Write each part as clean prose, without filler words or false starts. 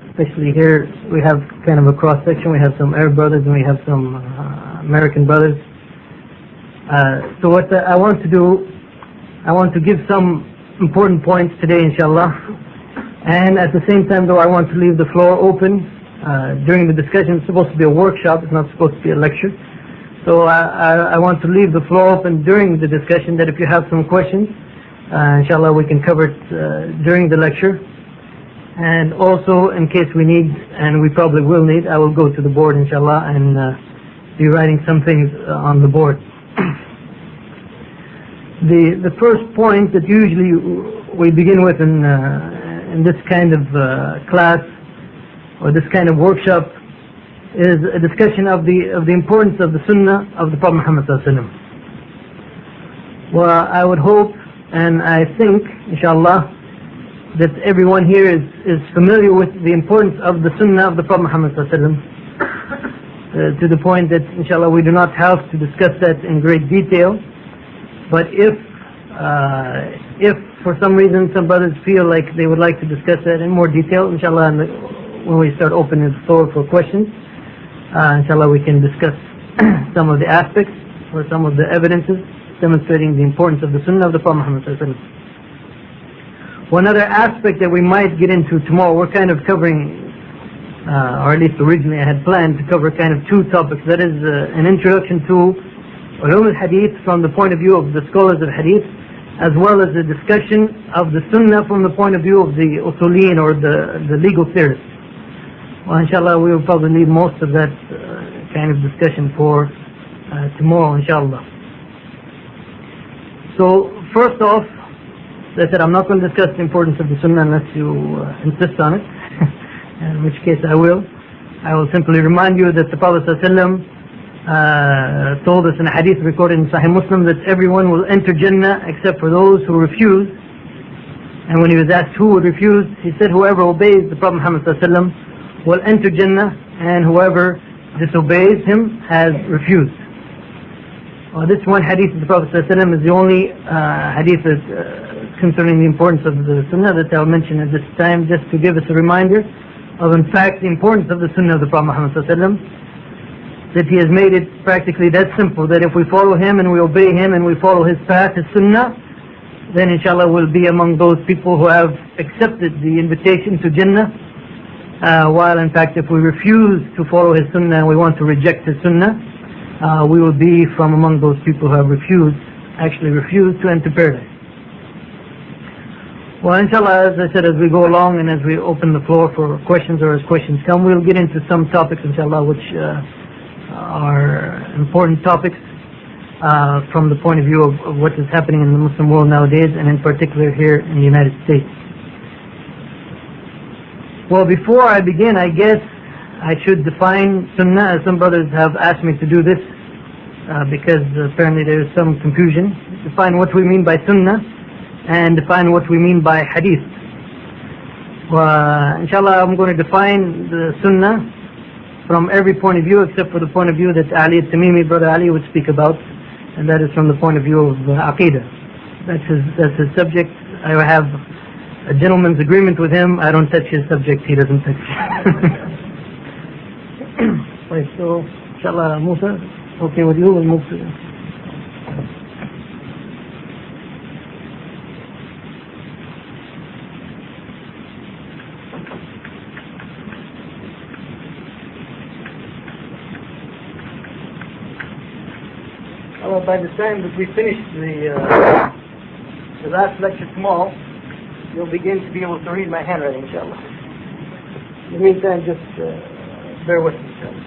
especially here we have kind of a cross section. We have some Arab brothers and we have some American brothers. So what I want to do, I want to give some important points today, inshallah. And at the same time, though, I want to leave the floor open during the discussion. It's supposed to be a workshop. It's not supposed to be a lecture. So I want to leave the floor open during the discussion, that if you have some questions, inshallah, we can cover it during the lecture. And also, in case we need, and we probably will need, I will go to the board, inshallah, and be writing some things on the board. The first point that usually we begin with in this kind of class or this kind of workshop is a discussion of the importance of the Sunnah of the Prophet Muhammad sallallahu alaihi wasallam. Well, I would hope and I think, inshallah, that everyone here is familiar with the importance of the Sunnah of the Prophet Muhammad sallallahu alaihi wasallam, to the point that, inshallah, we do not have to discuss that in great detail. But if for some reason some brothers feel like they would like to discuss that in more detail, inshallah, when we start opening the floor for questions, inshallah, we can discuss some of the aspects or some of the evidences demonstrating the importance of the Sunnah of the Prophet Muhammad sallallahu alaihi wasallam. One other aspect that we might get into tomorrow, we're kind of covering, or at least originally I had planned to cover kind of two topics. That is an introduction to Ulum al-Hadeeth from the point of view of the scholars of Hadith, as well as a discussion of the Sunnah from the point of view of the Usuliyin, or the legal theorists. Well, inshallah, we will probably leave most of that kind of discussion for tomorrow, inshallah. So, first off, as I said, I'm not going to discuss the importance of the Sunnah unless you insist on it, in which case I will. I will simply remind you that the Prophet ﷺ told us in a hadith recorded in Sahih Muslim that everyone will enter Jannah except for those who refuse. And when he was asked who would refuse, he said whoever obeys the Prophet Muhammad ﷺ will enter Jannah, and whoever disobeys him has refused. This one hadith of the Prophet ﷺ is the only hadith that, concerning the importance of the Sunnah, that I'll mention at this time, just to give us a reminder of, in fact, the importance of the Sunnah of the Prophet Muhammad ﷺ, that he has made it practically that simple, that if we follow him and we obey him and we follow his path, his Sunnah, then inshallah we'll be among those people who have accepted the invitation to Jannah, while in fact if we refuse to follow his Sunnah and we want to reject his Sunnah, we will be from among those people who have actually refused to enter paradise. Well, inshallah, as I said, as we go along and as we open the floor for questions, or as questions come, we'll get into some topics, inshallah, which are important topics from the point of view of what is happening in the Muslim world nowadays, and in particular here in the United States. Well, before I begin, I guess I should define Sunnah, as some brothers have asked me to do this, because apparently there is some confusion. Define what we mean by Sunnah, and define what we mean by Hadith. Well, inshallah, I'm going to define the Sunnah from every point of view except for the point of view that Ali al-Tamimi, brother Ali, would speak about, and that is from the point of view of Aqidah. That's his subject. I have a gentleman's agreement with him. I don't touch his subject, he doesn't touch Right, so inshallah, Musa, okay with you, we'll move to you. Well, by the time that we finish the last lecture tomorrow, you'll begin to be able to read my handwriting, inshallah. In the meantime, just bear with me, inshallah.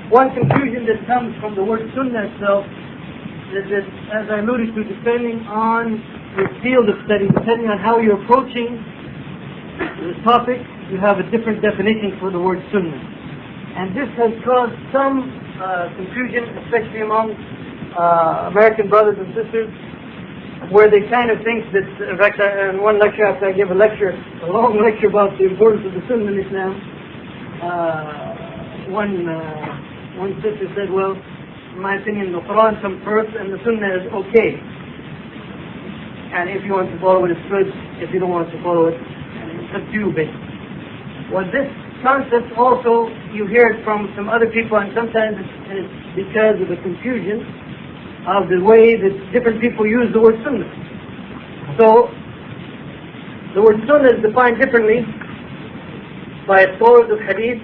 One confusion that comes from the word Sunnah itself is that, as I alluded to, depending on your field of study, depending on how you're approaching the topic, you have a different definition for the word Sunnah. And this has caused some confusion, especially among American brothers and sisters, where they kind of think that, in fact, in one lecture, after I gave a long lecture about the importance of the Sunnah in Islam, one sister said, well, in my opinion, the Quran comes first and the Sunnah is okay. And if you want to follow it, it's good. If you don't want to follow it, it's up to you, basically. Well, this concept also, you hear it from some other people, and sometimes it's because of the confusion of the way that different people use the word sunnah. So, the word sunnah is defined differently by scholars of hadith,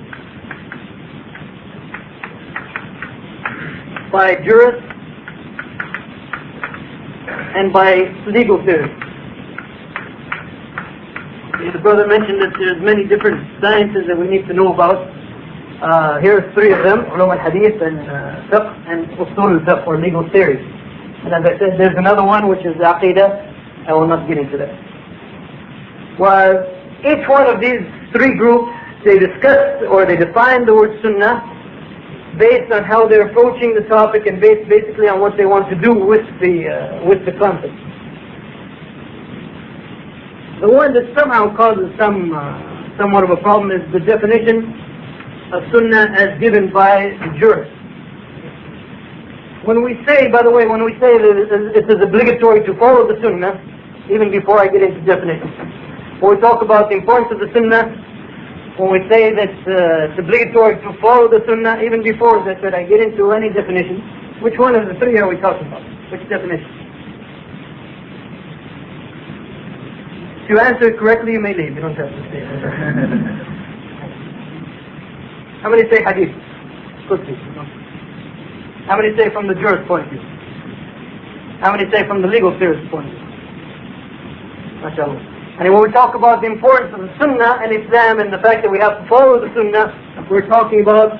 by jurists, and by legal theory. The brother mentioned that there's many different sciences that we need to know about. Here's three of them: ulum al-hadith and fiqh and usul al-fiqh, or legal theory. And as I said, there's another one which is aqidah. I will not get into that. While each one of these three groups, they discuss or they define the word sunnah based on how they're approaching the topic and based basically on what they want to do with the concept. The one that somehow causes somewhat of a problem is the definition of sunnah as given by the jurists. When we say, by the way, when we say that it is obligatory to follow the sunnah, even before I get into definitions, when we talk about the importance of the sunnah, when we say that it's obligatory to follow the sunnah, even before that I get into any definition, which one of the three are we talking about? Which definition? If you answer it correctly, you may leave. You don't have to stay. How many say hadith? Quickly. How many say from the jurist point of view? How many say from the legal theorist point of view? MashaAllah. And when we talk about the importance of the sunnah and Islam and the fact that we have to follow the sunnah, we're talking about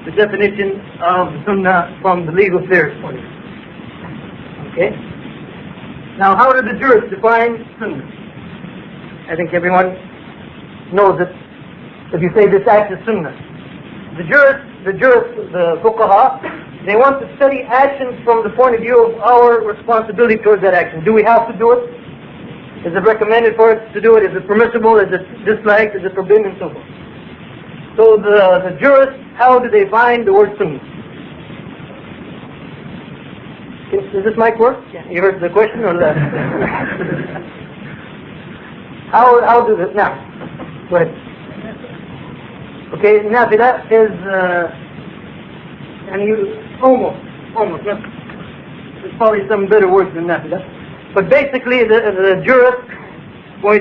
the definition of the sunnah from the legal theorist point of view. Okay? Now, how do the jurists define sunnah? I think everyone knows that if you say this act is sunnah. The jurists, the fuqaha, they want to study actions from the point of view of our responsibility towards that action. Do we have to do it? Is it recommended for us to do it? Is it permissible? Is it disliked? Is it forbidden? And so forth. So the jurists, how do they find the word sunnah? Does this mic work? Yeah. You heard the question or not? How does it now? Go ahead. Okay, nafila is and you almost. There's probably some better words than nafila. But basically, the jurists, when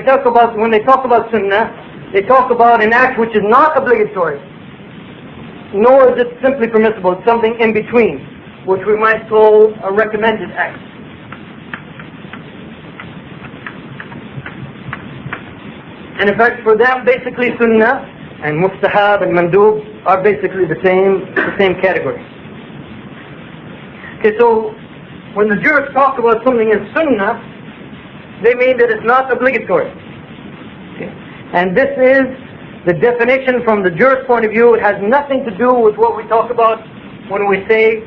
they talk about sunnah, they talk about an act which is not obligatory, nor is it simply permissible. It's something in between, which we might call a recommended act. And in fact, for them, basically sunnah and mustahab and mandub are basically the same category. Okay, so when the jurists talk about something as sunnah, they mean that it's not obligatory. Okay. And this is the definition from the jurist point of view. It has nothing to do with what we talk about when we say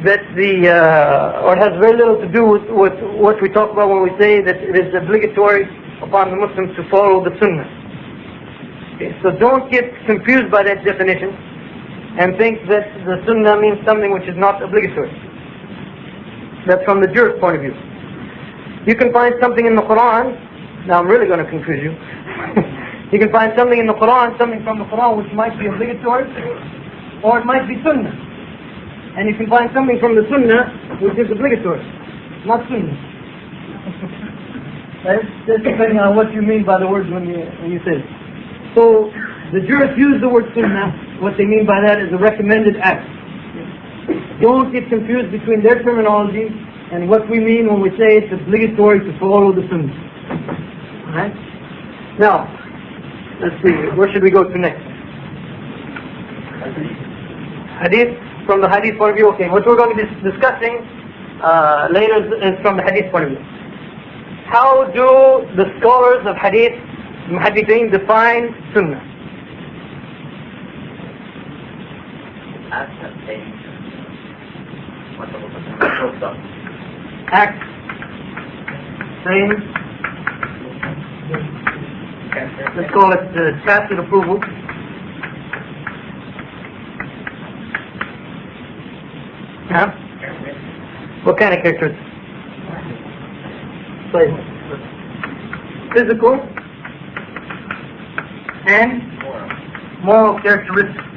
that or it has very little to do with what we talk about when we say that it is obligatory upon the Muslims to follow the sunnah. Okay, so don't get confused by that definition and think that the sunnah means something which is not obligatory. That's from the jurist point of view. You can find something in the Quran, now I'm really going to confuse you. You can find something in the Quran, something from the Quran which might be obligatory, or it might be sunnah. And you can find something from the sunnah which is obligatory, not sunnah. That's depending on what you mean by the words when you say it. So the jurists use the word sunnah. What they mean by that is a recommended act. Don't get confused between their terminology and what we mean when we say it's obligatory to follow the sunnah. Alright? Now, let's see, where should we go to next? Hadith, from the hadith point of view. Okay, what we're going to be discussing later is from the hadith point of view. How do the scholars of hadith, muhaddithin, define sunnah? Act, saying, let's call it tacit approval. Huh? What kind of characters? Physical and moral characteristics.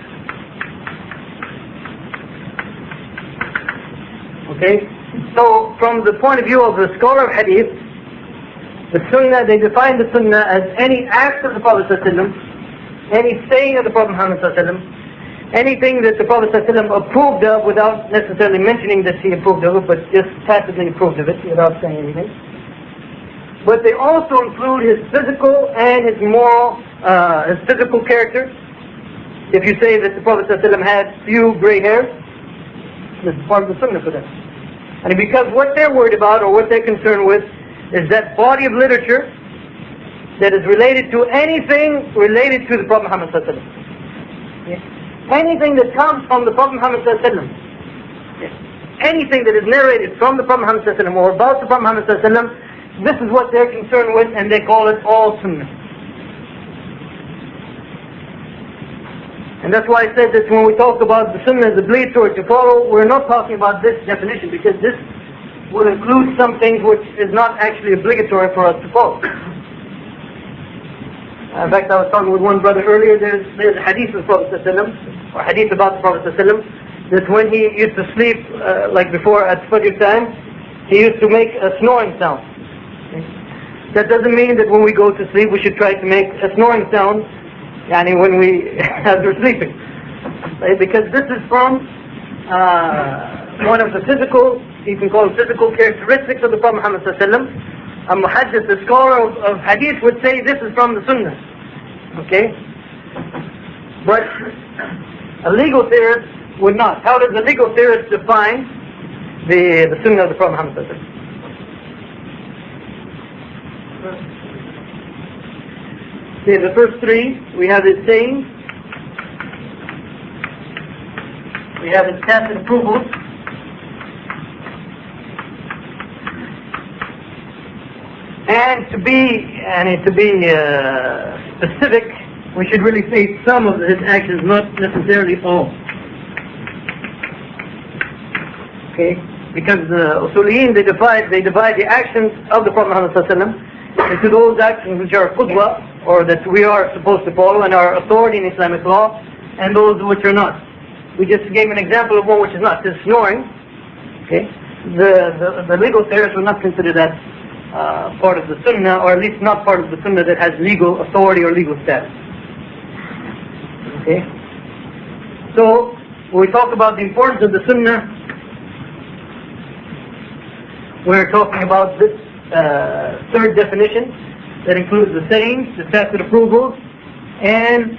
Okay? So, from the point of view of the scholar of Hadith, the Sunnah, they define the Sunnah as any act of the Prophet ﷺ, any saying of the Prophet Muhammad ﷺ, anything that the Prophet ﷺ approved of without necessarily mentioning that he approved of it, but just tacitly approved of it without saying anything. But they also include his physical and his moral, his physical character. If you say that the Prophet ﷺ had few gray hairs, this is part of the Sunnah for them. And because what they're worried about or what they're concerned with is that body of literature that is related to anything related to the Prophet Muhammad ﷺ. Yeah. Anything that comes from the Prophet Muhammad ﷺ. Yeah. Anything that is narrated from the Prophet Muhammad ﷺ or about the Prophet Muhammad ﷺ, this is what they're concerned with, and they call it all Sunnah. And that's why I said that when we talk about the Sunnah as obligatory to follow, we're not talking about this definition, because this will include some things which is not actually obligatory for us to follow. In fact, I was talking with one brother earlier, there's a hadith of the Prophet ﷺ, or hadith about the Prophet ﷺ, that when he used to sleep, like before at Fajr time, he used to make a snoring sound. That doesn't mean that when we go to sleep we should try to make a snoring sound when we as we're sleeping, right? Because this is from one of the physical, you can call it physical characteristics of the Prophet Muhammad ﷺ. A muhaddith, the scholar of hadith, would say this is from the Sunnah. Okay? But a legal theorist would not. How does a legal theorist define the Sunnah of the Prophet Muhammad ﷺ? Okay, the first three, we have his sayings, we have his tacit approvals, and to be specific, we should really say some of his actions, not necessarily all. Okay, because the Usuliyin, they divide the actions of the Prophet Muhammad ﷺ into those actions which are qudwa, or that we are supposed to follow and are authority in Islamic law, and those which are not. We just gave an example of one which is not, this snoring. Okay, the legal theorists will not consider that part of the Sunnah, or at least not part of the Sunnah that has legal authority or legal status. Okay, so when we talk about the importance of the Sunnah, we're talking about this third definition that includes the sayings, the tacit approvals, and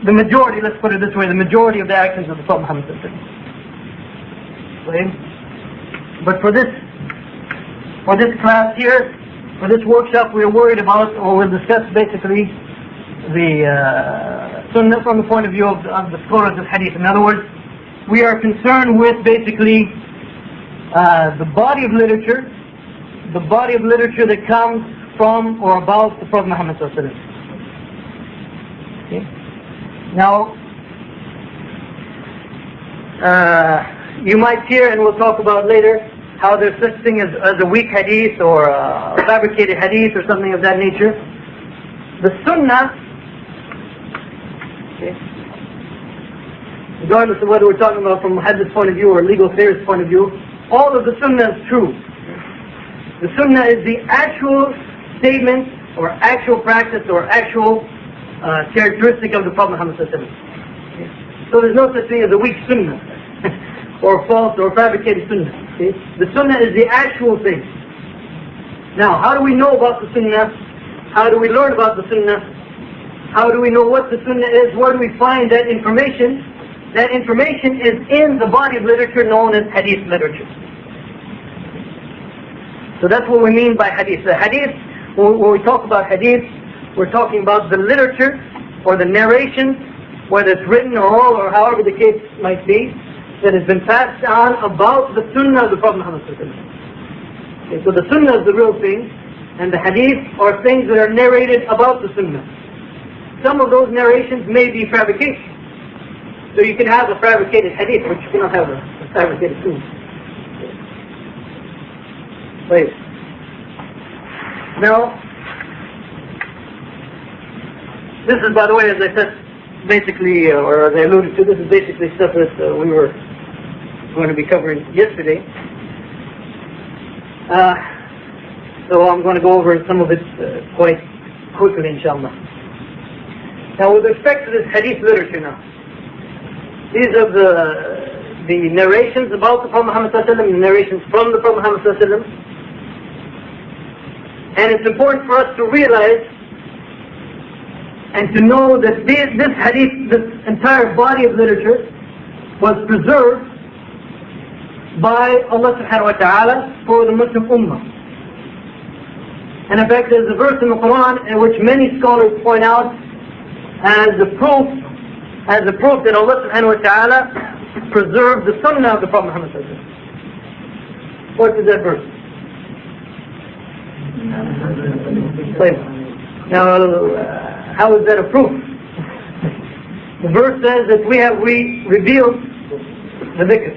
the majority, let's put it this way, the majority of the actions of the Prophet Muhammad ﷺ. But for this class here, for this workshop, we are worried about, or we'll discuss basically the Sunnah from the point of view of the scholars of Hadith. In other words, we are concerned with basically the body of literature that comes from or about the Prophet Muhammad ﷺ. Okay. Now, you might hear, and we'll talk about later, how there's such thing as a weak hadith or a fabricated hadith or something of that nature. The Sunnah, okay, regardless of whether we're talking about from a hadith point of view or a legal theorist point of view, all of the Sunnah is true. The Sunnah is the actual statement or actual practice or actual characteristic of the Prophet Muhammad ﷺ. So there's no such thing as a weak Sunnah or false or fabricated Sunnah. Okay? The Sunnah is the actual thing. Now, how do we know about the Sunnah? How do we learn about the Sunnah? How do we know what the Sunnah is? Where do we find that information? That information is in the body of literature known as Hadith literature. So that's what we mean by Hadith. The Hadith, when we talk about Hadith, we're talking about the literature or the narration, whether it's written or oral or however the case might be, that has been passed on about the Sunnah of the Prophet Muhammad ﷺ. Okay, so the Sunnah is the real thing, and the Hadith are things that are narrated about the Sunnah. Some of those narrations may be fabrication. So you can have a fabricated Hadith, but you cannot have a fabricated Sunnah. Wait. Now, this is, by the way, as I said basically, or as I alluded to, this is basically stuff that we were going to be covering yesterday. So I'm going to go over some of it quite quickly, inshallah. Now, with respect to this hadith literature now, these are the narrations about the Prophet Muhammad ﷺ, the narrations from the Prophet Muhammad ﷺ. And it's important for us to realize and to know that this hadith, this entire body of literature, was preserved by Allah subhanahu wa ta'ala for the Muslim Ummah. And in fact, there's a verse in the Quran in which many scholars point out as a proof that Allah subhanahu wa ta'ala preserved the sunnah of the Prophet Muhammad ﷺ. What is that verse? Now, how is that a proof? The verse says that we revealed the dhikr.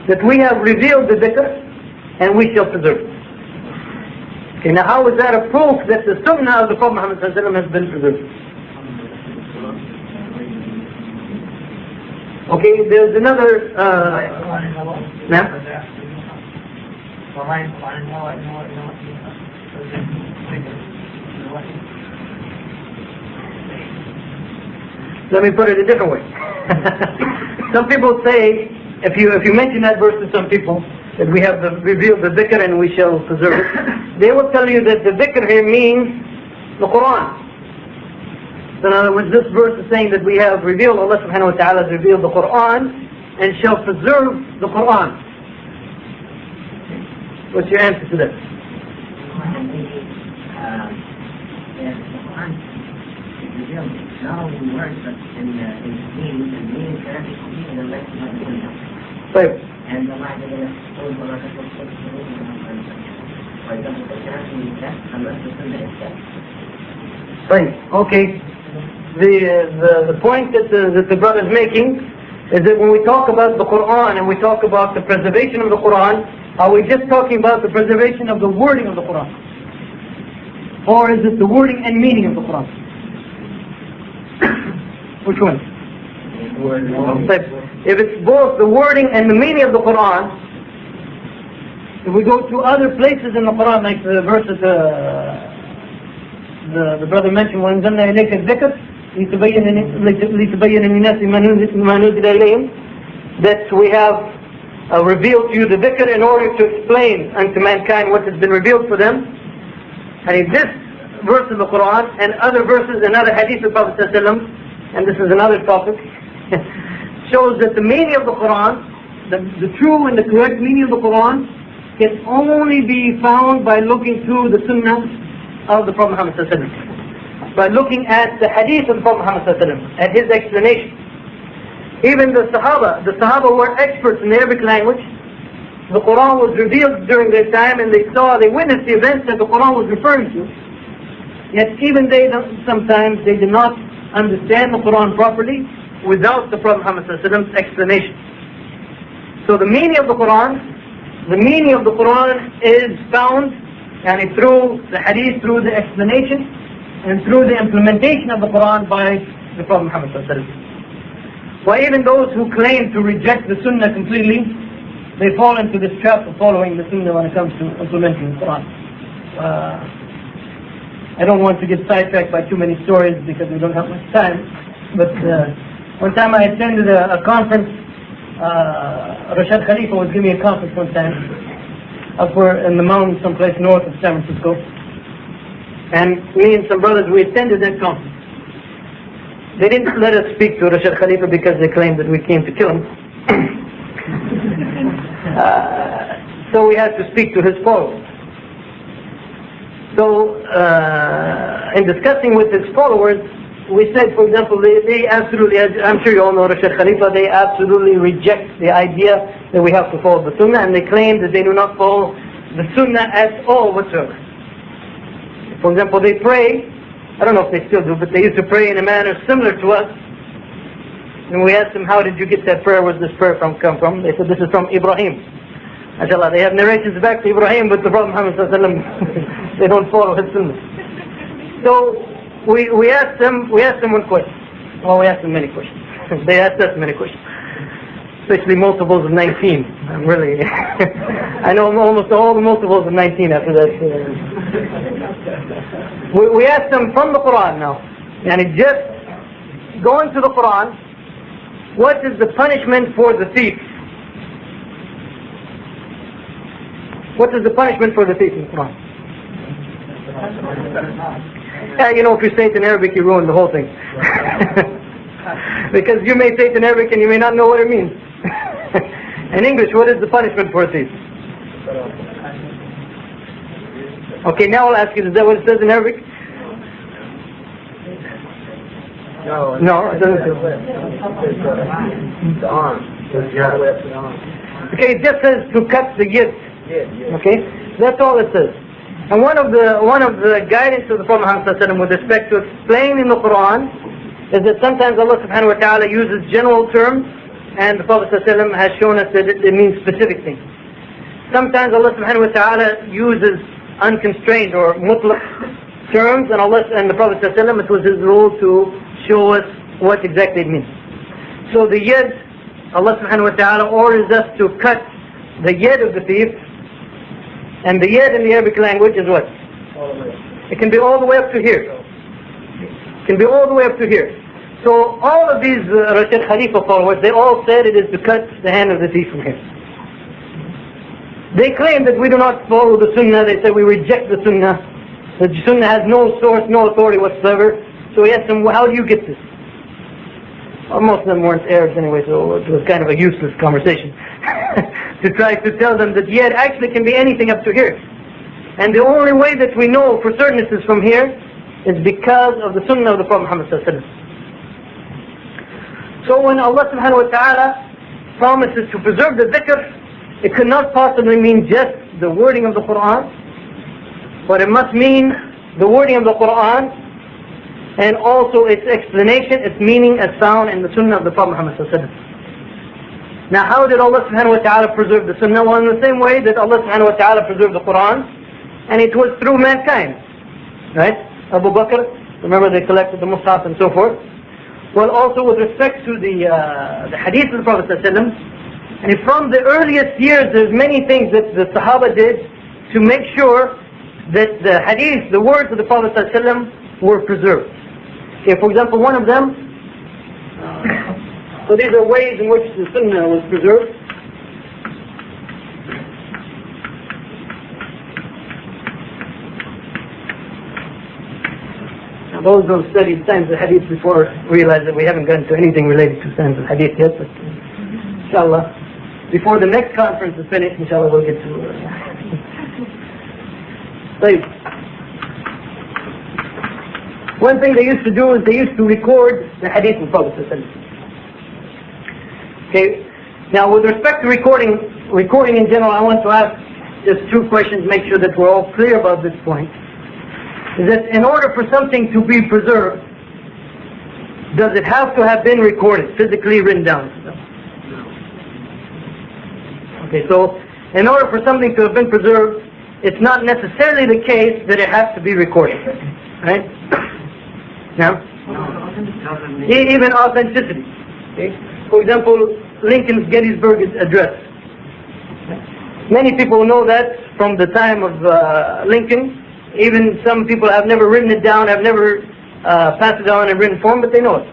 That we have revealed the dhikr and we shall preserve it. Okay, now how is that a proof that the sunnah of the Prophet Muhammad ﷺ has been preserved? Okay, there's another let me put it a different way. Some people say, if you mention that verse to some people, that we have revealed the dhikr and we shall preserve it, they will tell you that the dhikr here means the Quran. So in other words, this verse is saying that we have revealed, Allah subhanahu wa ta'ala has revealed the Quran and shall preserve the Quran. What's your answer to that? طيب. Right. Okay. The point that the brother is making is that when we talk about the Quran and we talk about the preservation of the Quran, are we just talking about the preservation of the wording of the Quran? Or is it the wording and meaning of the Quran? Which one? If it's both the wording and the meaning of the Quran, if we go to other places in the Quran, like the verses the brother mentioned, وَأَنزَلْنَا إِلَيْكَ الذِّكْرَ لِتُبَيِّنَ لِلنَّاسِ مَا نُزِلَ إِلَيْهِمْ, that we have revealed to you the dhikr in order to explain unto mankind what has been revealed for them. And in this verse of the Quran and other verses and other hadith of the Prophet ﷺ, and this is another topic, shows that the meaning of the Quran, the true and the correct meaning of the Quran, can only be found by looking through the sunnah of the Prophet Muhammad ﷺ, by looking at the hadith of the Prophet Muhammad ﷺ, at his explanation. Even the Sahaba were experts in the Arabic language. The Quran was revealed during their time, and they witnessed the events that the Quran was referring to. Yet even sometimes they did not understand the Quran properly without the Prophet Muhammad ﷺ's explanation. So the meaning of the Quran is found through the hadith, through the explanation, and through the implementation of the Quran by the Prophet Muhammad ﷺ. Why even those who claim to reject the Sunnah completely, they fall into this trap of following the Sunnah when it comes to implementing the Quran. I don't want to get sidetracked by too many stories because we don't have much time, but one time I attended a conference. Rashad Khalifa was giving me a conference one time up in the mountains someplace north of San Francisco, and me and some brothers, we attended that conference. They didn't let us speak to Rashad Khalifa because they claimed that we came to kill him. So we had to speak to his followers. So in discussing with his followers, we said, for example, they absolutely, I'm sure you all know Rashad Khalifa, they absolutely reject the idea that we have to follow the Sunnah, and they claim that they do not follow the Sunnah at all whatsoever. For example, they pray, I don't know if they still do, but they used to pray in a manner similar to us. And we asked them, how did you get that prayer? Where does this prayer come from? They said, this is from Ibrahim. MashaAllah, they have narrations back to Ibrahim, but the Prophet Muhammad ﷺ, they don't follow his Sunnah. So we asked them one question. Well, we asked them many questions. They asked us many questions, especially multiples of 19. I'm really, I know almost all the multiples of 19 after that. We asked them from the Quran now, and it just going to the Quran, what is the punishment for the thief? What is the punishment for the thief in the Quran? Yeah, you know, if you say it in Arabic, you ruin the whole thing. Because you may say it in Arabic and you may not know what it means. In English, what is the punishment for a thief? Okay, now I'll ask you, is that what it says in Arabic? No, it doesn't say the arm. Okay, it just says to cut the yid. Okay, that's all it says. And one of the guidance of the Prophet ﷺ with respect to explaining the Quran is that sometimes Allah subhanahu wa ta'ala uses general terms, and the Prophet ﷺ has shown us that it means specific things. Sometimes Allah subhanahu wa ta'ala uses unconstrained or mutlaq terms, and the Prophet ﷺ, it was his rule to show us what exactly it means. So the yad, Allah subhanahu wa ta'ala orders us to cut the yad of the thief, and the yad in the Arabic language is what? It can be all the way up to here. It can be all the way up to here. So all of these Rashid Khalifa followers, they all said it is to cut the hand of the thief from here. They claim that we do not follow the Sunnah. They say we reject the Sunnah. The Sunnah has no source, no authority whatsoever. So we asked them, well, how do you get this? Well, most of them weren't Arabs anyway, so it was kind of a useless conversation to try to tell them that yet actually can be anything up to here. And the only way that we know for certain this is from here is because of the Sunnah of the Prophet Muhammad ﷺ. So when Allah subhanahu wa ta'ala promises to preserve the dhikr, it could not possibly mean just the wording of the Quran, but it must mean the wording of the Quran and also its explanation, its meaning as found in the Sunnah of the Prophet Muhammad ﷺ. Now how did Allah subhanahu wa ta'ala preserve the Sunnah? Well, in the same way that Allah subhanahu wa ta'ala preserved the Quran, and it was through mankind. Right? Abu Bakr, remember they collected the Mus'haf and so forth. Well, also with respect to the Hadeeth of the Prophet ﷺ, and from the earliest years there's many things that the Sahaba did to make sure that the Hadeeth, the words of the Prophet ﷺ were preserved. Okay, for example, one of them, so these are ways in which the Sunnah was preserved. Now those who have studied science of Hadith before realize that we haven't gotten to anything related to science of Hadith yet, but inshallah, before the next conference is finished, inshallah we'll get to it. One thing they used to do is they used to record the Hadith of the Prophet ﷺ. Okay, now with respect to recording in general, I want to ask just two questions, make sure that we're all clear about this point. Is that in order for something to be preserved, does it have to have been recorded, physically written down? Okay, so in order for something to have been preserved, it's not necessarily the case that it has to be recorded, right? Now, even authenticity. Okay? For example, Lincoln's Gettysburg Address. Many people know that from the time of Lincoln. Even some people have never written it down, have never passed it down in written form, but they know it.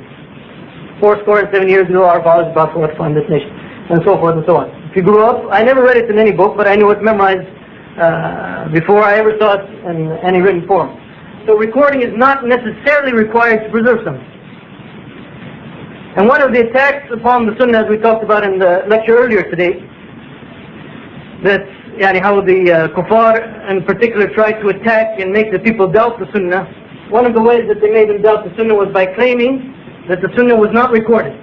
7 years ago, our fathers brought forth to fund this nation, and so forth and so on. If you grew up, I never read it in any book, but I knew it memorized before I ever saw it in any written form. So recording is not necessarily required to preserve something. And one of the attacks upon the Sunnah, as we talked about in the lecture earlier today, that's how the kuffar in particular tried to attack and make the people doubt the Sunnah. One of the ways that they made them doubt the Sunnah was by claiming that the Sunnah was not recorded.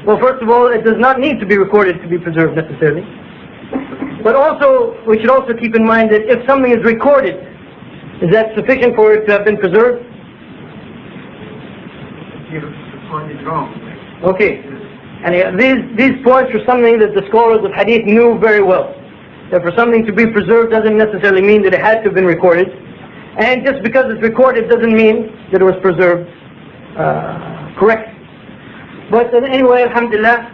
Well, first of all, it does not need to be recorded to be preserved necessarily. But also, we should also keep in mind that if something is recorded, is that sufficient for it to have been preserved? Okay. And these points are something that the scholars of Hadith knew very well. That for something to be preserved doesn't necessarily mean that it had to have been recorded. And just because it's recorded doesn't mean that it was preserved correct. But anyway, alhamdulillah,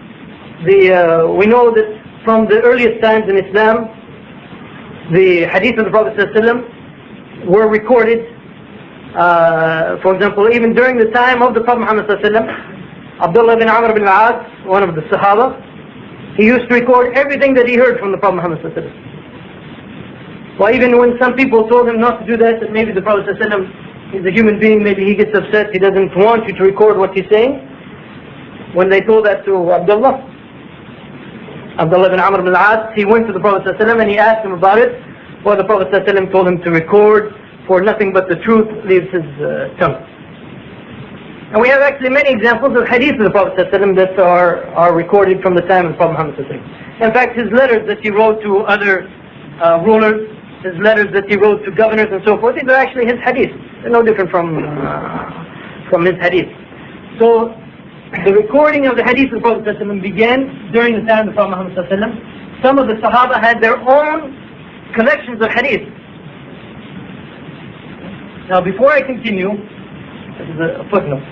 we know that from the earliest times in Islam, the hadith of the Prophet ﷺ were recorded. For example, even during the time of the Prophet Muhammad ﷺ, Abdullah bin Amr bin Waaz, one of the Sahaba, he used to record everything that he heard from the Prophet Muhammad ﷺ. Well, even when some people told him not to do that maybe the Prophet ﷺ is a human being, maybe he gets upset, he doesn't want you to record what he's saying. When they told that to Abdullah bin Amr bin Waaz, he went to the Prophet ﷺ and he asked him about it. Well, the Prophet ﷺ told him to record, for nothing but the truth leaves his tongue. And we have actually many examples of hadith of the Prophet ﷺ that are recorded from the time of the Prophet Muhammad ﷺ. In fact, his letters that he wrote to other rulers, his letters that he wrote to governors and so forth, these are actually his hadith. They're no different from his hadith. So the recording of the hadith of the Prophet ﷺ began during the time of the Prophet Muhammad ﷺ. Some of the Sahaba had their own collections of hadith. Now before I continue, this is a footnote.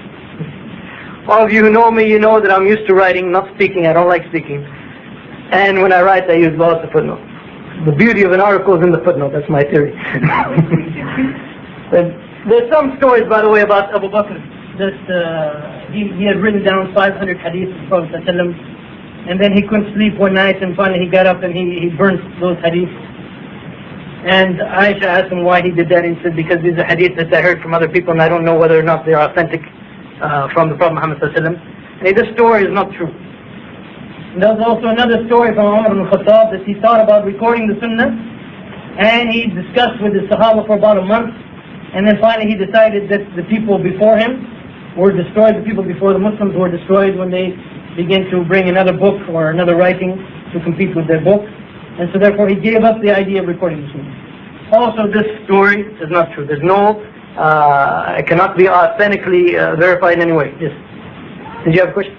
All of you who know me, you know that I'm used to writing, not speaking. I don't like speaking. And when I write, I use lots of footnotes. The beauty of an article is in the footnote. That's my theory. There's some stories, by the way, about Abu Bakr that he had written down 500 hadiths of the Prophet ﷺ, and then he couldn't sleep one night, and finally he got up and he burnt those hadiths. And Aisha asked him why he did that. He said, because these are hadiths that I heard from other people and I don't know whether or not they are authentic from the Prophet Muhammad ﷺ. And this story is not true. And there was also another story from Umar ibn Khattab that he thought about recording the Sunnah, and he discussed with the Sahaba for about a month, and then finally he decided that the people before him were destroyed, the people before the Muslims were destroyed when they began to bring another book or another writing to compete with their book. And so therefore he gave up the idea of recording the Sunnah. Also, this story is not true. There's no, it cannot be authentically verified in any way. Yes. Did you have a question?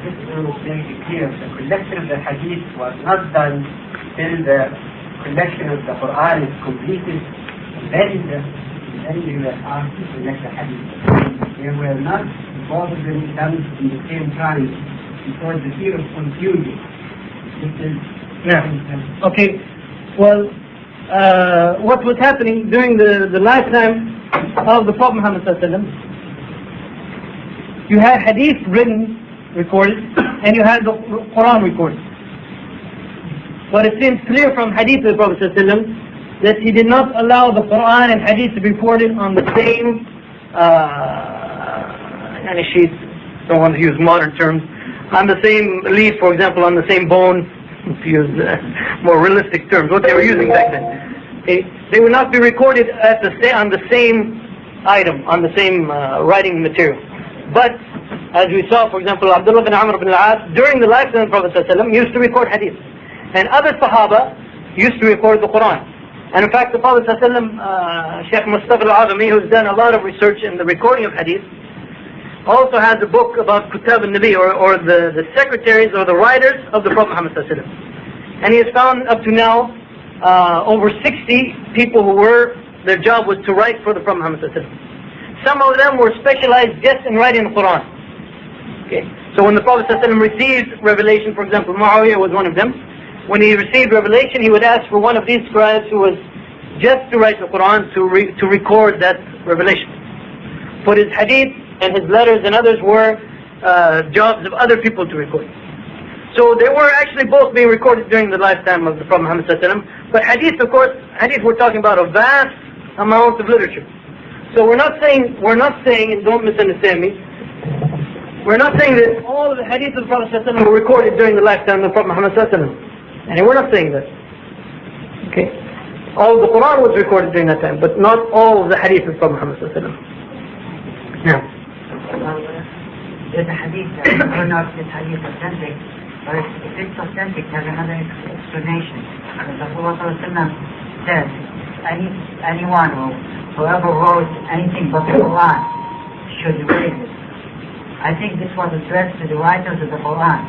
This was very clear. The collection of the hadith was not done till the collection of the Quran is completed. Then you were asked to collect the hadith. They were not both of them done in the same time because the fear of confusion. This is Okay. Well, what was happening during the lifetime of the Prophet Muhammad ﷺ, you had hadith written, recorded, and you had the Quran recorded. But it seems clear from hadith of the Prophet ﷺ that he did not allow the Quran and hadith to be recorded on the same sheets. Don't want to use modern terms. On the same leaf, for example, on the same bone, to use more realistic terms, what they were using back then. They would not be recorded on the same item, on the same writing material. But as we saw, for example, Abdullah bin Amr bin Waaz, during the lifetime of the Prophet ﷺ, used to record hadith. And other Sahaba used to record the Quran. And in fact, the Prophet ﷺ, Sheikh Mustafa al-Azami, who's done a lot of research in the recording of hadith, also has a book about Kutab al-Nabi, or the secretaries or the writers of the Prophet Muhammad ﷺ. And he has found up to now over 60 people who their job was to write for the Prophet Muhammad ﷺ. Some of them were specialized just in writing the Quran. Okay. So when the Prophet ﷺ received revelation, for example, Muawiyah was one of them. When he received revelation, he would ask for one of these scribes who was just to write the Quran to record that revelation. For his hadith and his letters and others were jobs of other people to record. So they were actually both being recorded during the lifetime of the Prophet Muhammad ﷺ. But hadith, of course, hadith we're talking about a vast amount of literature. So we're not saying, and don't misunderstand me, we're not saying that all of the hadith of the Prophet ﷺ were recorded during the lifetime of the Prophet Muhammad ﷺ. And we're not saying that. Okay. All of the Quran was recorded during that time, but not all of the hadith of the Prophet Muhammad ﷺ. Now. There's a hadith that whether or not this hadith is authentic, but if it's authentic, there's another explanation. Because Rasulullah says, anyone whoever wrote anything but the Quran should erase it. I think this was addressed to the writers of the Quran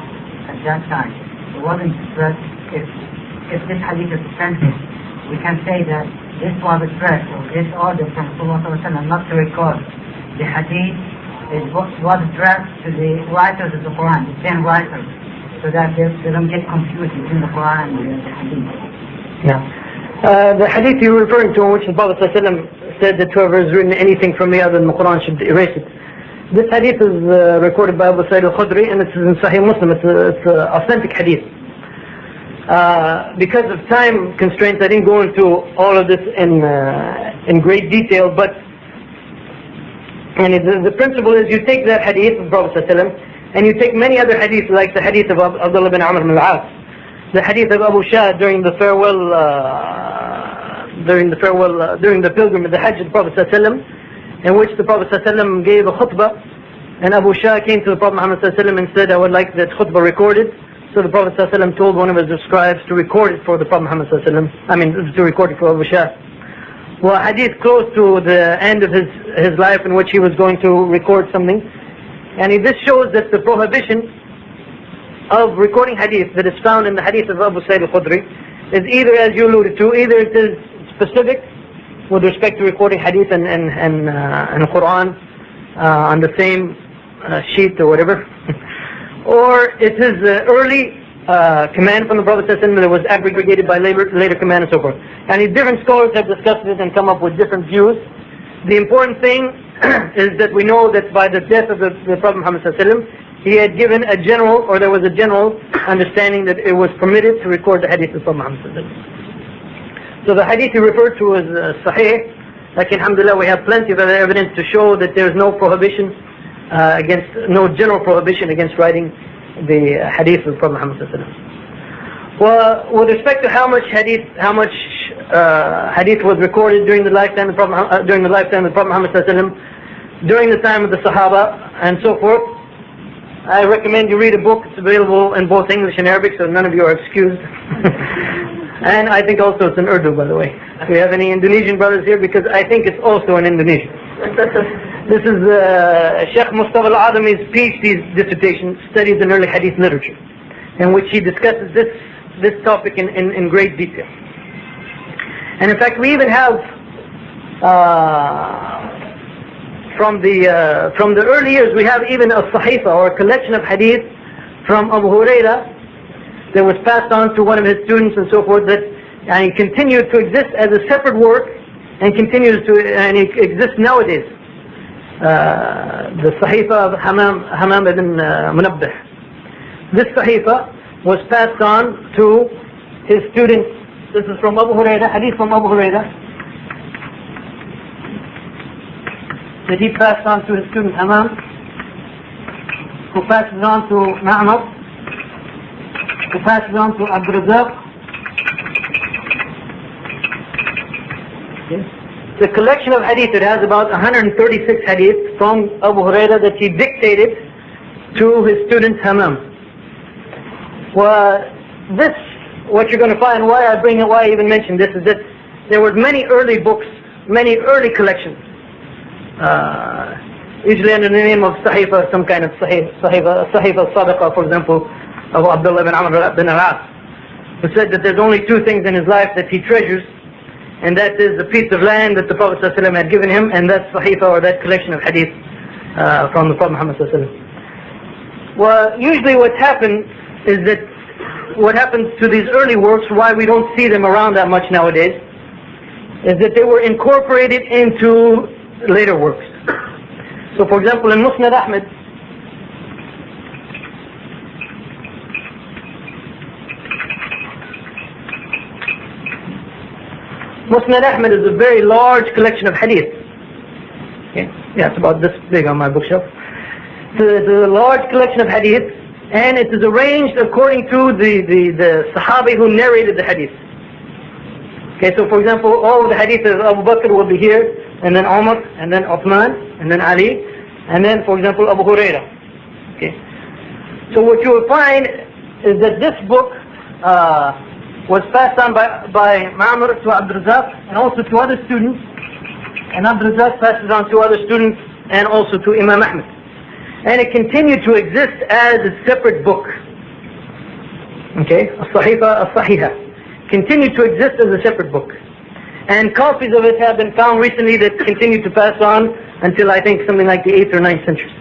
at that time. It wasn't addressed, if this hadith is authentic, we can say that this was addressed, or this order from Rasulullah not to record the hadith, it was addressed to the writers of the Quran, the 10 writers, so that they don't get confused between the Quran and the hadith. Yeah. The hadith you're referring to, in which the Prophet ﷺ said that whoever has written anything from me other than the Quran should erase it. This hadith is recorded by Abu Sa'id al-Khudri, and it's in Sahih Muslim. It's an authentic hadith. Because of time constraints, I didn't go into all of this in great detail, but the principle is you take that hadith of the Prophet ﷺ, and you take many other hadiths like the hadith of Abdullah bin Amr bin al-As, the hadith of Abu Shah during the pilgrimage, the Hajj of the Prophet ﷺ, in which the Prophet ﷺ gave a khutbah, and Abu Shah came to the Prophet Muhammad ﷺ and said, I would like that khutbah recorded. So the Prophet ﷺ told one of his scribes to record it for the Prophet Muhammad ﷺ, to record it for Abu Shah. Well, hadith close to the end of his life in which he was going to record something. And this shows that the prohibition of recording hadith that is found in the hadith of Abu Sa'id al-Khudri is either, as you alluded to, either it is specific with respect to recording hadith and Quran on the same sheet or whatever, or it is early command from the Prophet ﷺ that was aggregated by later command and so forth. And different scholars have discussed it and come up with different views. The important thing is that we know that by the death of the Prophet Muhammad ﷺ, he had given a general, or there was a general understanding that it was permitted to record the hadith of Prophet Muhammad ﷺ. So the hadith you referred to is sahih. Like, alhamdulillah, we have plenty of other evidence to show that there is no prohibition no general prohibition against writing the hadith of Prophet Muhammad ﷺ. Well, with respect to how much hadith was recorded during the lifetime of the Prophet Muhammad ﷺ, during the time of the Sahaba and so forth, I recommend you read a book. It's available in both English and Arabic, so none of you are excused. And I think also it's in Urdu, by the way. Do we have any Indonesian brothers here? Because I think it's also in Indonesian. This is Sheikh Mustafa al-Adami's PhD dissertation, Studies in Early Hadith Literature, in which he discusses this topic in great detail. And in fact, we even have from the early years, we have even a sahifa, or a collection of hadith from Abu Huraira that was passed on to one of his students and so forth, that continued to exist as a separate work and it exists nowadays. The sahifa of Hamam ibn Munabbih. This sahifa was passed on to his students. This is from Abu Huraira, hadith from Abu Huraira, that he passed on to his student Hamam, who passed it on to Ma'mar, who passed it on to Abdul Razak. The collection of hadith, it has about 136 hadith from Abu Huraira that he dictated to his student Hamam. Well, this, what you're going to find, why I even mention this, is that there were many early books, many early collections, usually under the name of Sahifa, some kind of Sahifa al-Sadiqa, for example, of Abdullah bin Amr bin al-As, who said that there's only two things in his life that he treasures, and that is the piece of land that the Prophet ﷺ had given him, and that Sahifa, or that collection of hadith from the Prophet Muhammad ﷺ. Well, usually what happens to these early works, why we don't see them around that much nowadays, is that they were incorporated into later works. So for example, in Musnad Ahmed, Musnad Ahmed is a very large collection of hadith. Okay? Yeah, it's about this big on my bookshelf. So it's a large collection of hadith, and it is arranged according to the Sahabi who narrated the hadith. Okay, so for example, all the hadith of Abu Bakr will be here, and then Umar, and then Uthman, and then Ali, and then for example Abu Huraira. Okay, so what you will find is that this book was passed on by Ma'mar to Abdul Razak and also to other students, and Abdul Razak passed it on to other students and also to Imam Ahmed, and it continued to exist as a separate book. Okay, As-Sahifa As-Sahiha continued to exist as a separate book, And copies of it have been found recently that continue to pass on until I think something like the 8th or 9th century.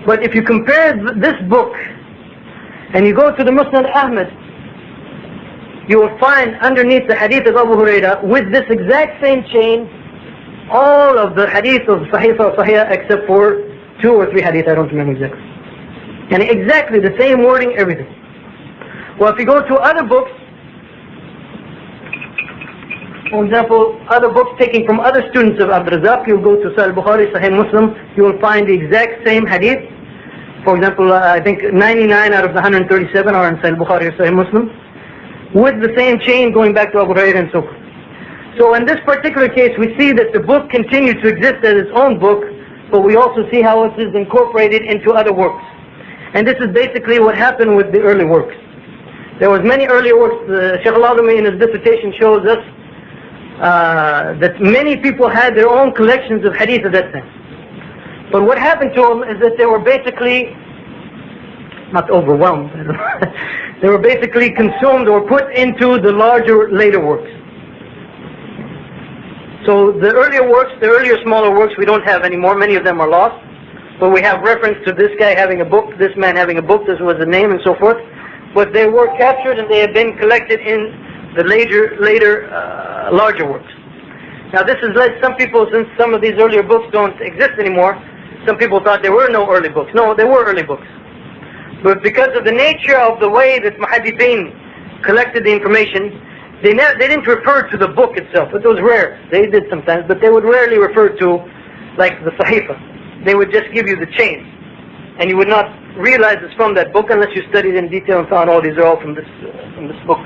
But if you compare this book and you go to the Musnad Ahmad, you will find underneath the hadith of Abu Hurairah with this exact same chain all of the hadith of Sahih or Sahih except for 2 or 3 hadith, I don't remember exactly. And exactly the same wording, everything. Well, if you go to other books, for example, other books taken from other students of Abd Razak, you'll go to Sahih Bukhari, Sahih Muslim, you will find the exact same hadith. For example, I think 99 out of the 137 are in Sahih Bukhari or Sahih Muslim, with the same chain going back to Abu Hurairah and so forth. So in this particular case, we see that the book continues to exist as its own book, but we also see how it is incorporated into other works. And this is basically what happened with the early works. There was many earlier works. Shaykh al-Azami in his dissertation shows us that many people had their own collections of hadith at that time. But what happened to them is that they were basically, not overwhelmed, they were basically consumed or put into the larger, later works. So the earlier works, the earlier smaller works, we don't have anymore. Many of them are lost. But we have reference to this guy having a book, this man having a book, this was the name and so forth. But they were captured and they have been collected in the later larger works. Now this has led some people, since some of these earlier books don't exist anymore, some people thought there were no early books. No, there were early books. But because of the nature of the way that Muhaddithin collected the information, they didn't refer to the book itself. It was rare. They did sometimes, but they would rarely refer to like the Sahifa. They would just give you the chain. And you would not realize it's from that book unless you studied in detail and found, oh, these are all from this book.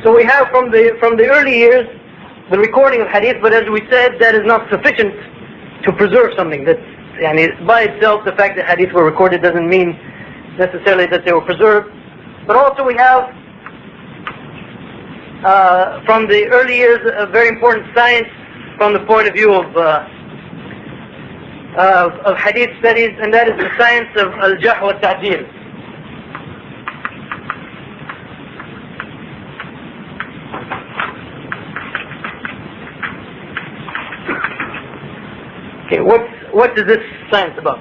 So we have from the early years the recording of hadith, but as we said, that is not sufficient to preserve something. That, by itself, the fact that hadith were recorded doesn't mean necessarily that they were preserved. But also we have from the early years a very important science from the point of view of hadith studies, and that is the science of al-Jarh wa Ta'dil. Okay, what is this science about?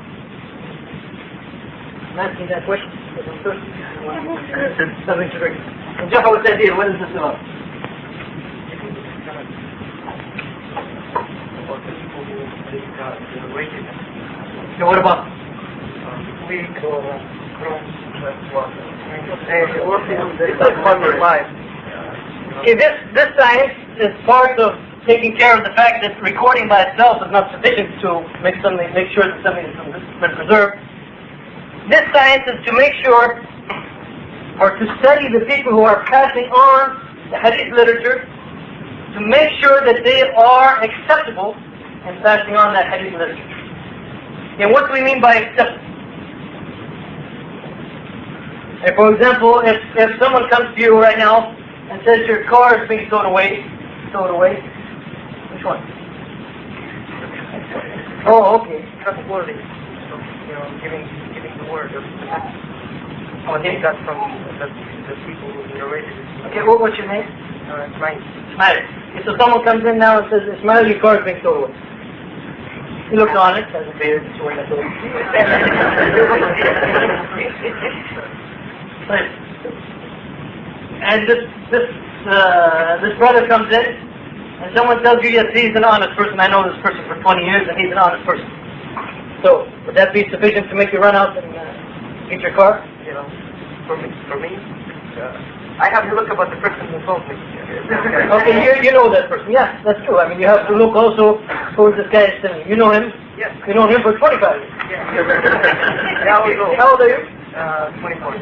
I'm asking that question because I'm thirsty. Something to drink. Al-Jarh wa Ta'dil, what is this about? Okay, what about? Okay, this science is part of taking care of the fact that recording by itself is not sufficient to make sure that something has been preserved. This science is to make sure, or to study the people who are passing on the hadith literature, to make sure that they are acceptable in passing on that hadith literature. And what do we mean by acceptable? And for example, if someone comes to you right now and says your car is being stowed away, which one? Oh, okay. Trustworthy. So, giving the word of what they got from the people who narrated it. Okay, what's your name? Ismail. Okay, so someone comes in now and says, Ismail, your car is being stowed away. He looks honest, has a beard, sort of. And this brother comes in, and someone tells you, yes, he's an honest person. I know this person for 20 years, and he's an honest person. So, would that be sufficient to make you run out and get your car? For me, I have to look about the person who told me. Okay, you know that person. Yeah, that's true. I mean, you have to look also who this guy is telling you. You know him? Yes. You know him for 25 years. Yeah. How old are you? 24.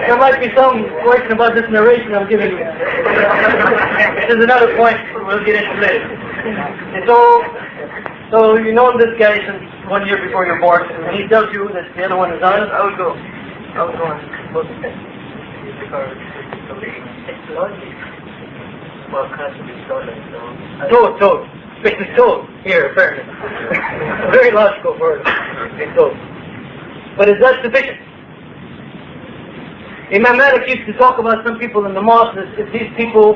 There might be some question about this narration I'm giving you. This is another point we'll get into later. And so you know this guy since 1 year before you're born, and he tells you that the other one is honest. I would go and close the test. It's logic. Well, constantly stolen, Toad. It's toad here, apparently. Very logical word. It's toad. But is that sufficient? Imam Malik used to talk about some people in the mosque, if these people,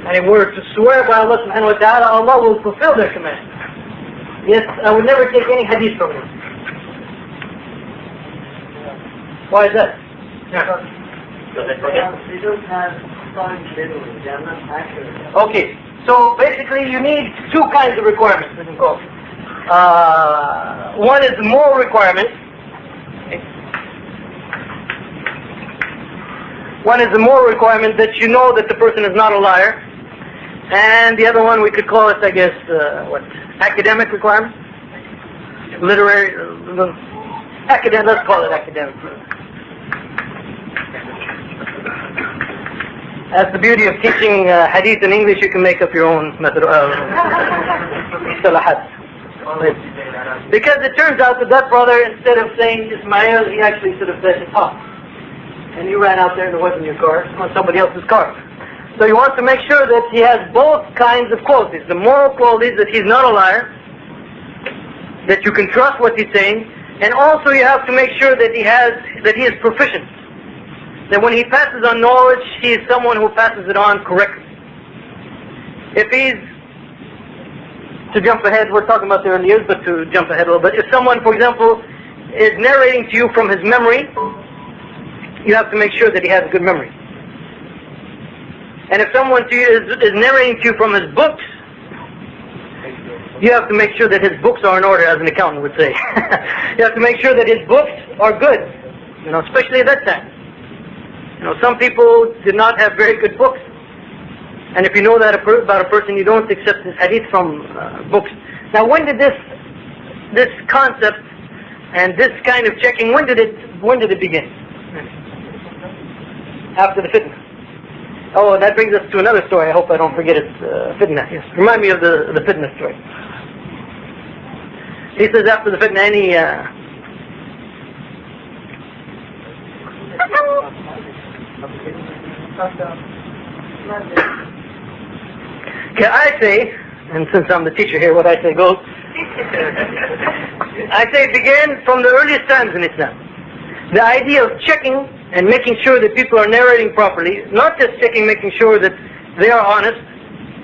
and they were to swear by Allah subhanahu wa ta'ala, Allah will fulfill their command. Yes, I would never take any hadith from them. Why is that? They don't have science literally, they are not accurate. Okay, so basically you need two kinds of requirements. One is the moral requirement. One is the moral requirement that you know that the person is not a liar. And the other one we could call it, I guess, academic requirement? Literary, academic, let's call it academic. That's the beauty of teaching hadith in English, you can make up your own method. Because it turns out that brother, instead of saying Ismail, he actually sort of said Ishaq. And you ran out there and it wasn't your car, it was somebody else's car. So you want to make sure that he has both kinds of qualities. The moral qualities, that he's not a liar, that you can trust what he's saying, and also you have to make sure that he is proficient. That when he passes on knowledge, he is someone who passes it on correctly. If he's, to jump ahead, we're talking about the early years, but to jump ahead a little bit, if someone, for example, is narrating to you from his memory, you have to make sure that he has a good memory. And if someone to you is narrating to you from his books, you have to make sure that his books are in order, as an accountant would say. You have to make sure that his books are good, especially at that time. Some people did not have very good books. And if you know that about a person, you don't accept his hadith from books. Now, when did this concept and this kind of checking, when did it begin? After the fitna. Oh, that brings us to another story. I hope I don't forget it. Fitna, yes. Remind me of the fitna story. He says after the fitna, Okay, I say, and since I'm the teacher here, what I say goes. I say it began from the earliest times in Islam. The idea of checking and making sure that people are narrating properly, not just checking, making sure that they are honest.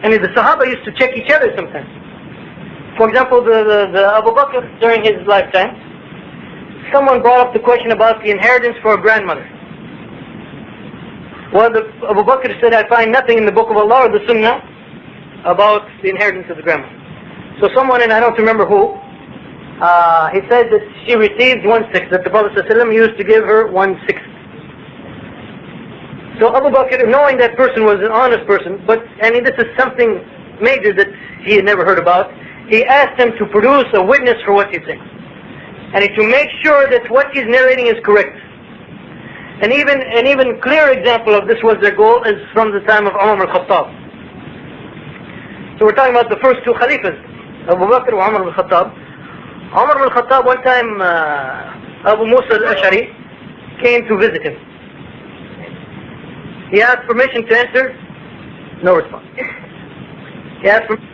I mean, the Sahaba used to check each other sometimes. For example, the Abu Bakr during his lifetime, someone brought up the question about the inheritance for a grandmother. Well, Abu Bakr said, I find nothing in the book of Allah or the Sunnah about the inheritance of the grandmother. So someone, and I don't remember who, he said that she received 1/6, that the Prophet ﷺ used to give her 1/6. So Abu Bakr, knowing that person was an honest person, but this is something major that he had never heard about, he asked him to produce a witness for what he's saying, and to make sure that what he's narrating is correct. An even clear example of this was their goal is from the time of Umar al-Khattab. So we're talking about the first two Khalifas, Abu Bakr and Umar al-Khattab. Umar al-Khattab, one time Abu Musa al-Ash'ari came to visit him. He asked permission to enter, no response. He asked permission.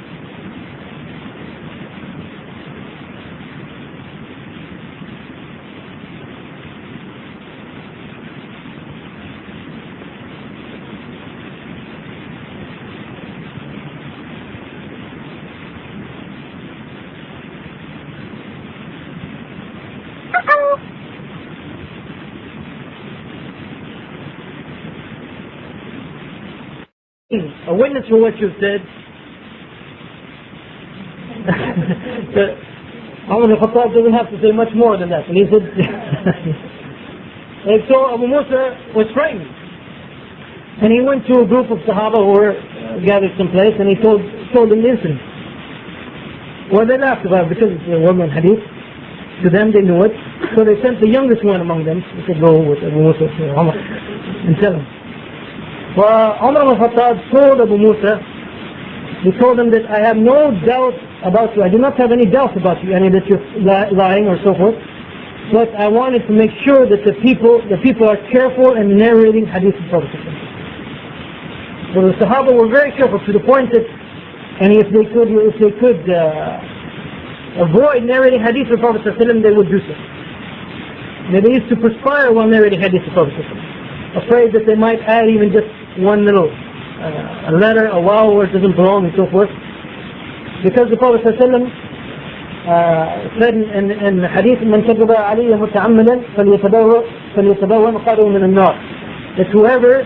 A witness for what you've said. Umar al-Khattab doesn't have to say much more than that. And he said, and so Abu Musa was frightened. And he went to a group of Sahaba who were gathered someplace, and he told them the incident. Well, they laughed about it because it's a woman hadith. To them, they knew it. So they sent the youngest one among them. He said, go with Abu Musa to Umar and tell him. Well, Umar al-Khattab told Abu Musa, he told him that I have no doubt about you. I do not have any doubt about you, that you're lying or so forth. But I wanted to make sure that the people are careful in narrating hadith of Prophet. So the Sahaba were very careful to the point that, and if they could avoid narrating hadith of Prophet, they would do so. They used to perspire while narrating hadith of Prophet. afraid that they might add even just one little a letter, a waw where it doesn't belong, and so forth. Because the Prophet ﷺ said in Hadeeth, "Man kadaba alayya muta'ammadan falyatabawa maq'adahu min an-nar." That whoever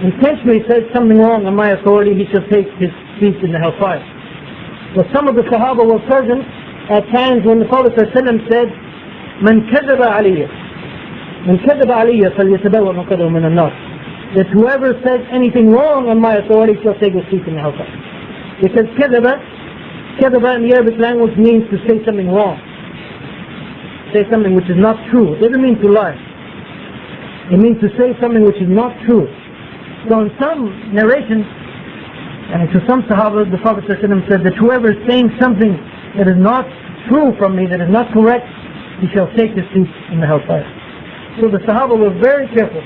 intentionally says something wrong on my authority, he shall take his seat in the hellfire. So some of the Sahaba were present at times when the Prophet ﷺ said, "Man kadaba alayya falyatabawa maq'adahu min an-nar." That whoever says anything wrong on my authority shall take his seat in the hellfire. Because kadaba in the Arabic language means to say something wrong, say something which is not true. It doesn't mean to lie. It means to say something which is not true. So in some narrations, and to some Sahaba, the Prophet ﷺ said that whoever is saying something that is not true from me, that is not correct, he shall take his seat in the hellfire. So the Sahaba were very careful.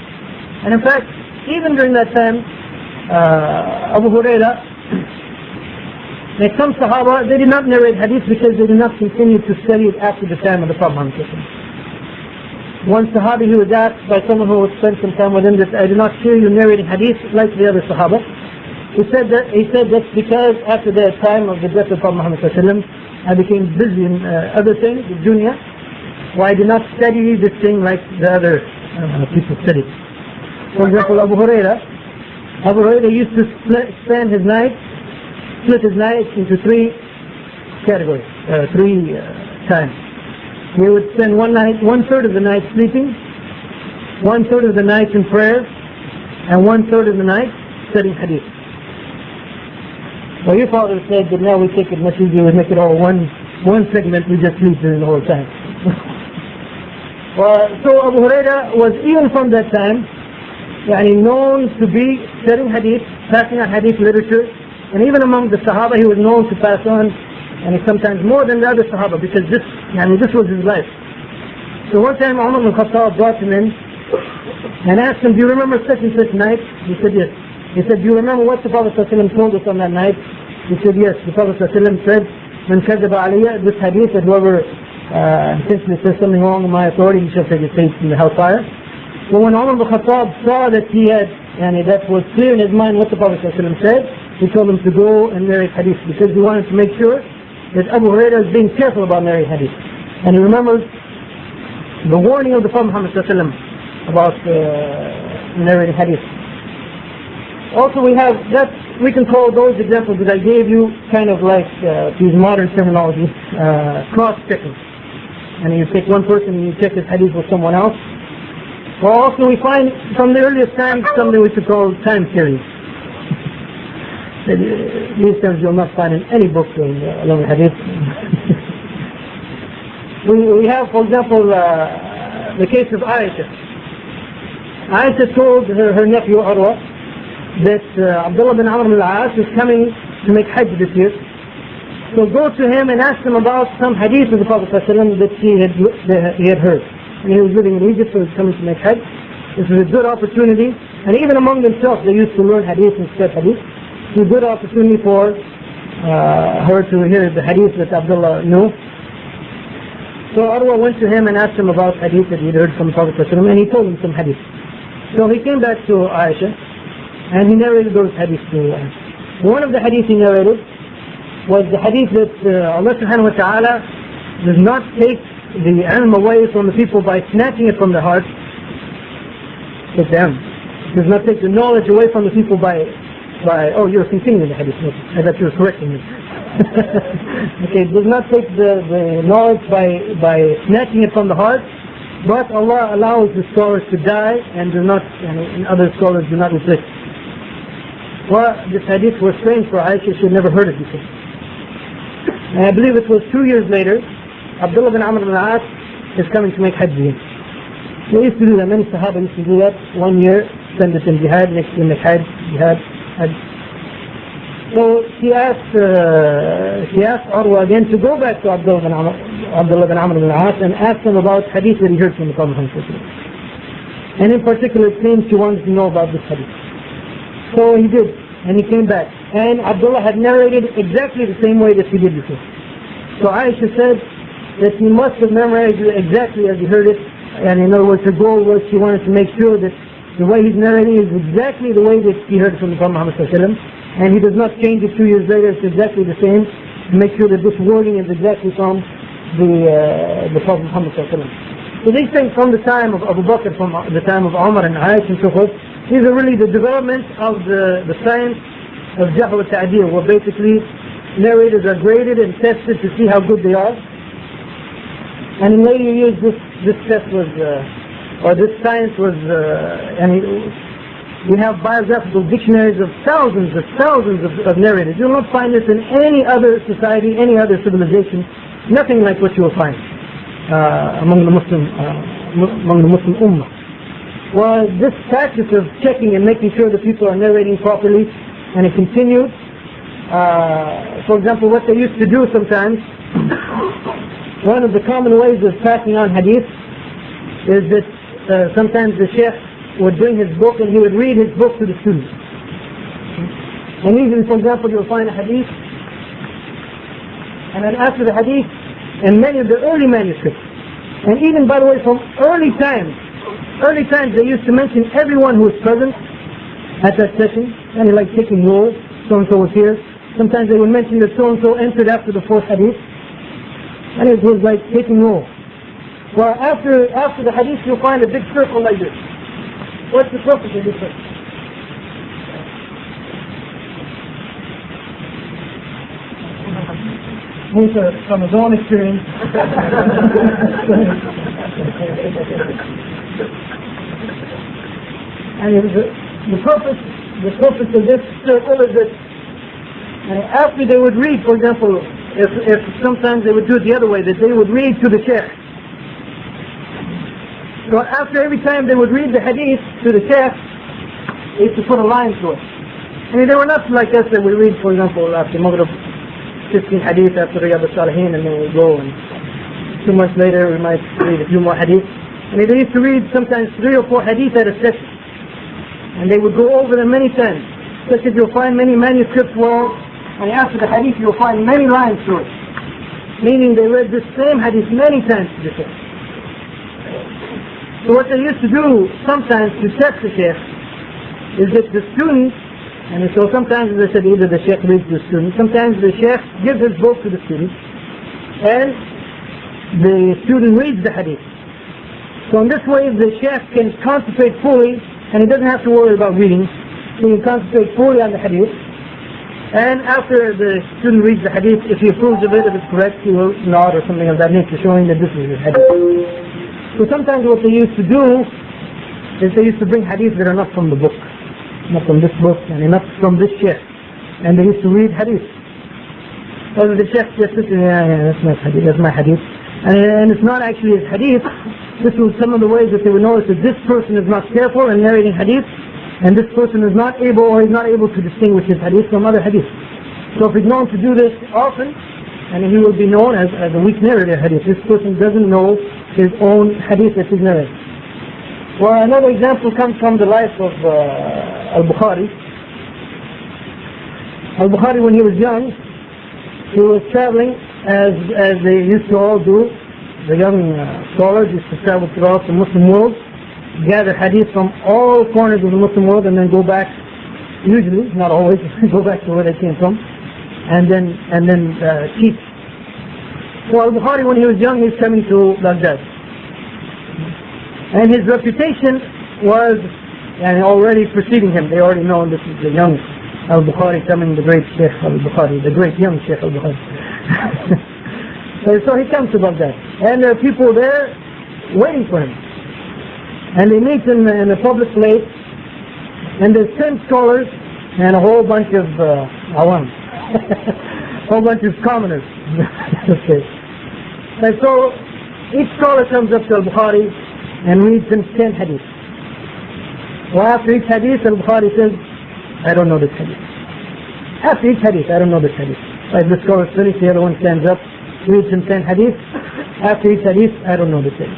And in fact, even during that time, Abu Huraira, like some Sahaba, they did not narrate Hadith because they did not continue to study it after the time of the Prophet. One Sahabi, he was asked by someone who would spend some time with him, that I did not hear you narrating Hadith like the other Sahaba. He said that's because after the time of the death of Prophet Muhammad I became busy in other things, the dunya, why I did not study this thing like the other people studied. For example, Abu Huraira used to split his night into three categories, three times. He would spend one third of the night sleeping, 1/3 of the night in prayer, and 1/3 of the night studying Hadith. Well, your father said that now we take it much easier, we make it all one segment, we just sleep during the whole time. So Abu Huraira was, even from that time, known to be studying Hadith, passing on Hadith literature, and even among the Sahaba he was known to pass on, and sometimes more than the other Sahaba, because this was his life. So one time Umar ibn Khattab brought him in and asked him, "Do you remember such and such night?" He said, "Yes." He said, "Do you remember what the Prophet ﷺ told us on that night?" He said, "Yes." The Prophet ﷺ said, "Man kadaba alayya," this hadith, that whoever intentionally says something wrong in my authority, he shall take his fate in the hellfire. So when Umar ibn Khattab saw that he had, that was clear in his mind what the Prophet ﷺ said, he told him to go and narrate hadith, because he wanted to make sure that Abu Huraira is being careful about narrating hadith. And he remembers the warning of the Prophet Muhammad ﷺ about narrating hadith. Also we can call those examples that I gave you kind of like these modern terminology, cross-checking. And you take one person and you check his hadith with someone else. Well, also we find from the earliest times something we could call time series. These terms you'll not find in any book along the hadith. we have, for example, the case of Aisha. Aisha told her nephew Urwa that Abdullah bin Amr al-As is coming to make Hajj this year. So go to him and ask him about some hadith of the Prophet ﷺ that he had heard. And he was living in Egypt, so he was coming to make Hajj. This was a good opportunity, and even among themselves they used to learn hadith and spread hadith. It was a good opportunity for her to hear the hadith that Abdullah knew. So Urwa went to him and asked him about hadith that he had heard from the Prophet ﷺ, and he told him some hadith. So he came back to Aisha, and he narrated those hadiths to her. One of the hadiths he narrated was the hadith that Allah subhanahu wa ta'ala does not take the ilm away from the people by snatching it from their hearts. It's them. Does not take the knowledge away from the people by oh, you're continuing the hadith. I thought you were correcting me. Okay, does not take the knowledge by snatching it from the heart, but Allah allows the scholars to die and do not, and other scholars do not reflect. Well, this hadith was strange for Aisha, she had never heard it before. And I believe it was 2 years later, Abdullah bin Amr al-As is coming to make Hajj. They used to do that, many Sahaba used to do that. 1 year, spend it in jihad, next year make Hajj, jihad, Hajj. So she asked Urwa again to go back to Abdullah bin Amr al-As and ask him about hadith that he heard from the Prophet. And in particular, it seems she wanted to know about this hadith. So he did, and he came back. And Abdullah had narrated exactly the same way that he did before. So Aisha said that he must have memorized it exactly as he heard it. And in other words, her goal was she wanted to make sure that The way he's narrating is exactly the way that he heard from the Prophet Muhammad sallallahu alaihi wasallam, and he does not change it 2 years later. It's exactly the same to make sure that this wording is exactly from the Prophet Muhammad sallallahu alaihi wasallam. So these things from the time of Abu Bakr, from the time of Umar and Aisha and so forth, these are really the development of the science of Jarh wa Ta'deel, where basically narrators are graded and tested to see how good they are. And in later years this test was, or this science was, we have biographical dictionaries of thousands of narrators. You will not find this in any other society, any other civilization, nothing like what you will find among the Muslim Ummah. Well, this practice of checking and making sure that people are narrating properly, and it continued. For example, what they used to do sometimes, one of the common ways of passing on hadith is that sometimes the sheikh would bring his book and he would read his book to the students. And usually, for example, you'll find a hadith, and then after the hadith, in many of the early manuscripts, and even, by the way, from early times they used to mention everyone who was present at that session, and like taking roll, so-and-so was here. Sometimes they would mention that so-and-so entered after the fourth hadith, and it was like taking roll. Well, after the hadith, you'll find a big circle like this. What's the purpose of this circle? From his own experience. And the purpose of this circle is that after they would read, for example, if sometimes they would do it the other way, that they would read to the sheikh. So after every time they would read the hadith to the sheikh, they used to put a line to it. I mean, they were not like us that we read, for example, after Maghrib, 15 hadith after Riyadh al-Salihin, and then we go, and 2 months later we might read a few more hadith. I mean, they used to read sometimes 3 or 4 hadith at a session, and they would go over them many times. Such that you'll find many manuscripts where, and after the hadith you'll find many lines to it, meaning they read the same hadith many times to the sheikh. So what they used to do sometimes to test the sheikh is that the students, and so sometimes, as I said, either the sheikh reads to the student, sometimes the sheikh gives his book to the student, and the student reads the hadith. So in this way the sheikh can concentrate fully, and he doesn't have to worry about reading. He can concentrate fully on the hadith, and after the student reads the hadith, if he approves of it, if it's correct, he will nod or something of that nature, showing that this is the hadith. So sometimes what they used to do is they used to bring hadith that are not from the book, not from this book, and not from this sheikh, and they used to read hadith. So the sheikh just sits there, that's my hadith, that's my hadith, and it's not actually his hadith. This was some of the ways that they would notice that this person is not careful in narrating hadith, and this person is not able, or is not able to distinguish his hadith from other hadith. So if he's known to do this often, and he will be known as a weak narrator hadith. This person doesn't know his own hadith that he's narrating. Well, another example comes from the life of Al-Bukhari. Al-Bukhari, when he was young, he was traveling as they used to all do. The young scholars used to travel throughout the Muslim world, gather hadith from all corners of the Muslim world, and then go back, usually, not always, go back to where they came from, and then teach. So Al-Bukhari, when he was young, he was coming to Baghdad, and his reputation was already preceding him. They already know this is the young Al-Bukhari coming, the great Sheikh Al-Bukhari, the great young Sheikh Al-Bukhari. So he comes to Baghdad, and there are people there waiting for him, and they meet in a public place, and there's 10 scholars and a whole bunch of awam, a whole bunch of commoners. Okay. And so each scholar comes up to Al-Bukhari and reads him 10 hadith. Well, after each hadith, Al-Bukhari says, I don't know this hadith. After each hadith, I don't know this hadith. Like the scholar finishes, the other one stands up, reads him 10 hadith. After each hadith, I don't know this hadith.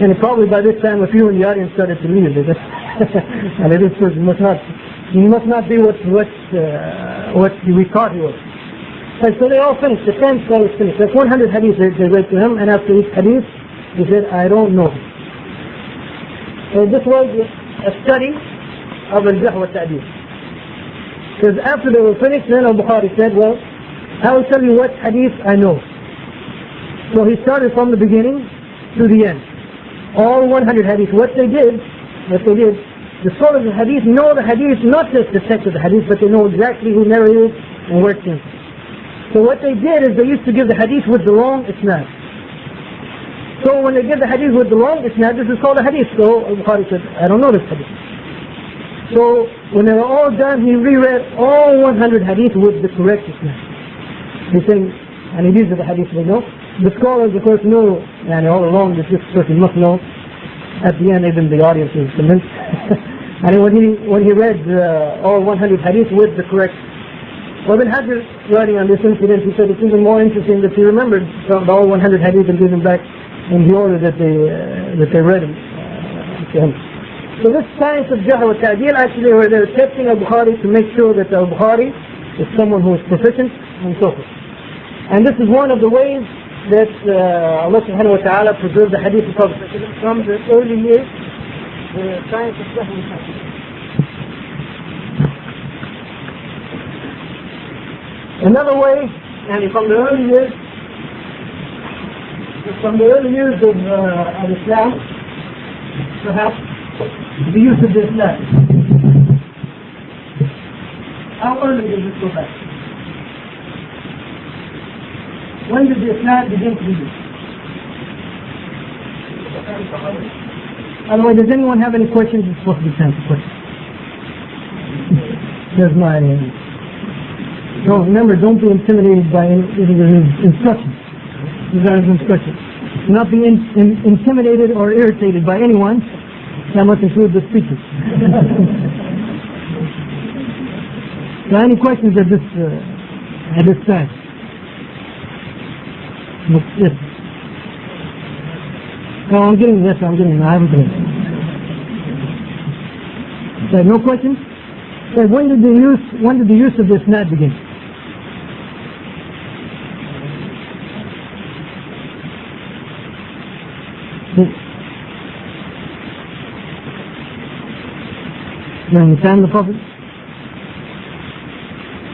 And probably by this time a few in the audience started to leave. And this person must not be what we thought he was. And so they all finished, the 10 scholars finished. That's 100 hadith they read to him, and after each hadith, he said, I don't know. So this was a study of al-Jarh wa Ta'deel. Because after they were finished, then al-Bukhari said, well, I will tell you what hadith I know. So he started from the beginning to the end. All 100 hadith. What they did, the scholars of hadith know the hadith, not just the text of the hadith, but they know exactly who narrated and where it came from. So what they did is they used to give the hadith with the wrong isnad. So when they give the hadith with the wrong isnad, this is called a hadith. So al-Bukhari said, I don't know this hadith. So when they were all done, he reread all 100 hadith with the correct isnad. He's saying, and these are the hadith they know. The scholars, of course, knew, and all along this person must know. At the end, even the audience is convinced. And when he read all 100 hadith with the correct, Ibn Hajar, writing on this incident, he said it's even more interesting that he remembered the all 100 hadith and gave them back in the order that they read them to him. So this science of Jarh wa Ta'deel, actually, where they're testing al-Bukhari to make sure that al-Bukhari is someone who is proficient and so forth. And this is one of the ways that Allah subhanahu wa ta'ala preserved the hadith of Prophet from the early years, the science of Jarh wa Ta'deel. Another way, and from the early years of Islam, perhaps, the use of the Islam. How early does this go back? When did the Islam begin to be used? Otherwise, does anyone have any questions? It's supposed to be time for questions. There's my... No, remember, don't be intimidated by instructions. These are his instructions. Do not be intimidated or irritated by anyone. That must include the speakers. So any questions at this time? Yes. No, I haven't finished. So no questions? So when did the use of this isnad begin? During the time of the Prophet? Are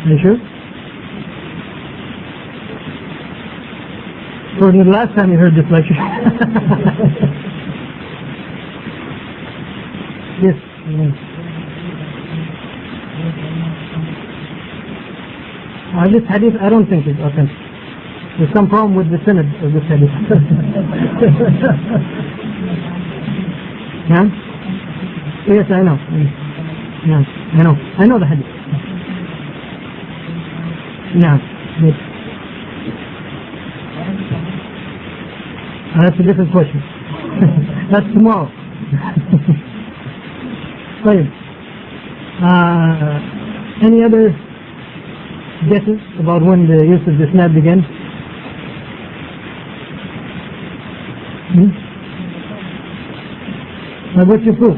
you sure? Or the last time you heard this lecture? Yes. This hadith, I don't think is authentic. There's some problem with the sanad of this hadith. Yeah? Yes, I know. Yeah, I know the hadith. Yeah. Yes. That's a different question. That's tomorrow. Right. Any other guesses about when the use of the isnad began? Now what's your proof?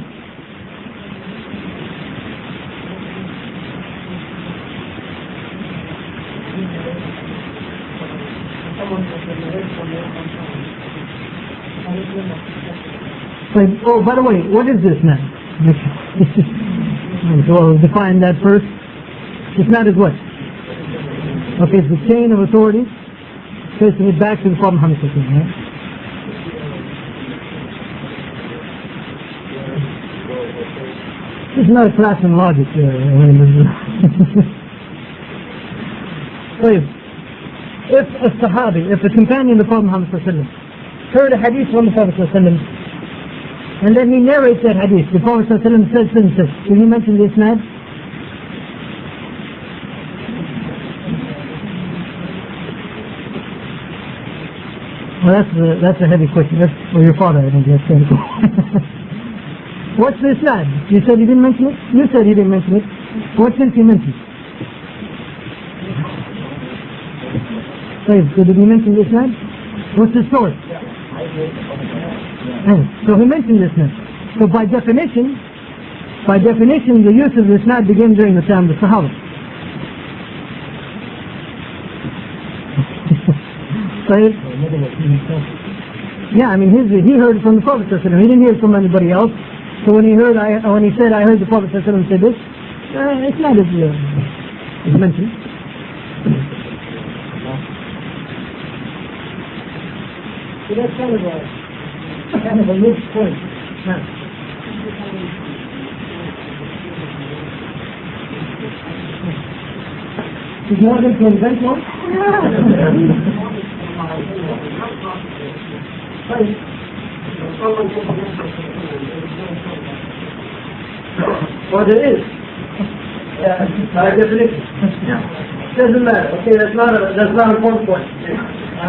Oh, by the way, what is this now? So I'll define that first. Isnad is what? Okay, it's the chain of authority tracing it back to the Prophet Muhammad. Right? This is not a class in logic. So if a Sahabi, if a companion of the Prophet Muhammad heard a hadith from the Prophet and then he narrates that hadith, the Prophet says, can you mention the isnad? Well, that's a heavy question. That's for your father, I think. What's the isnad? You said he didn't mention it? You said he didn't mention it. What sense he mentioned? So did he mention the isnad? What's the source? So he mentioned this now. So by definition, the use of this isnad began during the time of the Sahaba. Yeah, I mean he heard it from the Prophet. He didn't hear it from anybody else. So when he said, I heard the Prophet ﷺ say this, it's not as mentioned. So that's kind of a loose point. Did you want them to invent one? Well, there is. By definition. Doesn't matter. Okay, that's not a point. I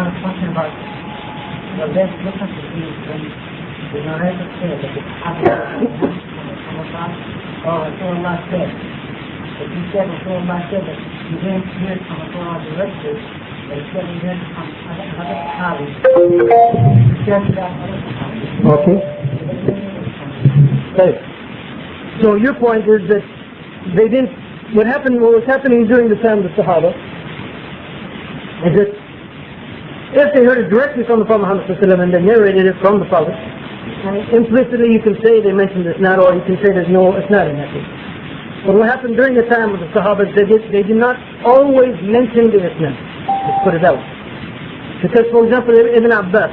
was talking about the best difference between the narrator said that it's happened or Rasulullah said. If he said Rasulullah said that he didn't hear it from Rasulullah directly, but he said he heard it from other Sahabis. He said that other Sahabis. Okay. Right. So your point is that they didn't. What was happening during the time of the Sahaba is that if they heard it directly from the Prophet Muhammad and they narrated it from the Prophet, implicitly you can say they mentioned this not, or you can say there's no, it's not in that case. But what happened during the time of the Sahaba, they did not always mention the isnad. Let's put it out. Because, for example, Ibn Abbas.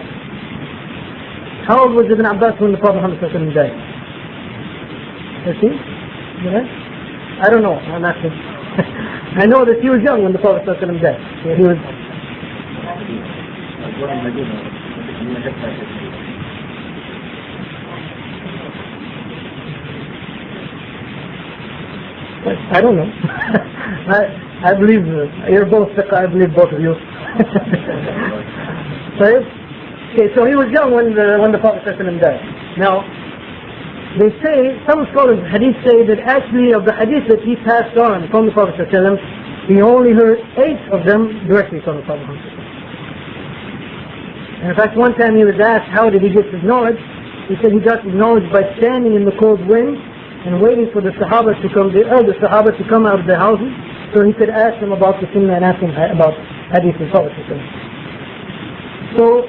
How old was Ibn Abbas when the Prophet Muhammad died? You see? I don't know. I'm asking. I know that he was young when the Prophet died. Yeah, he was. I don't know. I believe you're both fiqh. I believe both of you. Okay, so he was young when the Prophet died. Now, they say, some scholars of hadith say that actually of the hadith that he passed on from the Prophet he only heard 8 of them directly from the Prophet. And in fact, one time he was asked how did he get his knowledge. He said he got his knowledge by standing in the cold wind and waiting for the Sahaba to come, the elder Sahaba to come out of their houses, so he could ask them about the Sunnah and ask them about hadith and Prophet. So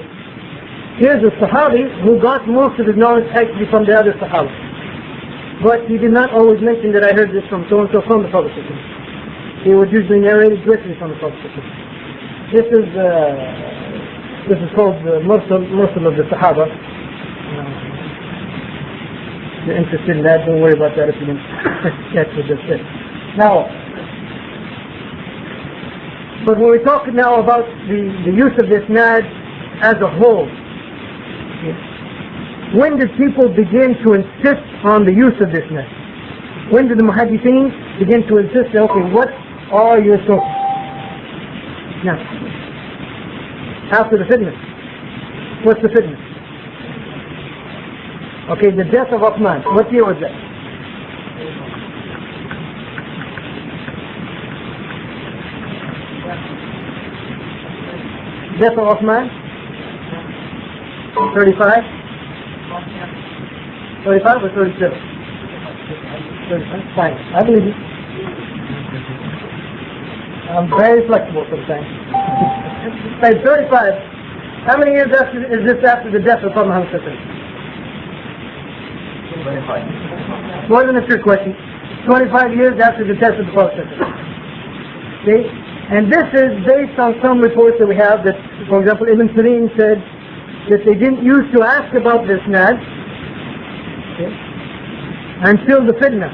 here's a Sahabi who got most of his knowledge actually from the other Sahaba. But he did not always mention that I heard this from so-and-so from the Prophet. He would usually narrate it directly from the Prophet. This is called the Mursal of the Sahaba. If you're interested in that, don't worry about that if you didn't catch what this is. Now, but when we talk now about the use of this nad as a whole, when did people begin to insist on the use of this nad? When did the muhaddithin begin to insist, okay, what are your sources? Now, after the fitness. What's the fitness? Okay, the death of Uthman. What year was that? Death of Uthman? 35? 35 or 37? 35? Fine. I believe you. I'm very flexible sometimes. 35. How many years is this after the death of Prophet Muhammad? 25. More than a trick question. 25 years after the death of the Prophet. See? And this is based on some reports that we have that, for example, Ibn Sirin said that they didn't used to ask about this nad until the fitna.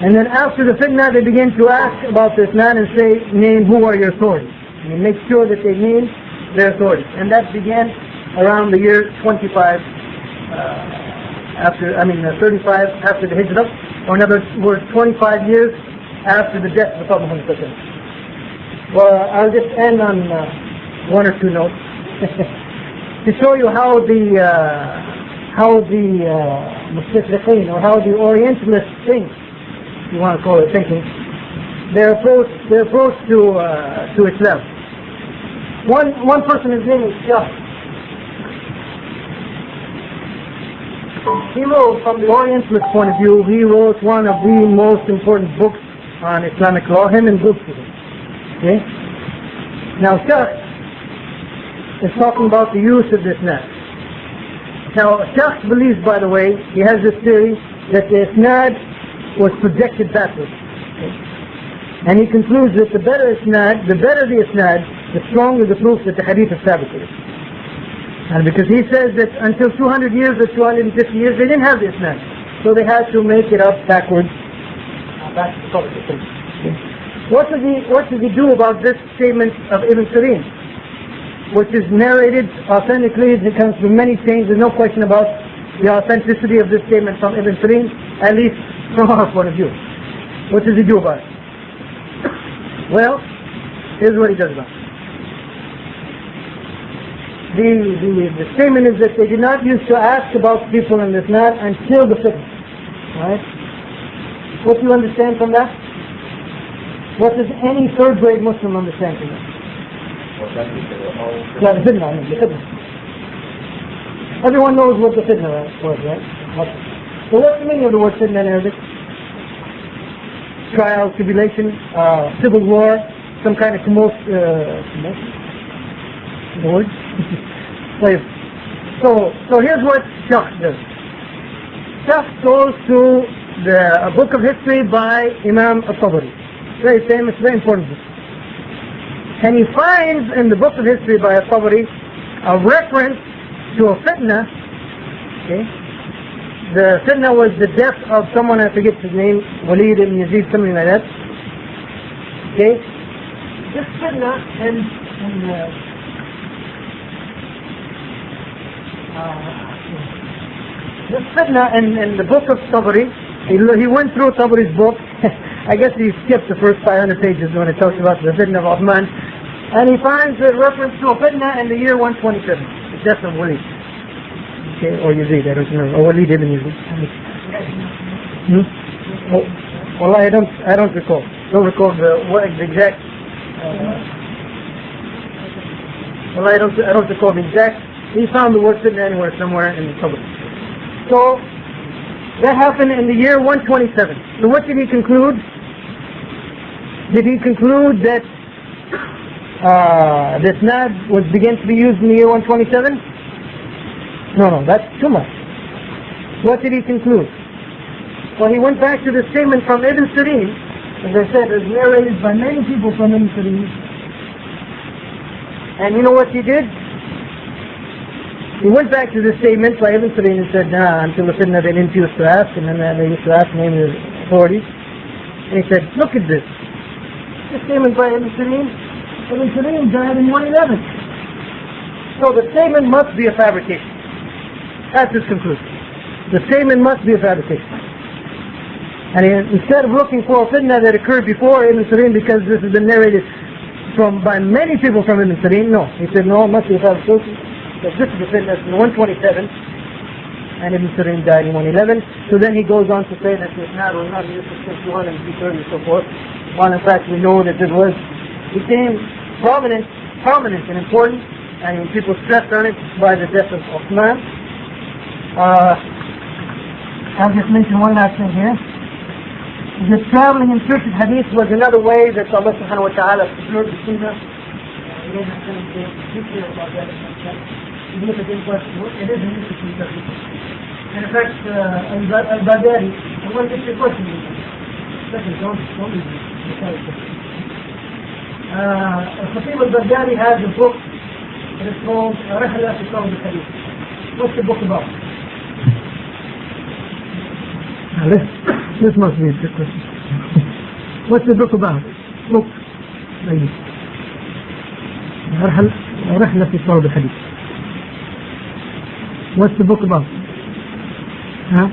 And then after the fitna they began to ask about this nad and say, name who are your authorities. And make sure that they name their authorities. And that began around the year 35 35 after the Hijrah, or in other words 25 years after the death of the Prophet Muhammad. Well, I'll just end on one or two notes to show you how the Mustashriqeen, or how the Orientalists think, if you want to call it thinking, their approach to Islam. One person, his name is Shah. He wrote, from the Orientalist point of view, he wrote one of the most important books on Islamic law, him and good students. Okay? Now Shah is talking about the use of this net. Now, Shaykh believes, by the way, he has this theory that the isnad was projected backwards. Okay? And he concludes that the better the isnad, the stronger the proof that the hadith is fabricated. And because he says that until 200 years or 250 years, they didn't have the isnad. So they had to make it up backwards. Okay. What does he do about this statement of Ibn Sirin, which is narrated authentically? It comes from many things. There's no question about the authenticity of this statement from Ibn Sirin, at least from our point of view. What does he do about it? Well, here's what he does about it. The statement is that they did not used to ask about people in this not until the fitnah. Right? What do you understand from that? What does any third grade Muslim understand from that? The fitnah. Everyone knows what the fitnah was, right? So what's the meaning of the word fitnah in Arabic? Trial, tribulation, civil war, some kind of commotion. Lord. So here's what Shaykh does. Shaykh goes to a book of history by Imam al-Tabari. Very famous, very important book. And he finds in the book of history by al-Tabari a reference to a fitna. Okay? The fitna was the death of someone, I forget his name, Walid ibn Yazid, something like that. Okay? This fitna this fitna in the book of Tabari, he went through Tabari's book. I guess he skipped the first 500 pages when it talks about the fitna of Uthman, and he finds a reference to a fitna in the year 127, the death of Walid. Okay, or Yazid, I don't know, or Walid ibn Yazid. Well, I don't recall. Don't recall the exact. Well, I don't recall the exact. He found the word fitna anywhere, somewhere in the Tabari. So that happened in the year 127. So what did he conclude? Did he conclude that this nad began to be used in the year 127? No, that's too much. What did he conclude? Well, he went back to the statement from Ibn Sirin. As I said, it was narrated by many people from Ibn Sirin. And you know what he did? He went back to the statement by Ibn Sirin and said, until the fitna they didn't used to ask, and then they used to ask name the authorities. And he said, look at this. This statement by Ibn Sirin died in 111. So the statement must be a fabrication. That's his conclusion. The statement must be a fabrication. And instead of looking for a fitna that occurred before Ibn Sirin, because this has been narrated by many people from Ibn Sirin, no. He said, no, it must be a fabrication. Because this is the fitna in 127, and Ibn Sirin died in 111. So then he goes on to say that the isnad was not used to 61 and 230 and so forth. While in fact we know that it became prominent and important, and people stressed on it by the death of Uthman. I'll just mention one last thing here. That traveling in search of hadith was another way that Allah subhanahu wa ta'ala preserved the sunnah. Again, I'm going to say detail about that. Even if it is interesting subject. And in fact, Al-Baghdadi, I want to get your question. Second, don't leave me. Al-Khatib Al-Baghdadi has a book that is called Rihla fi Talab al-Hadith. What's the book about? Now this must be a good question. What's the book about? Book like this. Rihla fi Talab al-Hadith. What's the book about? Huh?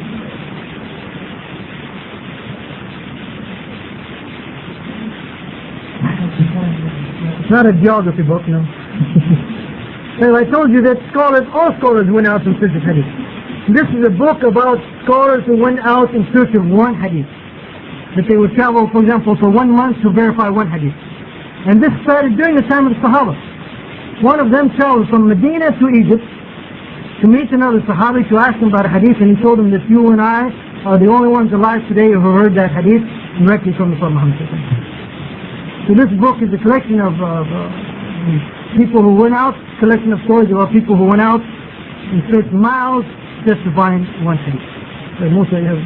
It's not a geography book, no. Well, I told you that all scholars went out in search of hadith. This is a book about scholars who went out in search of one hadith. That they would travel, for example, for 1 month to verify one hadith. And this started during the time of the Sahaba. One of them traveled from Medina to Egypt to meet another Sahabi to ask him about a hadith, and he told him that you and I are the only ones alive today who heard that hadith directly from the Prophet Muhammad. So this book is a collection of people who went out, collection of stories about people who went out in straight miles just to find one hadith. So Musa, you have...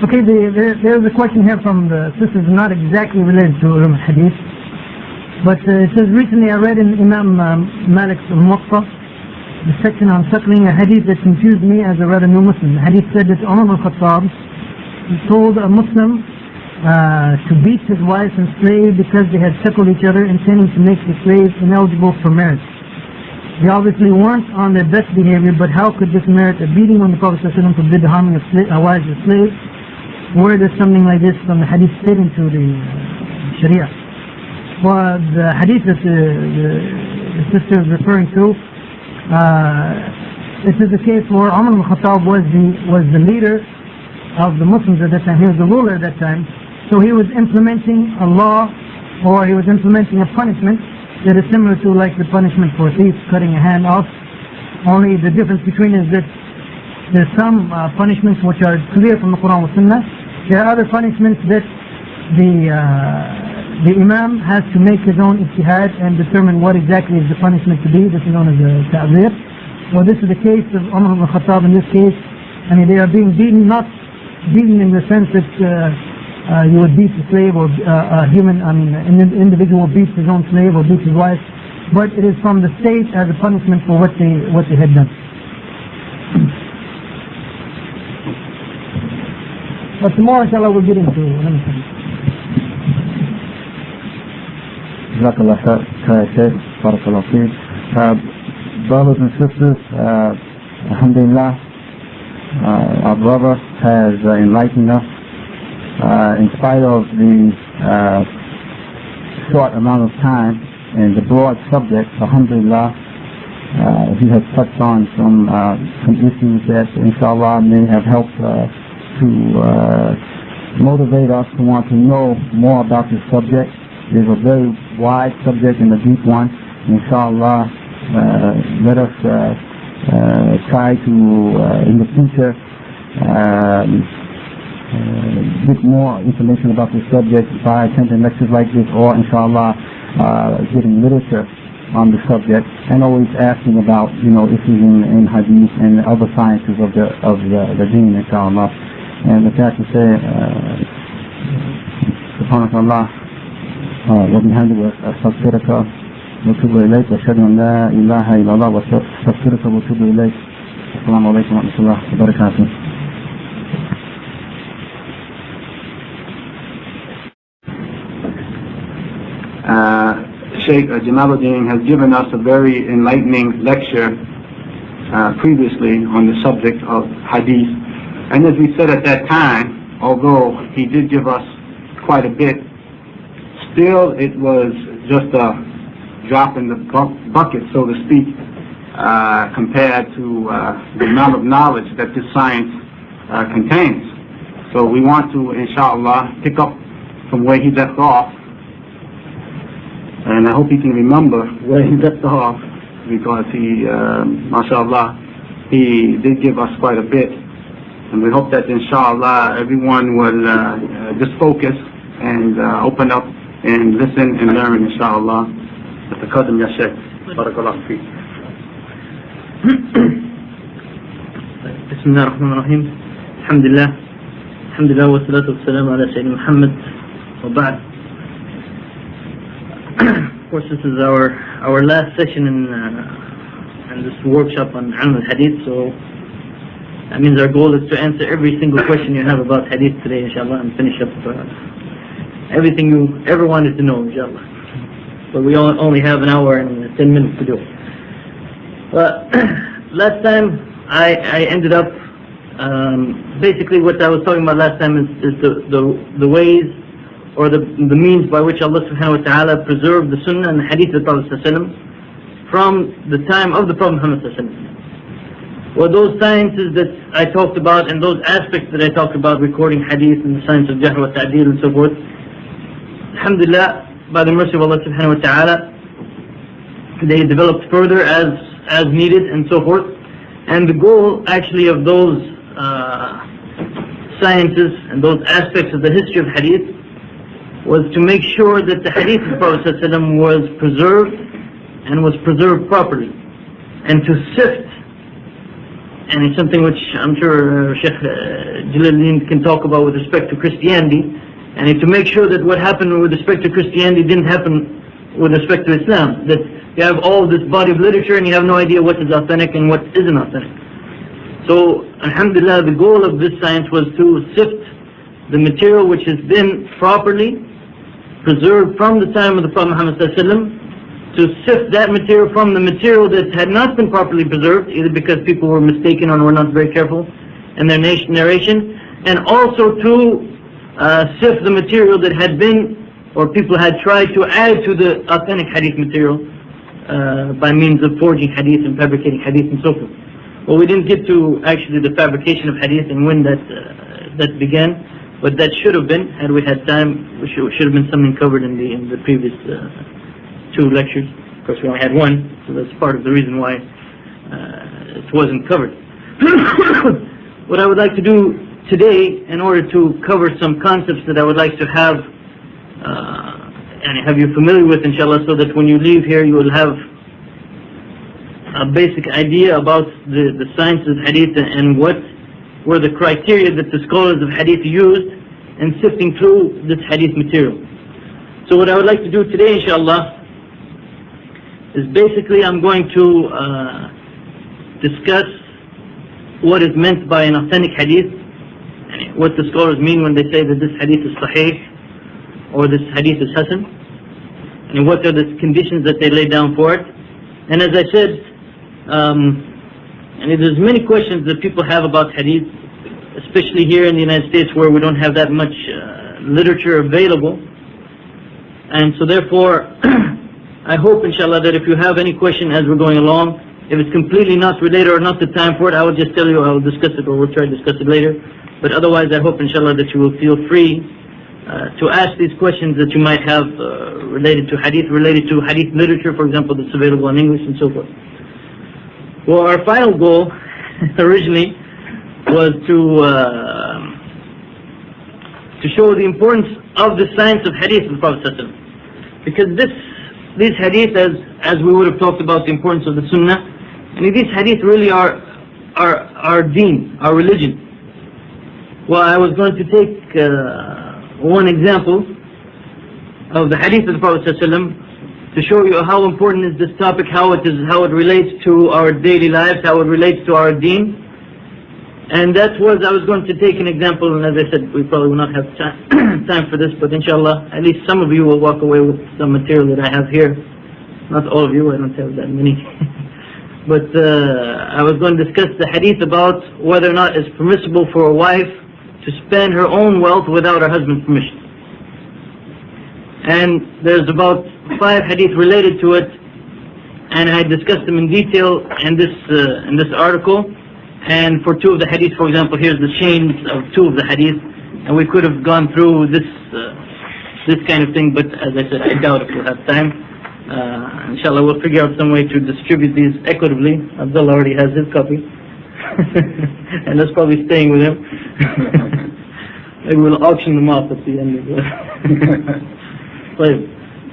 Okay, there's a question here from the sisters, not exactly related to Ulum al-Hadith, but it says, recently I read in Imam Malik's Al-Muqta, the section on suckling, a hadith that confused me as a rather new Muslim. The hadith said that Umar al-Khattab told a Muslim to beat his wife and slave because they had suckled each other, intending to make the slaves ineligible for marriage. They obviously weren't on their best behavior, but how could this merit a beating when the Prophet ﷺ forbid the harming of wives or slaves? Where does something like this from the hadith fit into the Sharia? Well, the hadith that the sister is referring to, this is the case where Umar al-Khattab was the leader of the Muslims at that time. He was the ruler at that time. So he was implementing a law, or he was implementing a punishment that is similar to like the punishment for a thief cutting a hand off. Only the difference between is that there's some punishments which are clear from the Quran and Sunnah. There are other punishments that the Imam has to make his own ijtihad and determine what exactly is the punishment to be. This is known as a ta'zir. Well, this is the case of Umar ibn Khattab in this case. I mean, they are being beaten, not beaten in the sense that you would beat a slave or a human, I mean, an individual beats his own slave or beats his wife, but it is from the state as a punishment for what they had done. But tomorrow, inshallah, we'll get into it. Brothers and sisters, alhamdulillah, our brother has enlightened us. In spite of the short amount of time and the broad subject, alhamdulillah, he has touched on some issues that inshallah may have helped to motivate us to want to know more about this subject. It is a very wide subject and a deep one. Inshallah, let us try to, in the future, get more information about this subject by attending lectures like this, or inshallah getting literature on the subject, and always asking about issues in hadith and other sciences of the deen, inshallah. And with that to say, subhanakallah wa bihamdihi astaghfiruka wa atubu ilayk wa ashhadu an la ilaha illallah wa astaghfiruka wa atubu ilayk. Assalamu alaykum wa rahmatullahi wa barakatuh. Sheikh Jamaluddin has given us a very enlightening lecture previously on the subject of hadith. And as we said at that time, although he did give us quite a bit, still it was just a drop in the bucket, so to speak, compared to the amount of knowledge that this science contains. So we want to, inshallah, pick up from where he left off. And I hope he can remember where he left off, because he, mashallah, he did give us quite a bit. And we hope that, inshallah, everyone will just focus and open up and listen and learn, inshallah. Taqaddam ya Shaykh. Barakallahu feek. Bismillah ar-Rahman ar-Rahim. Alhamdulillah. Alhamdulillah wa salatu wa salam ala Sayyidina Muhammad wa ba'd. Of course, this is our last session in this workshop on Ilm al-Hadith, so that means our goal is to answer every single question you have about Hadith today, inshallah, and finish up everything you ever wanted to know, inshallah. But we only have an hour and 10 minutes to do it. But last time I ended up, basically what I was talking about last time is the ways or the means by which Allah subhanahu wa ta'ala preserved the Sunnah and the Hadith of the Prophet ﷺ from the time of the Prophet Muhammad ﷺ. Well, those sciences that I talked about and those aspects that I talked about, recording hadith and the science of jahr wa ta'deel and so forth, alhamdulillah, by the mercy of Allah subhanahu wa ta'ala, they developed further as needed and so forth. And the goal actually of those sciences and those aspects of the history of hadith was to make sure that the hadith of the Prophet ﷺ was preserved and was preserved properly, and to sift. And it's something which I'm sure Sheikh Jalaluddin can talk about with respect to Christianity, and to make sure that what happened with respect to Christianity didn't happen with respect to Islam. That you have all this body of literature and you have no idea what is authentic and what isn't authentic. So, alhamdulillah, the goal of this science was to sift the material which has been properly preserved from the time of the Prophet Muhammad ﷺ, to sift that material from the material that had not been properly preserved, either because people were mistaken or were not very careful in their narration, and also to sift the material that had been, or people had tried to add to the authentic hadith material by means of forging hadith and fabricating hadith and so forth. Well, we didn't get to actually the fabrication of hadith and when that began, but that should have been, had we had time, should have been something covered in the previous 2 lectures. Of course, we only had 1, so that's part of the reason why it wasn't covered. What I would like to do today, in order to cover some concepts that I would like to have and have you familiar with, inshallah, so that when you leave here you will have a basic idea about the science of hadith and what were the criteria that the scholars of hadith used in sifting through this hadith material. So what I would like to do today, inshallah, is basically I'm going to discuss what is meant by an authentic hadith, and what the scholars mean when they say that this hadith is sahih or this hadith is hasan, and what are the conditions that they lay down for it. And as I said, and there's many questions that people have about hadith, especially here in the United States where we don't have that much literature available. And so therefore, I hope, inshallah, that if you have any question as we're going along, if it's completely not related or not the time for it, I will just tell you I will discuss it, or we'll try to discuss it later. But otherwise, I hope, inshallah, that you will feel free to ask these questions that you might have related to hadith literature, for example, that's available in English and so forth. Well, our final goal originally was to show the importance of the science of hadith of the Prophet ﷺ. Because these hadith, as we would have talked about the importance of the sunnah, and these hadith really are our deen, our religion. Well, I was going to take one example of the hadith of the Prophet ﷺ to show you how important is this topic, how it relates to our daily lives, how it relates to our deen. And I was going to take an example, and as I said, we probably will not have time for this, but inshallah, at least some of you will walk away with some material that I have here. Not all of you, I don't have that many. But I was going to discuss the hadith about whether or not it's permissible for a wife to spend her own wealth without her husband's permission. And there's about 5 hadith related to it, and I discussed them in detail in this article. And for 2 of the hadith, for example, here's the chains of 2 of the hadith, and we could have gone through this kind of thing, but as I said, I doubt if we'll have time. Inshallah, we'll figure out some way to distribute these equitably. Abdullah already has his copy, and that's probably staying with him. Maybe we'll auction them off at the end of the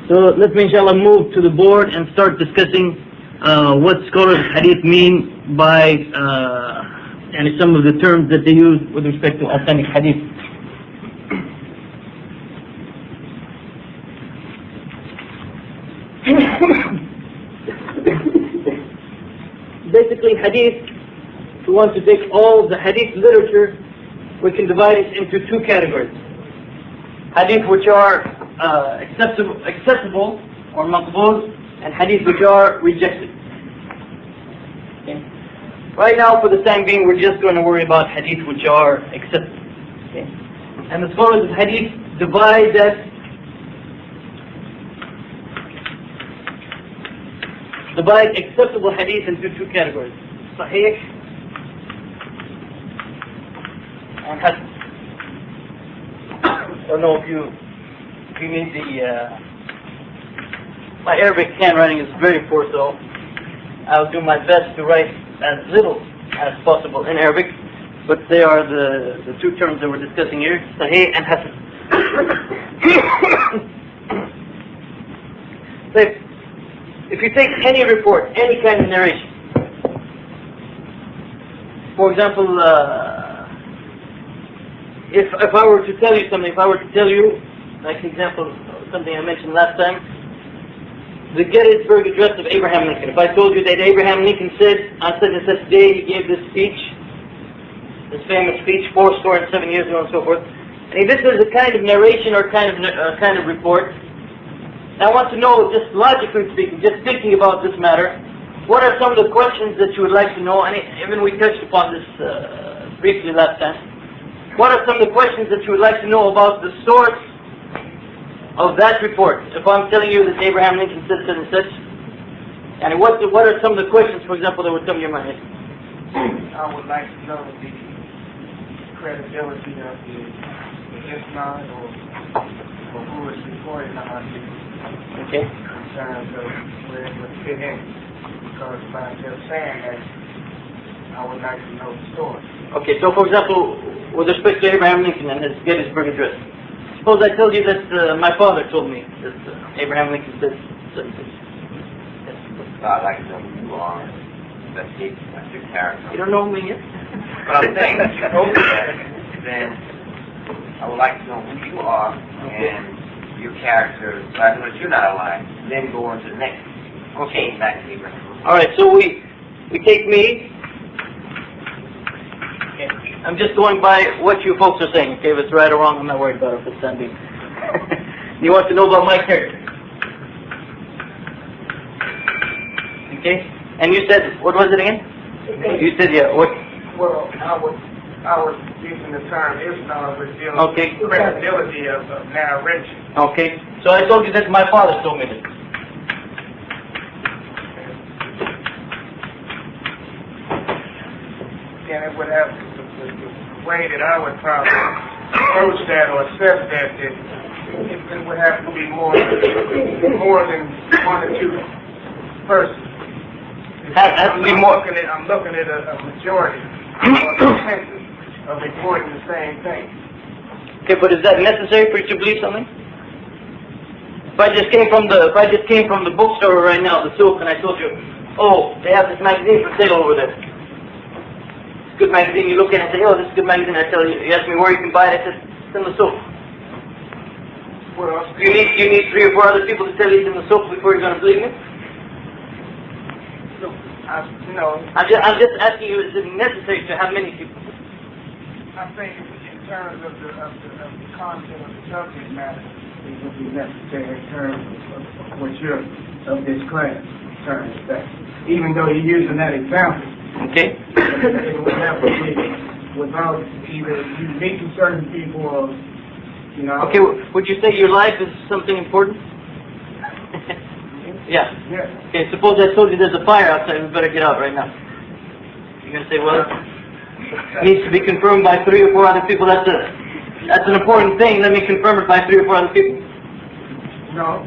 So let me, inshallah, move to the board and start discussing what scholars of hadith mean by and some of the terms that they use with respect to authentic hadith. Basically, hadith, if we want to take all the hadith literature, we can divide it into 2 categories. Hadith which are acceptable or maqbul, and hadith which are rejected. Okay. Right now, for the time being, we're just going to worry about hadith which are accepted. Okay. And the scholars of hadith divide acceptable hadith into 2 categories: sahih and Hadeeth. I don't know if you need the... my Arabic handwriting is very poor, so I'll do my best to write as little as possible in Arabic, but they are the two terms that we're discussing here, Sahih and Hasan. So if you take any report, any kind of narration, for example, if I were to tell you something, like example, something I mentioned last time, the Gettysburg Address of Abraham Lincoln. If I told you that Abraham Lincoln said, on such and such day he gave this speech, this famous speech, 77 years ago and so forth, and this is a kind of narration or kind of report. I want to know, just logically speaking, just thinking about this matter, what are some of the questions that you would like to know? And even we touched upon this briefly last time. What are some of the questions that you would like to know about the source of that report? If I'm telling you that Abraham Lincoln said such and such, and what are some of the questions, for example, that would come to your mind? I would like to know the credibility of the Islam or who is reporting on this. Okay. In terms of where it would fit in. Because by just saying that, I would like to know the source. Okay, so for example, with respect to Abraham Lincoln and his Gettysburg Address, suppose I told you that my father told me that Abraham Lincoln said such and such. Yes. So I'd like to know who you are, that's your character. You don't know me yet? But I'm saying, if you told me that, then I would like to know who you are and your character, so I know that you're not alive, then go on to the next. Okay, back to Abraham. All right, so we take me. Okay. I'm just going by what you folks are saying. Okay, if it's right or wrong, I'm not worried about it for the time being. You want to know about my character? Okay, and you said, what was it again? You said, yeah, what? Well, I was using the term Islam, which deals Okay. with credibility of narration. Okay, so I told you that my father told me this. And it would have the way that I would probably approach that or assess that, it would have to be more than one or two persons. Has to be more. I'm looking at a majority or consensus of reporting the same thing. Okay, but is that necessary for you to believe something? If I just came from the bookstore right now, the souk, and I told you, oh, they have this magazine for sale over there. It's a good magazine. You look at it and say, oh, this is a good magazine. I tell you, you ask me where you can buy it. I said, it's in the souk. Well, You need 3 or 4 other people to tell you it's in the souk before you're going to believe me. I'm just asking you, is it necessary to have many people? I think in terms of the content of the subject matter, it would be necessary in terms of what you're of this class terms that. Even though you're using that example, Okay. it would have to be without either you meeting certain people or, Okay, would you say your life is something important? Yeah. Yeah. Okay, suppose I told you there's a fire outside, we better get out right now. You're going to say, well, it needs to be confirmed by 3 or 4 other people. That's an important thing. Let me confirm it by 3 or 4 other people. No.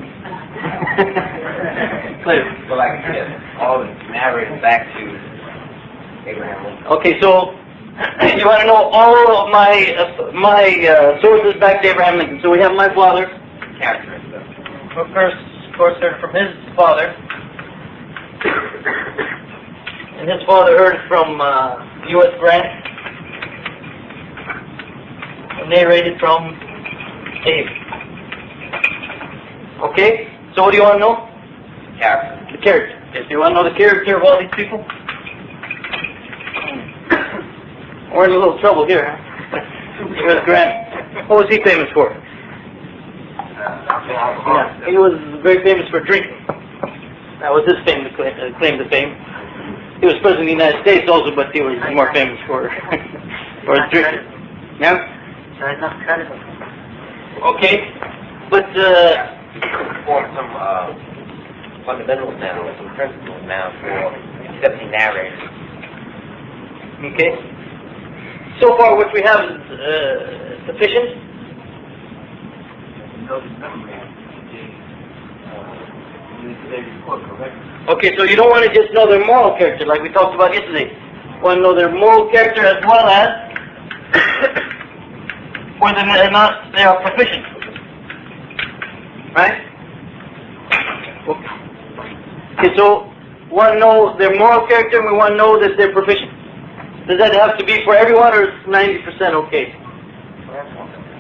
Clear. Well, like I said, all the narrated back to Abraham Lincoln. Okay, so you want to know all of my sources back to Abraham Lincoln. So we have my father. Character and stuff. Well, first, of course, heard from his father. And his father heard from U.S. Grant. Narrated from Abe. Okay? So what do you want to know? Character. The character. Okay, so you want to know the character of all these people? We're in a little trouble here, huh? U.S. Grant. What was he famous for? Yeah, he was very famous for drinking. That was his claim to fame. He was president of the United States also, but he was more famous for his drinking. Yeah? So it's not credible. Okay, but Form some fundamentals now, some principles now for accepting narrators. okay. So far what we have is sufficient. Okay, so you don't want to just know their moral character like we talked about yesterday. You want to know their moral character as well as whether or not they are proficient. Right? Okay, so we want to know their moral character and we want to know that they're proficient. Does that have to be for everyone or is 90% okay?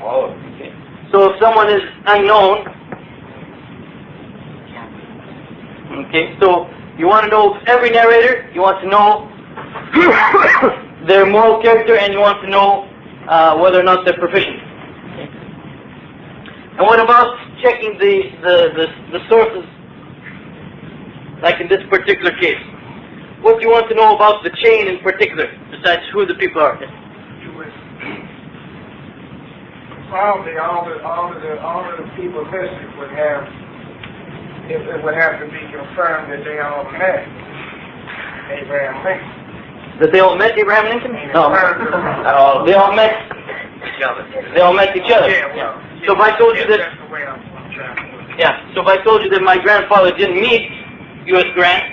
Okay. So if someone is unknown, okay, so you want to know every narrator, you want to know their moral character and you want to know whether or not they're proficient. Okay. And what about checking the sources, like in this particular case? What do you want to know about the chain in particular, besides who the people are? Probably all of the people listed would have, it would have to be confirmed that they all met Abraham Lincoln. That they all met Abraham Lincoln? No, not all. They all met each other. They all met each other. Yeah, well, So if I told you that, that's the way I'm trying to put it. yeah. So if I told you that my grandfather didn't meet U.S. Grant,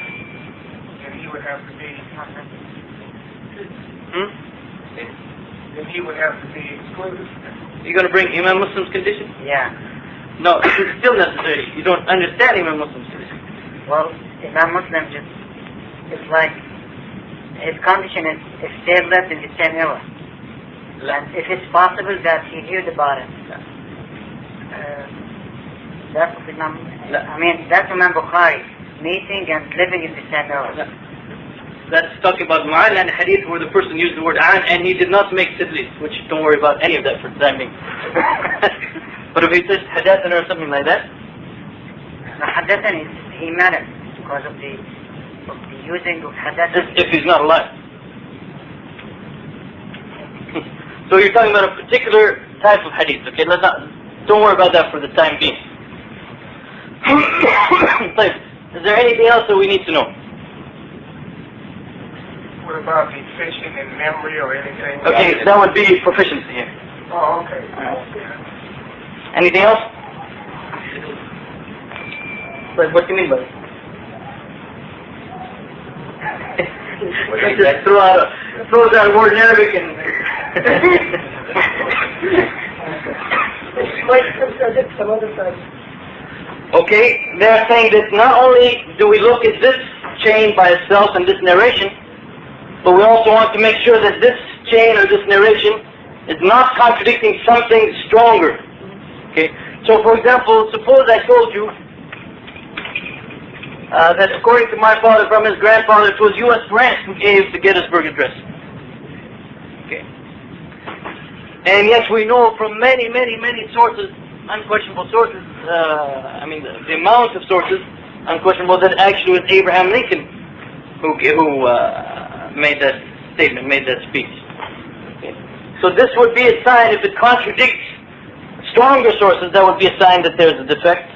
Then he would have to be. Then he would have to be excluded. you're going to bring Imam Muslim's condition? Yeah. No, it's still necessary. You don't understand Imam Muslim's condition. Well, Imam Muslim just, it's like, his condition is if they lived in the same era. And if it's possible that he heard about it. That's what Imam, I mean, that's Imam Bukhari, meeting and living in the same era. That's talking about Ma'an and Hadeeth where the person used the word an and he did not make sidlis, which don't worry about any of that for the time being. But if he says Hadathan or something like that, Hadathan is, he matters because of the using of Hadathan. if he's not alive. So you're talking about a particular type of Hadith, okay? Don't worry about that for the time being. Is there anything else that we need to know? What about deficient in memory or anything? Okay, that would be proficiency here. Oh, okay. Anything else? What do you mean by it? Just throws out a word in Arabic and... Okay, they're saying that not only do we look at this chain by itself and this narration, but we also want to make sure that this chain or this narration is not contradicting something stronger. Okay, so for example, suppose I told you that according to my father from his grandfather, it was U.S. Grant who gave the Gettysburg Address. Okay, and yes, we know from many sources, unquestionable sources, the amount of sources, unquestionable, that actually was Abraham Lincoln who made that statement, made that speech. Okay. So this would be a sign, if it contradicts stronger sources, that would be a sign that there's a defect,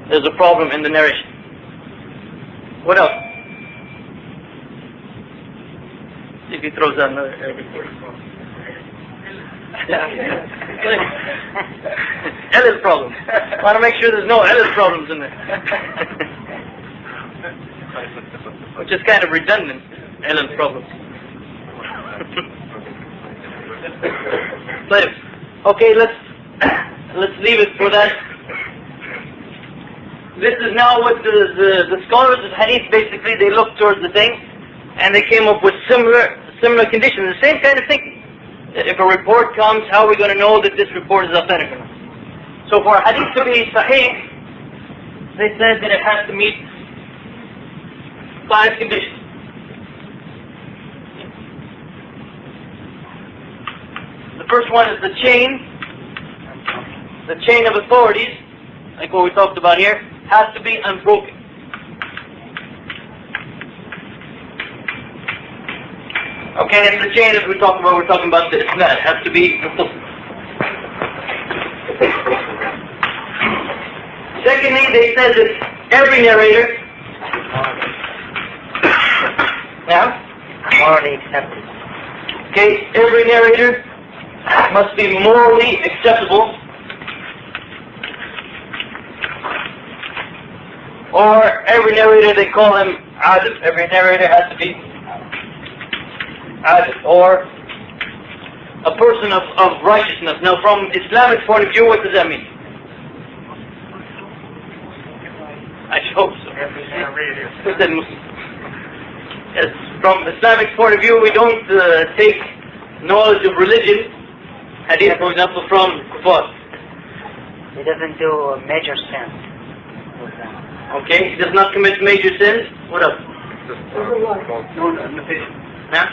there's a problem in the narration. What else? See if he throws out another Arabic word. Ellis problems. I want to make sure there's no Ellis problems in there. Which is kind of redundant, Ellis problems. But okay, let's leave it for that. This is now what the scholars of Hadith, basically, they looked towards the thing and they came up with similar conditions, the same kind of thinking. That if a report comes, how are we going to know that this report is authentic or not? So for a Hadith to be Sahih, they said that it has to meet 5 conditions. The first one is the chain of authorities, like what we talked about here, has to be unbroken. Okay, and the chain, as we're talking about this, that has to be muttasil. Secondly, they said that every narrator, Morally accepted. Okay, every narrator must be morally acceptable, or every narrator, they call him Adil. Every narrator has to be Adil, or a person of righteousness. Now, from Islamic point of view, what does that mean? I hope so. Yes, from Islamic point of view, we don't take knowledge of religion, Hadeeth, for example, from kuffar. He doesn't do major sins. Okay, he does not commit major sins. What else? Huh?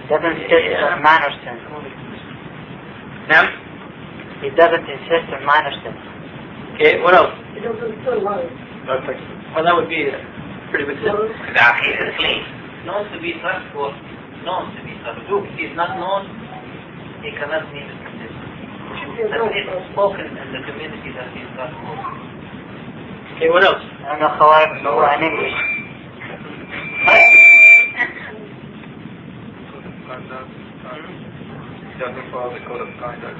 Doesn't insist on minor sins. Now? He doesn't insist on minor sins. Okay, what else? He doesn't still lie. Perfect. Well, that would be a pretty big sin. The aqidah is clean. Known to be trustful, known to be trustful. If he is not known, he cannot be consistent. That is spoken in the community that he is trustful. Okay, what else? I don't know how I know in English. He doesn't follow the code of conduct.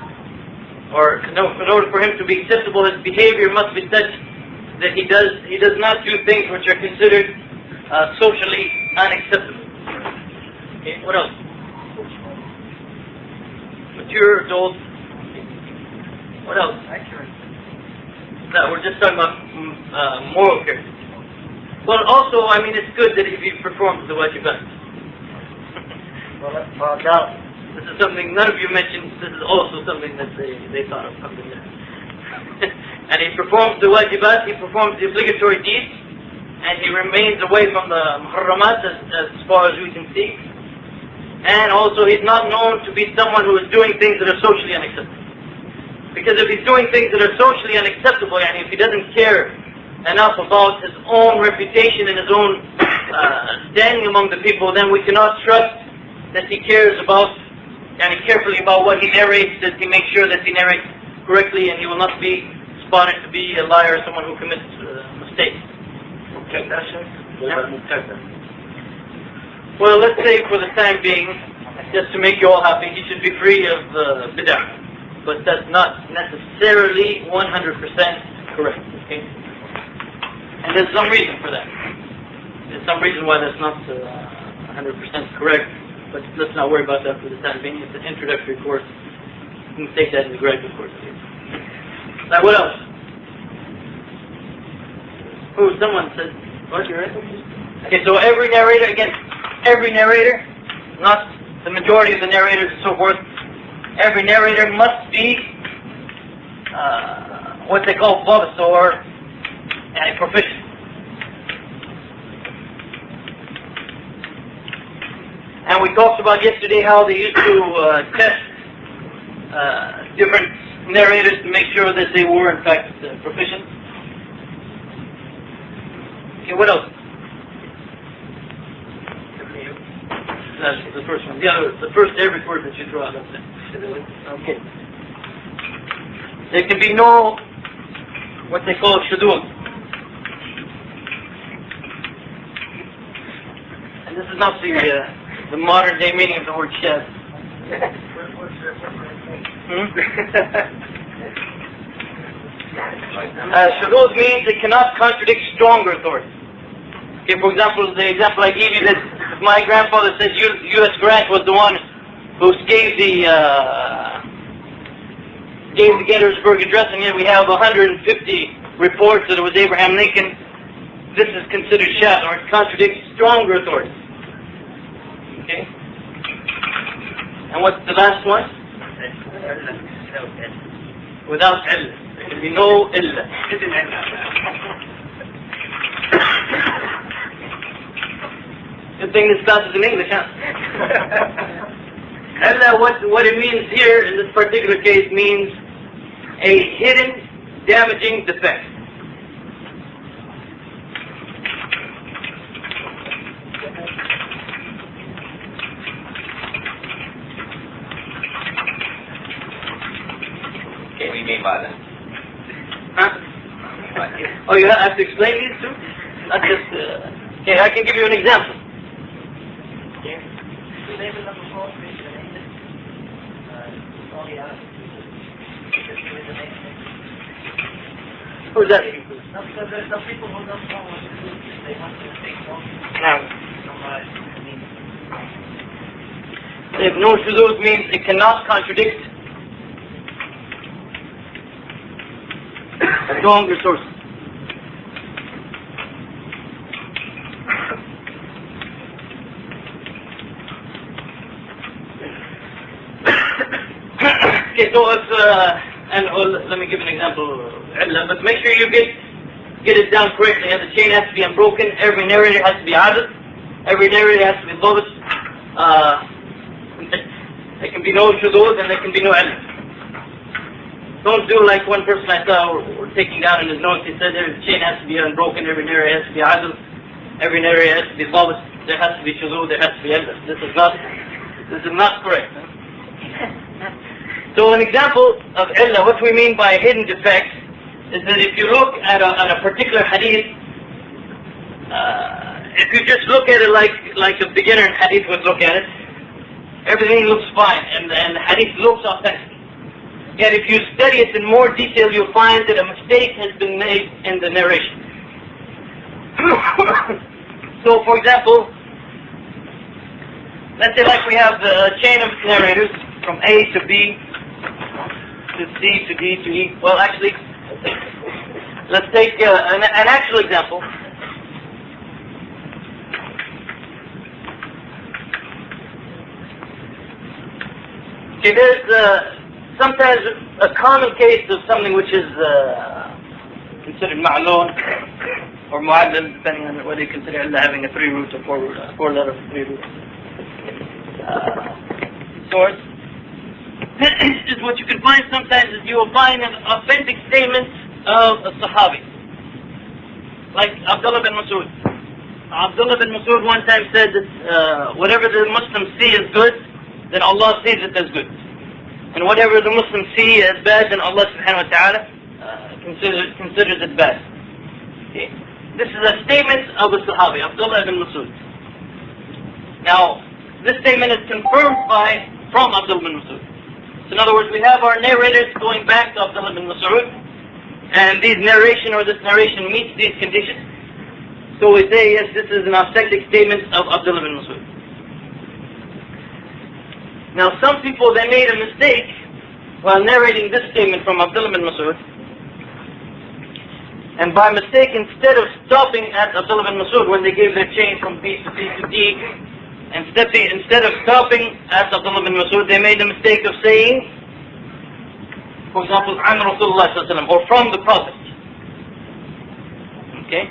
Or in order for him to be acceptable, his behavior must be such that he does not do things which are considered socially unacceptable. Okay, what else? Mature adult. What else? No, we're just talking about moral character. Well, also, I mean, it's good that if he performs the wajibat. Well, no. This is something none of you mentioned. This is also something that they thought of. Something there. And he performs the wajibat, he performs the obligatory deeds, and he remains away from the muharramat as far as we can see. And also he's not known to be someone who is doing things that are socially unacceptable. Because if he's doing things that are socially unacceptable, and if he doesn't care enough about his own reputation and his own standing among the people, then we cannot trust that he cares about, and carefully about what he narrates, that he makes sure that he narrates correctly, and he will not be spotted to be a liar or someone who commits mistakes. Well, let's say for the time being, just to make you all happy, he should be free of bid'ah. But that's not necessarily 100% correct. Okay? And there's some reason for that. There's some reason why that's not 100% correct. But let's not worry about that for the time being. It's an introductory course. You can take that in the graduate course. Now, what else? Oh, someone said, what, you're right? Okay, so every narrator, again, every narrator, not the majority of the narrators and so forth, every narrator must be what they call babs, or proficient. And we talked about yesterday how they used to test different narrators to make sure that they were in fact proficient. Okay, what else? That's the first one. The first every word that you throw out. Okay. There can be no what they call shudud. And this is not the modern day meaning of the word shad. Shudud means it cannot contradict stronger authority. Okay, for example, the example I gave you, that if my grandfather said U.S. Grant was the one who gave the Gettysburg Address, and yet we have 150 reports that it was Abraham Lincoln, this is considered shad, or it contradicts stronger authority. Okay? And what's the last one? Without illah. There can be no illah. Good thing this class is in English, huh? Illah, what it means here in this particular case means a hidden, damaging defect. What do you mean by that? Huh? Oh, you have to explain these too? Not just... okay, I can give you an example. you label them before? Only Arabic. Who's that? No, because there are some people who don't know what to do. They want to take notes. Now, Summarize the meaning. if no shuzuz means it cannot contradict stronger sources. Okay, so if, let me give an example, but make sure you get it down correctly. The chain has to be unbroken, every narrator has to be adil, every narrator has to be dhabit. There can be no shuzuz and there can be no ilm. Don't do like one person I saw were taking down in his notes. He said every chain has to be unbroken, every narrator has to be adil, every narrator has to be dhabit, there has to be shuzuz, there has to be ilm. This is not correct. So an example of illa, what we mean by hidden defect, is that if you look at a particular hadith, if you just look at it like a beginner in hadith would look at it, everything looks fine and the hadith looks authentic. Yet if you study it in more detail, you'll find that a mistake has been made in the narration. So for example, let's say like we have the chain of narrators from A to B, to C to D to E. Well, actually, let's take an actual example. Okay, there's sometimes a common case of something which is considered ma'loon or mu'allal, depending on whether you consider Allah having a 3 root or 4 letter 3 root source. Is what you can find sometimes is you will find an authentic statement of a Sahabi. Like Abdullah bin Mas'ud. Abdullah bin Mas'ud one time said that whatever the Muslims see as good, then Allah sees it as good. And whatever the Muslims see as bad, then Allah subhanahu wa ta'ala considers it bad. Okay. This is a statement of a Sahabi, Abdullah bin Mas'ud. Now, this statement is confirmed from Abdullah bin Mas'ud. So in other words, we have our narrators going back to Abdullah bin Mas'ud, and this narration meets these conditions. So we say, yes, this is an authentic statement of Abdullah bin Mas'ud. Now some people, they made a mistake while narrating this statement from Abdullah bin Mas'ud, and by mistake, instead of stopping at Abdullah bin Mas'ud when they gave their chain from B to C to D, instead of stopping at Abdullah bin Mas'ud, they made the mistake of saying, for example, an Rasulullah sallallahu alaihi wasallam, or from the Prophet. Okay?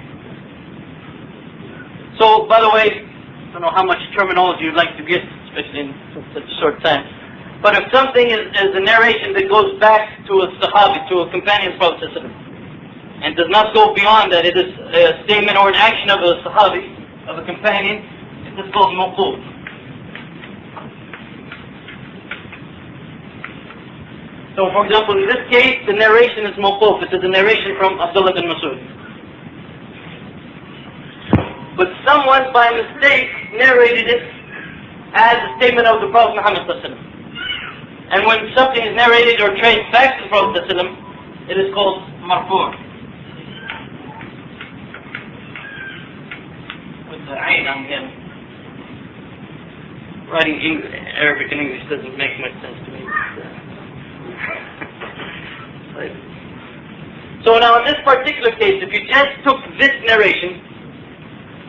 So, by the way, I don't know how much terminology you'd like to get, especially in such a short time. But if something is a narration that goes back to a Sahabi, to a companion of the Prophet sallallahu alaihi wasallam, and does not go beyond that, it is a statement or an action of a Sahabi, of a companion, this is called mawquf. So for example, in this case, the narration is mawquf. It is a narration from Abdullah bin Mas'ud. But someone by mistake narrated it as a statement of the Prophet Muhammad sallallahu alaihi wasallam. And when something is narrated or traced back to the Prophet sallallahu alaihi wasallam, it is called marfu'. With the ayn on the end. Writing Arabic and English doesn't make much sense to me. Right. So now in this particular case, if you just took this narration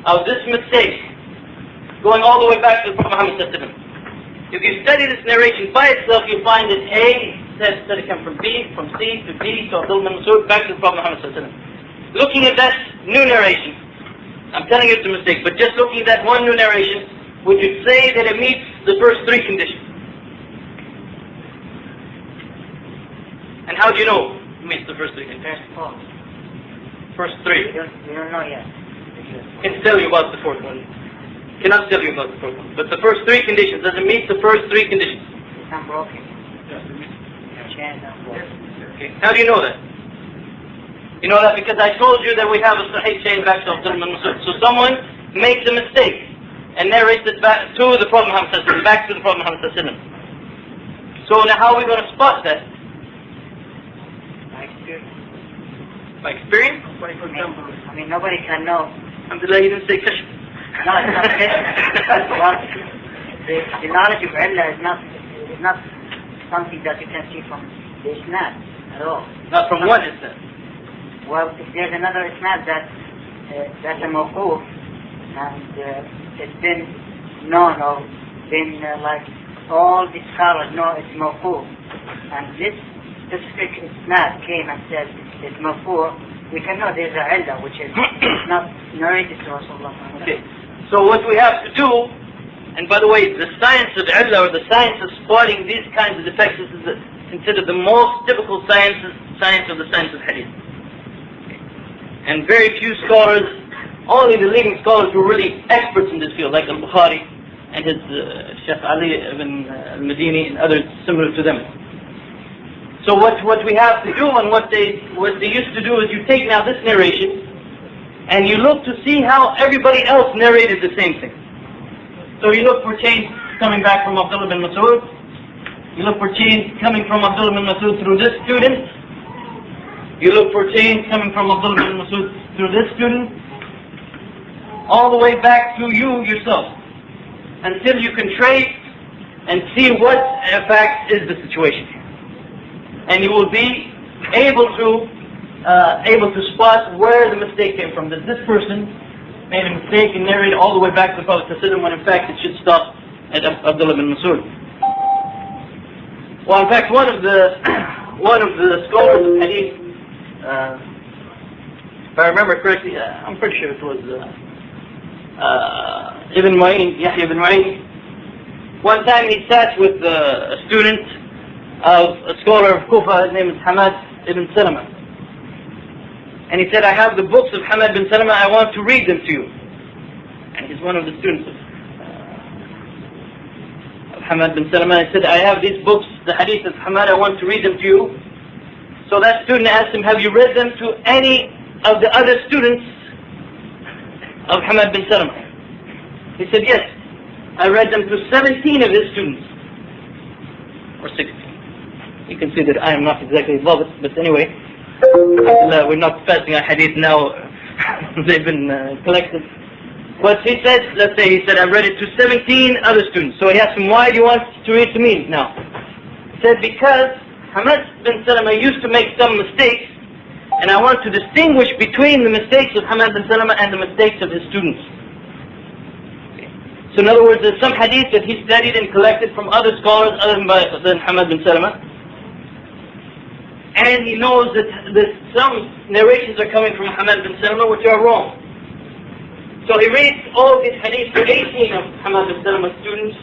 of this mistake, going all the way back to the Prophet Muhammad sallallahu alaihi wasallam, if you study this narration by itself, you find that A said it come from B, from C to D to Abdullah bin Mas'ud, back to the Prophet Muhammad sallallahu alaihi wasallam. Looking at that new narration, I'm telling you it's a mistake, but just looking at that one new narration, would you say that it meets the first 3 conditions? And how do you know it meets the first 3 conditions? First 3. You don't know yet. Can tell you about the 4th one. Cannot tell you about the 4th one. But the first 3 conditions, does it meet the first 3 conditions? It's unbroken. Chain's unbroken. Okay. How do you know that? You know that because I told you that we have a sahih chain back to Abdullah bin Mas'ud. So someone makes a mistake and narrates it back to the Prophet Muhammad, back to the Prophet Muhammad. So now how are we going to spot that? By experience. By experience? I mean, nobody can know. Alhamdulillah, you didn't say kashf. No, it's not well, the knowledge of Allah is not something that you can see from the isnad at all. Not from one isnad. Well, if there's another isnad that's a mawquf, and it's been known or been like all the scholars know it's mawquf, and this specific isnad came and said it's mawquf, we can know there's a illah which is not narrated to Rasulullah. Okay. So what we have to do, and by the way, the science of illah, or the science of spotting these kinds of defects, is considered the most difficult science of the science of hadith. Okay. And very few scholars, only the leading scholars who are really experts in this field, like Al-Bukhari and his Sheikh Ali ibn al-Madini and others similar to them. So what we have to do, and what they used to do, is you take now this narration and you look to see how everybody else narrated the same thing. So you look for chains coming back from Abdullah bin Mas'ud. You look for chains coming from Abdullah bin Mas'ud through this student. You look for chains coming from Abdullah bin Mas'ud through this student, all the way back to you yourself, until you can trace and see what in fact is the situation. And you will be able to spot where the mistake came from. That this person made a mistake and narrated all the way back to the Prophet ﷺ, when in fact it should stop at Abdullah bin Mas'ud. Well, in fact, one of the scholars of hadith, if I remember correctly, I'm pretty sure it was Yahya ibn Ma'in. One time he sat with a student of a scholar of Kufa. His name is Hamad ibn Salama. And he said, I have the books of Hamad bin Salama, I want to read them to you. And he's one of the students of Hamad bin Salama. He said, I have these books, the hadith of Hamad, I want to read them to you. So that student asked him, have you read them to any of the other students of Hamad bin Salama? He said, yes, I read them to 17 of his students. Or 16. You can see that I am not exactly involved, but anyway, we're not passing a hadith now. They've been collected. But he said, let's say he said, I read it to 17 other students. So he asked him, why do you want to read to me now? He said, because Hamad bin Salama used to make some mistakes, and I want to distinguish between the mistakes of Hamad bin Salama and the mistakes of his students. Okay. So in other words, there's some hadith that he studied and collected from other scholars other than Hamad bin Salama. And he knows that some narrations are coming from Hamad bin Salama which are wrong. So he reads all these hadiths to 18 of Hamad bin Salama's students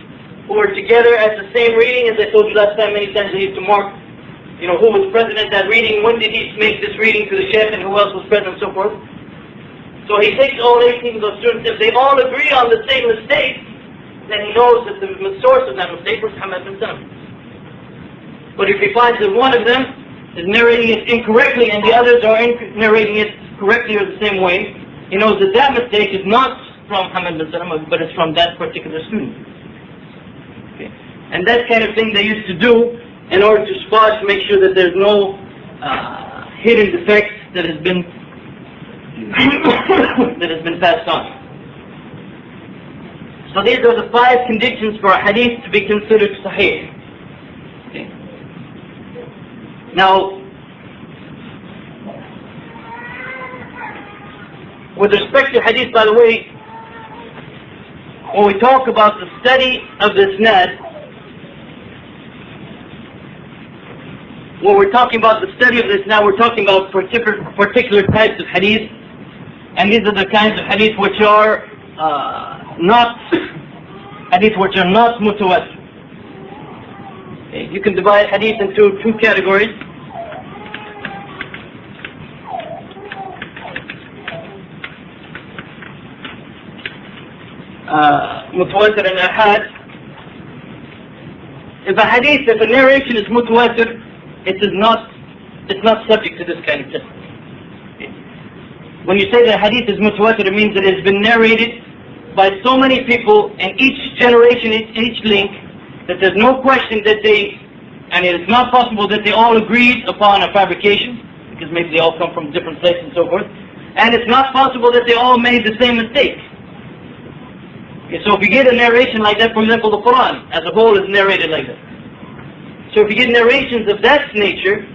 who were together at the same reading. As I told you last time, many times they used to mark, who was present at that reading, when did he make this reading to the Shaykh, and who else was present, and so forth. So he takes all 18 of those students. If they all agree on the same mistake, then he knows that the source of that mistake was Hamad bin Salama. But if he finds that one of them is narrating it incorrectly and the others are narrating it correctly or the same way, he knows that that mistake is not from Hamad bin Salama, but it's from that particular student. Okay. And that kind of thing they used to do in order to spot, to make sure that there's no hidden defects that has been passed on. So these are the 5 conditions for a hadith to be considered sahih. Okay. Now, with respect to hadith, by the way, when we talk about the study of the isnad, when we're talking about the study of this now, we're talking about particular types of hadith, and these are the kinds of hadith which are not mutawatir. Okay. You can divide hadith into 2 categories. Mutawatir and ahad. If a narration is mutawatir, it's not subject to this kind of test. Okay. When you say that hadith is mutawatir, it means that it's been narrated by so many people in each generation, in each link, that there's no question that and it's not possible that they all agreed upon a fabrication, because maybe they all come from different places and so forth, and it's not possible that they all made the same mistake. Okay, so if you get a narration like that, for example, the Quran as a whole is narrated like that. So if you get narrations of that nature,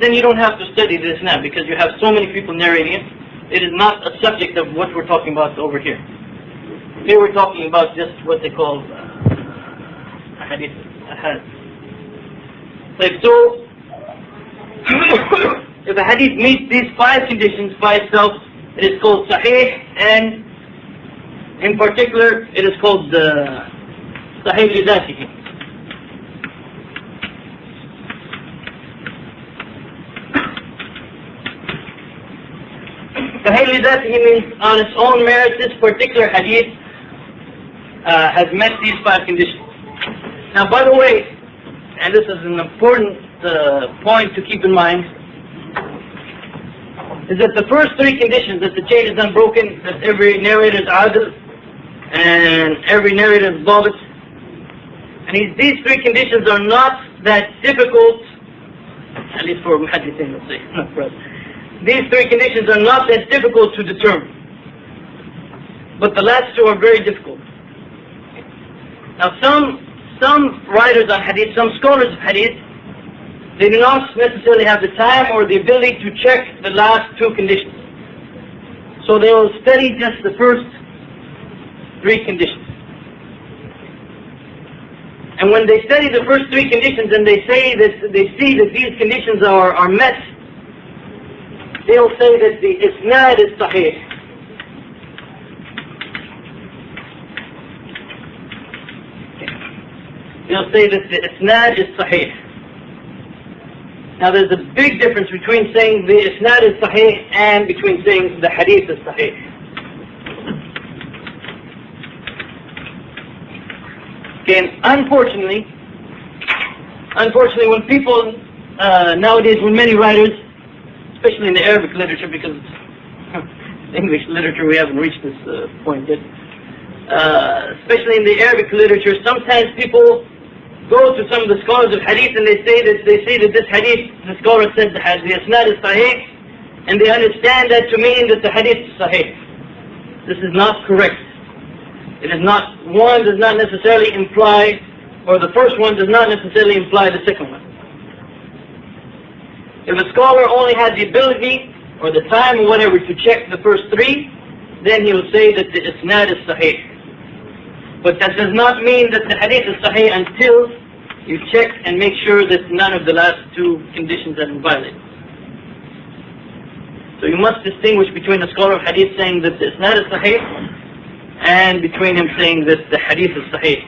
then you don't have to study this now, because you have so many people narrating it. It is not a subject of what we're talking about over here. Here we're talking about just what they call Hadith. Like so, if a hadith meets these 5 conditions by itself, it is called Sahih, and in particular, it is called Sahih li-dhatihi. Sahih li-dhatihi means on its own merit, this particular hadith has met these 5 conditions. Now, by the way, and this is an important point to keep in mind, is that the first 3 conditions, that the chain is unbroken, that every narrator is adil, and every narrator is dhabit, and these 3 conditions are not that difficult, at least for muhaddithin, let's say, not for us. These 3 conditions are not that difficult to determine, but the last 2 are very difficult. Now some writers on hadith, some scholars of hadith, they do not necessarily have the time or the ability to check the last 2 conditions. So they will study just the first 3 conditions. And when they study the first 3 conditions and they see that these conditions are met, they'll say that the isnad is sahih. They'll say that the isnad is sahih. Now there's a big difference between saying the isnad is sahih and between saying the hadith is sahih. Okay, and unfortunately when people nowadays, when many writers, especially in the Arabic literature, because English literature we haven't reached this point yet, especially in the Arabic literature, sometimes people go to some of the scholars of hadith and they say that this hadith, the scholar said the isnad is sahih, and they understand that to mean that the hadith is sahih. This is not correct. It is not, one does not necessarily imply, or the first one does not necessarily imply the second one. If a scholar only had the ability or the time or whatever to check the first 3, then he will say that the isnad is sahih. But that does not mean that the hadith is sahih until you check and make sure that none of the last 2 conditions have been violated. So you must distinguish between a scholar of hadith saying that the isnad is sahih and between him saying that the hadith is sahih.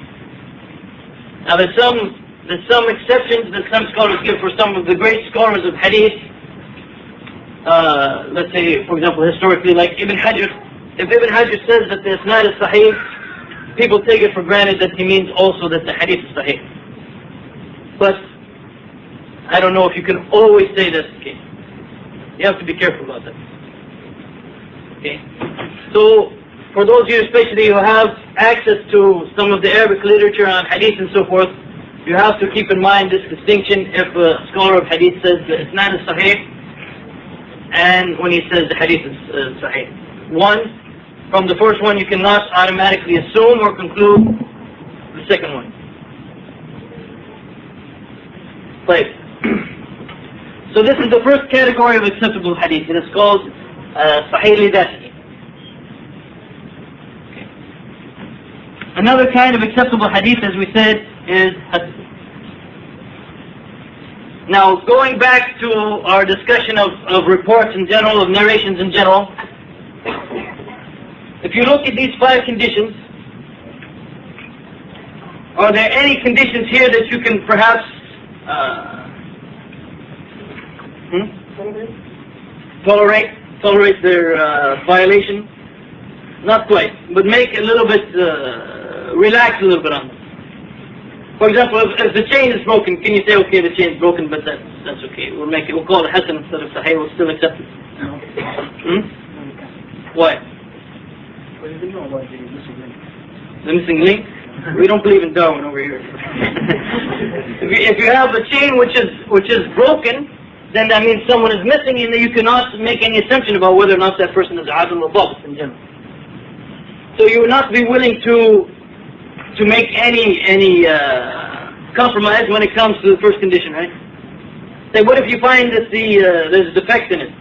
Now there's some exceptions that some scholars give for some of the great scholars of hadith. Let's say, for example, historically, like Ibn Hajar. If Ibn Hajar says that the isnad is sahih, people take it for granted that he means also that the hadith is sahih. But I don't know if you can always say that's the case. You have to be careful about that. Okay? So, for those of you especially who have access to some of the Arabic literature on hadith and so forth, you have to keep in mind this distinction if a scholar of hadith says the isnad is sahih, and when he says the hadith is sahih. From the first one, you cannot automatically assume or conclude the second one. Right. So this is the first category of acceptable hadith. It is called Sahih li-dhatihi. Okay. Another kind of acceptable hadith, as we said, is Hasan. Now, going back to our discussion of reports in general, of narrations in general, if you look at these 5 conditions, are there any conditions here that you can perhaps tolerate their violation? Not quite, but make a little bit, relax a little bit on them. For example, if the chain is broken, can you say, okay, the chain is broken, but that's okay. We'll call it Hasan instead of Sahih, we'll still accept it. Why? What do you know about the missing link? The missing link? We don't believe in Darwin over here. If you have a chain which is broken, then that means someone is missing, and you cannot make any assumption about whether or not that person is adil or dhabit in general. So you would not be willing to make any compromise when it comes to the first condition, right? Say, what if you find that there's a defect in it,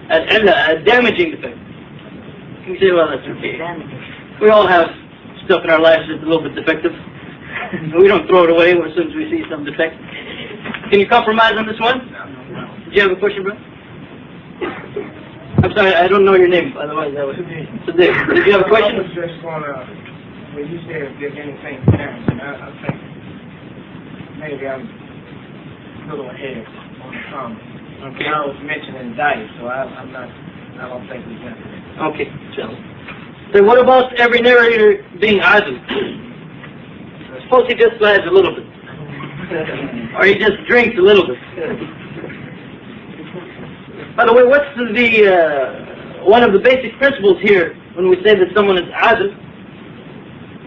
a damaging defect? You say, well, that's okay. We all have stuff in our lives that's a little bit defective. We don't throw it away as soon as we see some defect. Can you compromise on this one? Did you have a question, bro? I'm sorry, I don't know your name, by the way. So did you have a question? I was just going to, when you said if there's anything parents, I think maybe I'm a little ahead on the comment. Okay. I was mentioning diet, so I don't think we got it. Okay, so what about every narrator being adil? Suppose he just lies a little bit. Or he just drinks a little bit. By the way, what's one of the basic principles here when we say that someone is adil?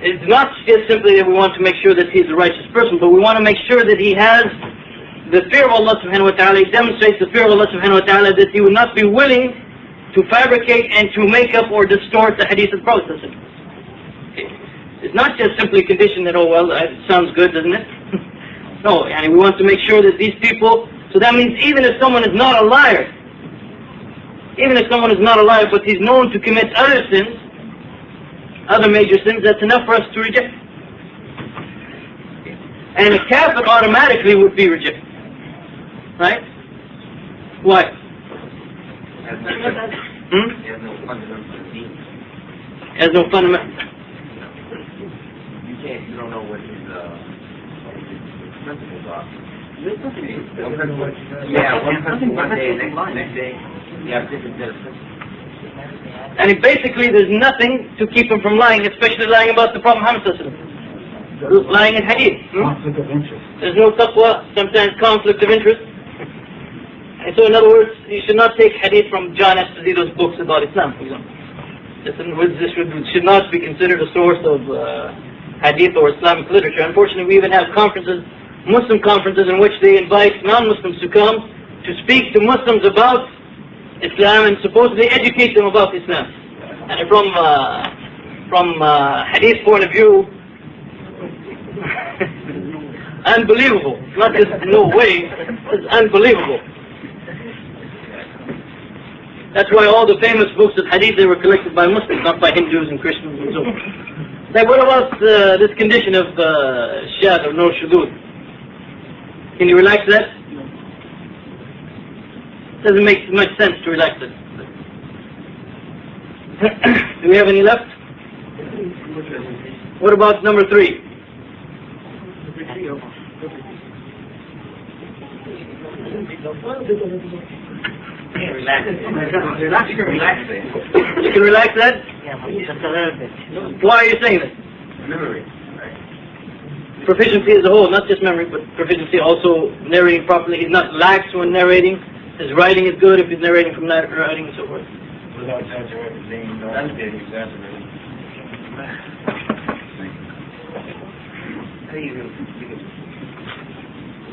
It's not just simply that we want to make sure that he's a righteous person, but we want to make sure that he has the fear of Allah subhanahu wa ta'ala. He demonstrates the fear of Allah subhanahu wa ta'ala, that he would not be willing to fabricate and to make up or distort the hadith of the Prophet. It's not just simply a condition that, oh well, it sounds good, doesn't it? No, and we want to make sure that these people, so that means even if someone is not a liar, but he's known to commit other sins, other major sins, that's enough for us to reject. And a kafir automatically would be rejected. Right? Why? Has no fundamental. You don't know what his principles are. Yeah, one day, next day, you have different set of principles. And basically there's nothing to keep him from lying, especially lying about the Prophet Muhammad sallallahu alaihi wasallam. Lying in hadith. Conflict of interest. There's no taqwa, sometimes conflict of interest. And so in other words, you should not take hadith from John Esposito's books about Islam, for example. This should not be considered a source of hadith or Islamic literature. Unfortunately, we even have conferences, Muslim conferences, in which they invite non-Muslims to come to speak to Muslims about Islam and supposedly educate them about Islam. And from hadith point of view, unbelievable. Not just no way, it's unbelievable. That's why all the famous books of hadith, they were collected by Muslims, not by Hindus and Christians and so on. Like, what about this condition of shad or no shudud? Can you relax that? Doesn't make much sense to relax it. Do we have any left? What about number 3? Relax it. You can relax that? Yeah, but just a little bit. Why are you saying that? Memory. Proficiency as a whole, not just memory, but proficiency also narrating properly. He's not lax when narrating. His writing is good if he's narrating from writing and so forth. Without exaggerating, don't get exaggerating.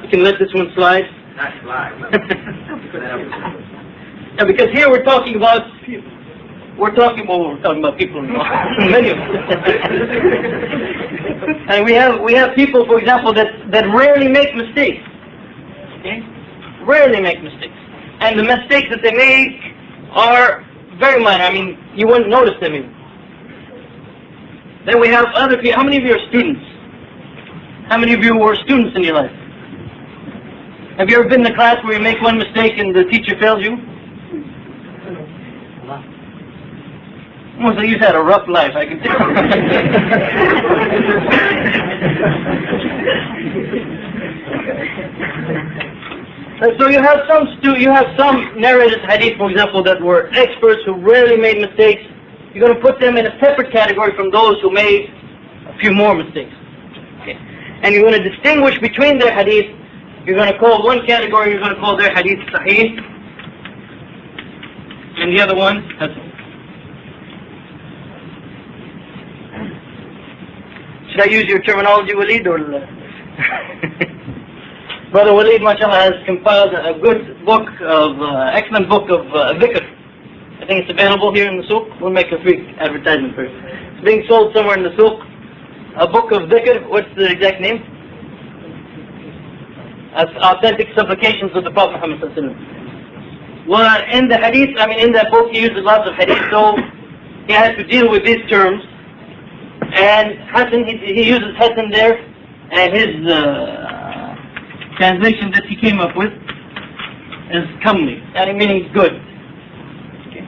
You can let this one slide. Not slide. Yeah, because here we're talking about people. We're talking about people. Many of them. And we have people, for example, that rarely make mistakes. Okay? Rarely make mistakes. And the mistakes that they make are very minor. I mean, you wouldn't notice them even. Then we have other people. How many of you are students? How many of you were students in your life? Have you ever been in a class where you make one mistake and the teacher fails you? Most of you had a rough life, I can tell. So you have some narrated hadith, for example, that were experts who rarely made mistakes. You're going to put them in a separate category from those who made a few more mistakes. Okay. And you're going to distinguish between their hadith. You're going to call one category, you're going to call their hadith sahih, and the other one hasan. Should I use your terminology, Waleed, or? Brother Waleed, mashallah, has compiled a good book of, excellent book of dhikr. I think it's available here in the souk. We'll make a free advertisement for it. It's being sold somewhere in the souk. A book of dhikr. What's the exact name? Authentic supplications of the Prophet Muhammad sallallahu alaihi wasallam. Well, in the hadith, in that book, he uses lots of hadith, so he has to deal with these terms. And Hasan, he uses Hasan there, and his translation that he came up with is comely, meaning good. Okay.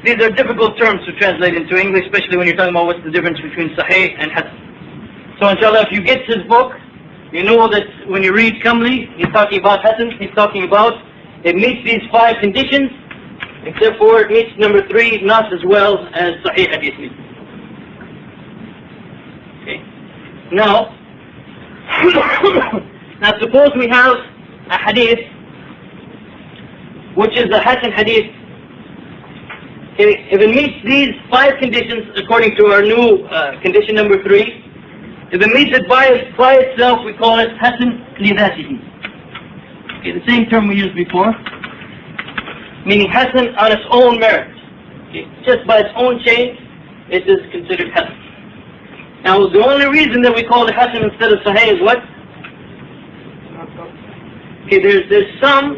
These are difficult terms to translate into English, especially when you're talking about what's the difference between Sahih and Hasan. So inshallah, if you get his book, you know that when you read comely, he's talking about Hasan, he's talking about it meets these 5 conditions, except for it meets number 3 not as well as Sahih Hadith meets. Okay. Now suppose we have a hadith which is a Hasan hadith. If it meets these 5 conditions according to our new condition number 3, if it meets it by itself, we call it Hasan li dhatihi. Okay, the same term we used before, meaning Hasan on its own merit. Okay, just by its own chain, it is considered Hasan. Now, the only reason that we call it Hasan instead of Sahih is what? Okay, there's some.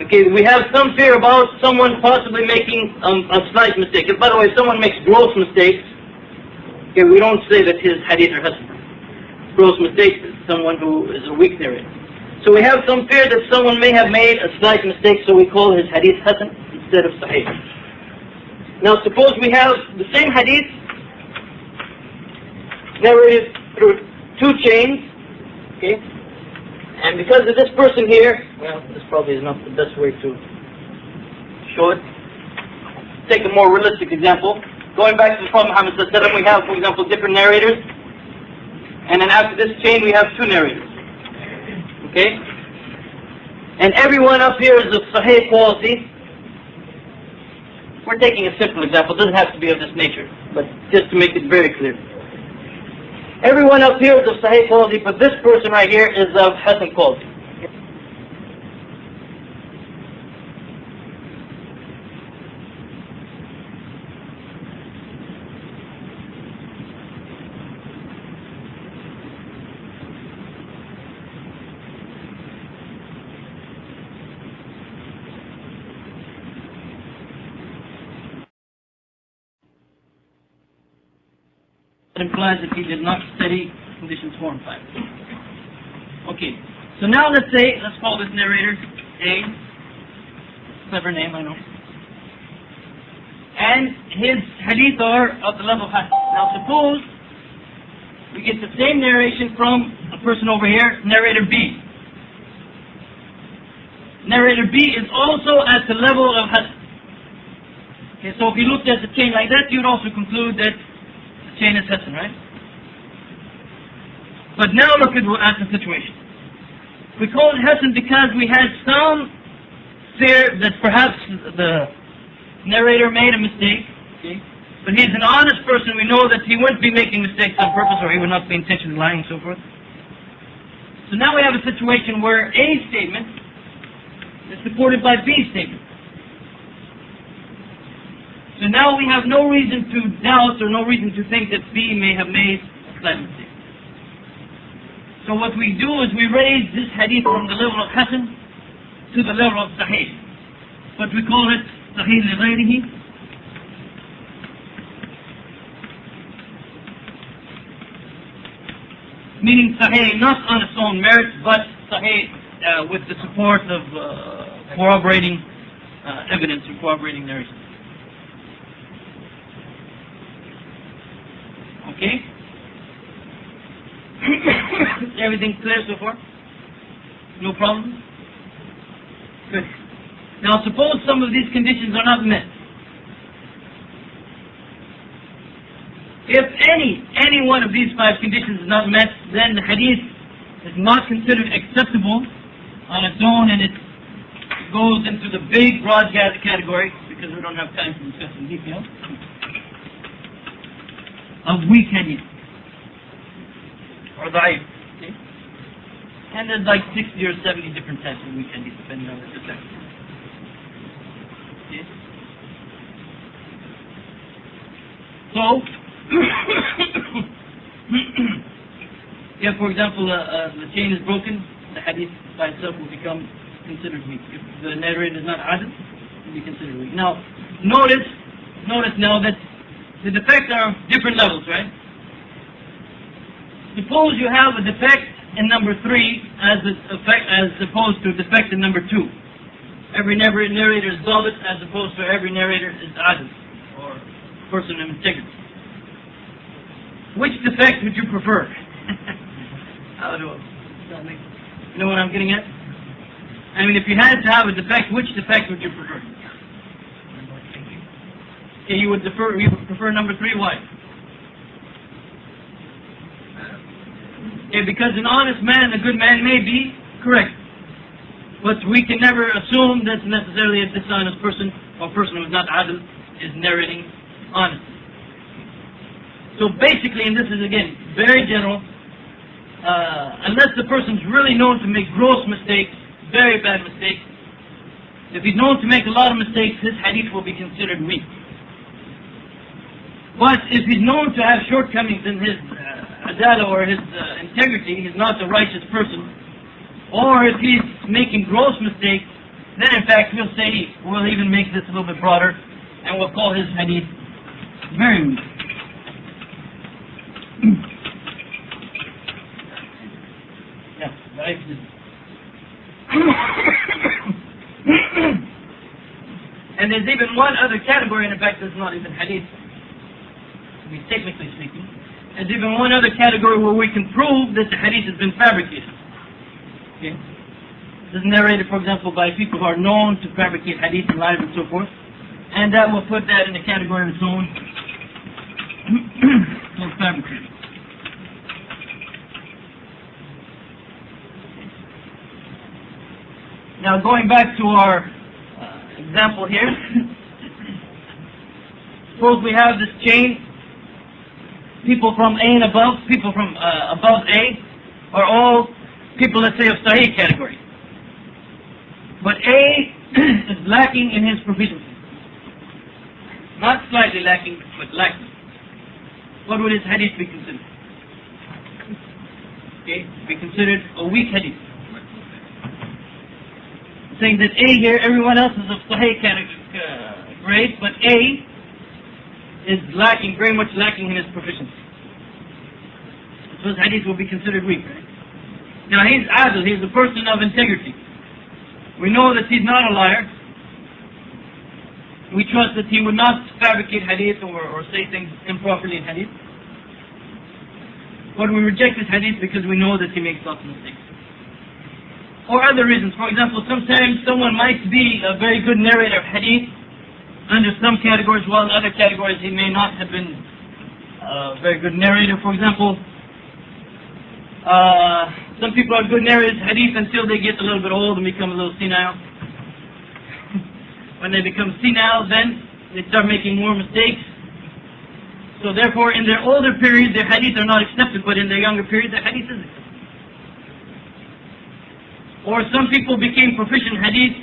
Okay, we have some fear about someone possibly making a slight mistake. And by the way, if someone makes gross mistakes, okay, we don't say that his hadith are Hasan. Gross mistakes is someone who is a weak narrator. So we have some fear that someone may have made a slight mistake, so we call his hadith Hasan instead of Sahih. Now suppose we have the same hadith narrated through 2 chains, okay? And because of this person here, well, this probably is not the best way to show it. Take a more realistic example. Going back to the Prophet Muhammad sallallahu alaihi wasallam, we have, for example, different narrators. And then after this chain, we have 2 narrators. Okay? And everyone up here is of Sahih quality. We're taking a simple example. It doesn't have to be of this nature, but just to make it very clear. Everyone up here is of Sahih quality, but this person right here is of Hasan quality. That implies that he did not study conditions 4 and 5. Okay, so now let's call this narrator A. Clever name, I know. And his hadith are of the level of Hasan. Now suppose we get the same narration from a person over here, narrator B. Narrator B is also at the level of Hasan. Okay, so if you looked at the chain like that, you'd also conclude that chain is Hasan, right? But now look at the situation. We call it Hasan because we had some fear that perhaps the narrator made a mistake, okay? But he's an honest person. We know that he wouldn't be making mistakes on purpose, or he would not be intentionally lying and so forth. So now we have a situation where A statement is supported by B statement. So now we have no reason to doubt or no reason to think that B may have made a slight mistake. So what we do is we raise this hadith from the level of Hasan to the level of Sahih. But we call it Sahih li ghayrihi. Meaning Sahih not on its own merit, but Sahih with the support of corroborating evidence or corroborating narration. Okay? Everything clear so far? No problem? Good. Now suppose some of these conditions are not met. If any one of these 5 conditions is not met, then the hadith is not considered acceptable on its own, and it goes into the big broad category, because we don't have time to discuss in detail, of weak hadith. or da'if. Okay? And there's like 60 or 70 different types of weak hadith depending on the defect. Okay? So, if for example the chain is broken, the hadith by itself will become considered weak. If the narrator is not adil, it will be considered weak. Now, notice now that the defects are of different levels, right? Suppose you have a defect in number 3 as opposed to a defect in number 2. Every narrator is dhabit as opposed to every narrator is adil, or person of integrity. Which defect would you prefer? You know what I'm getting at? I mean, if you had to have a defect, which defect would you prefer? Okay, you would prefer number 3. Why? Okay, because an honest man, a good man, may be correct, but we can never assume that necessarily a dishonest person or person who is not adil is narrating honestly. So basically, and this is again very general, unless the person's really known to make gross mistakes, very bad mistakes, if he's known to make a lot of mistakes, his hadith will be considered weak. But if he's known to have shortcomings in his adala or his integrity, he's not a righteous person, or if he's making gross mistakes, then in fact we'll even make this a little bit broader, and we'll call his hadith very weak. Yeah, right. And there's even one other category, and in fact it's not even hadith, to be technically speaking. There's even one other category where we can prove that the hadith has been fabricated. Okay? This is narrated, for example, by people who are known to fabricate hadith and lies and so forth, and that will put that in the category of its own, called fabricated. Now going back to our example here, suppose we have this chain, people from A and above, people from above A are all people, let's say, of Sahih category. But A is lacking in his proficiency. Not slightly lacking, but lacking. What would his hadith be considered? Okay, be considered a weak hadith. Saying that A here, everyone else is of Sahih grade, but A is lacking, very much lacking in his proficiency. So his hadith will be considered weak, right? Now he's adil, he's a person of integrity. We know that he's not a liar. We trust that he would not fabricate hadith or say things improperly in hadith. But we reject his hadith because we know that he makes lots of mistakes. Or other reasons. For example, sometimes someone might be a very good narrator of hadith under some categories, while in other categories he may not have been a very good narrator. For example, some people are good narrators of hadith until they get a little bit old and become a little senile. When they become senile, then they start making more mistakes. So therefore, in their older period, their hadith are not accepted, but in their younger period, their hadith is accepted. Or some people became proficient hadith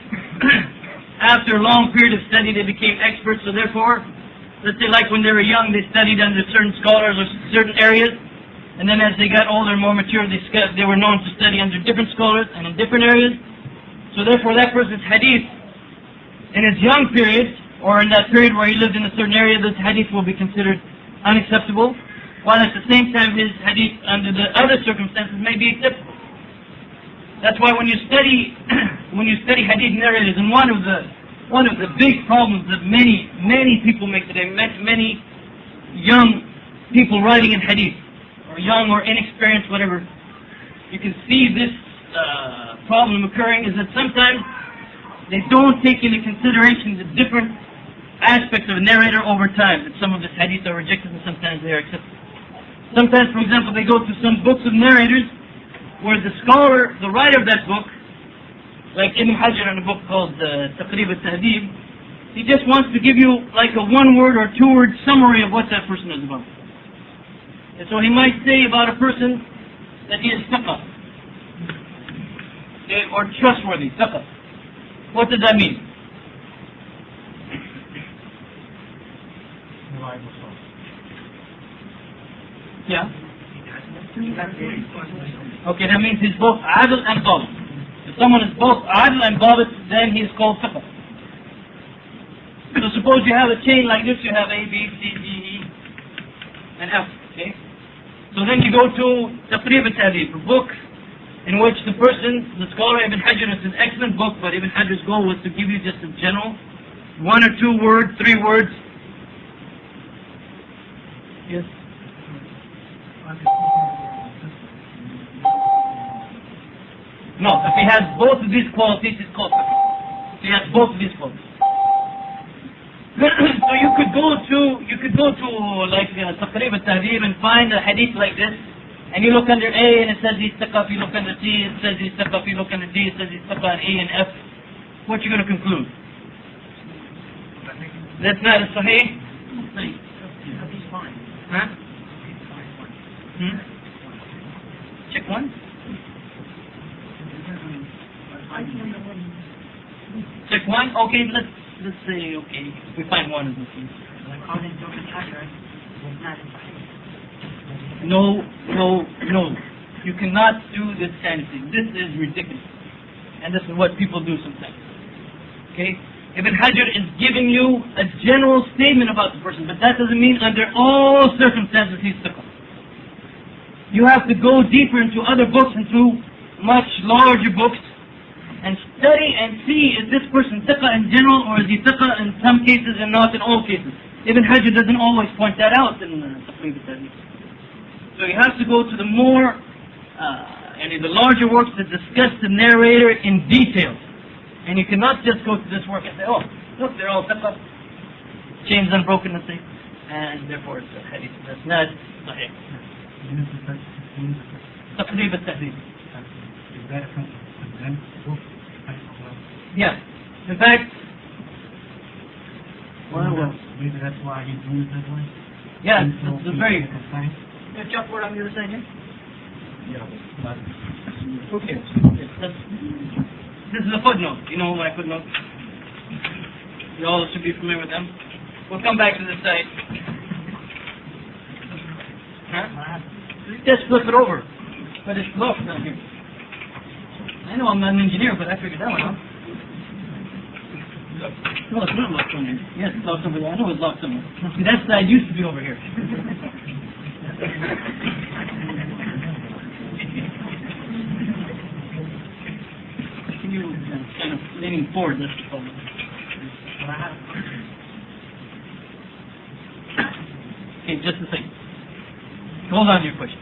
after a long period of study. They became experts. So therefore, let's say like when they were young, they studied under certain scholars or certain areas, and then as they got older and more mature, they were known to study under different scholars and in different areas. So therefore, that person's hadith in his young period, or in that period where he lived in a certain area, this hadith will be considered unacceptable, while at the same time his hadith under the other circumstances may be acceptable. That's why when you study hadith narrators, and one of the big problems that many people make today, many young people writing in hadith, or young or inexperienced, whatever, you can see this problem occurring, is that sometimes they don't take into consideration the different aspects of a narrator over time, that some of the hadith are rejected and sometimes they are accepted. Sometimes, for example, they go to some books of narrators where the scholar, the writer of that book, like Ibn Hajar in a book called Taqrib al-Tahdib, he just wants to give you like a one-word or two-word summary of what that person is about. And so he might say about a person that he is thiqa, okay, or trustworthy, thiqa. What does that mean? Yeah. Okay, that means he's both adl and dabit. If someone is both adl and dabit, then he is called thiqa. So suppose you have a chain like this, you have A, B, C, D, E, and F, okay? So then you go to Taqrib al-Tahdhib, a book in which the person, the scholar Ibn Hajar, it's an excellent book, but Ibn Hajar's goal was to give you just a general, 1 or 2 words, 3 words. Yes? No, if he has both of these qualities, he's called thiqa. He has both of these qualities. So you could go to like Taqrib al-Tahdhib and find a hadith like this, and you look under A and it says he's thiqa. You look under C, it says he's thiqa. You look under D, it says he's thiqa, and E and F. What you going to conclude? That's not a sahih? He's fine. Huh? Check one. Check one. Okay, let's say okay. We find one of these. According to the Hajar, it's not sahih. No. You cannot do this kind of thing. This is ridiculous. And this is what people do sometimes. Okay? Ibn Hajar is giving you a general statement about the person, but that doesn't mean under all circumstances he's thiqa. You have to go deeper into other books, into much larger books, and study and see, is this person thiqa in general, or is he thiqa in some cases and not in all cases? Ibn Hajar doesn't always point that out in Taqrib al-Tahdhib. So you have to go to the more, the larger works that discuss the narrator in detail. And you cannot just go to this work and say, oh, look, they're all thiqa, chains unbroken, let's say, and therefore it's a hadith. That's not sahih. Taqrib al-Tahdhib. Yeah. In fact, maybe that's why he's doing it that way. Yeah, it's a very. Yeah, Chuck, what I'm going to say again? Yeah, but Okay. This is a footnote. You know my footnote? You all should be familiar with them. We'll come back to this site. Huh? Just flip it over. But it's locked down here. I know I'm not an engineer, but I figured that one out. No, it's not locked on here. Yes, it's locked over there. I know it's locked somewhere. See, that side used to be over here. You kind of leaning forward, that's the problem. Okay, just a second. Hold on to your question.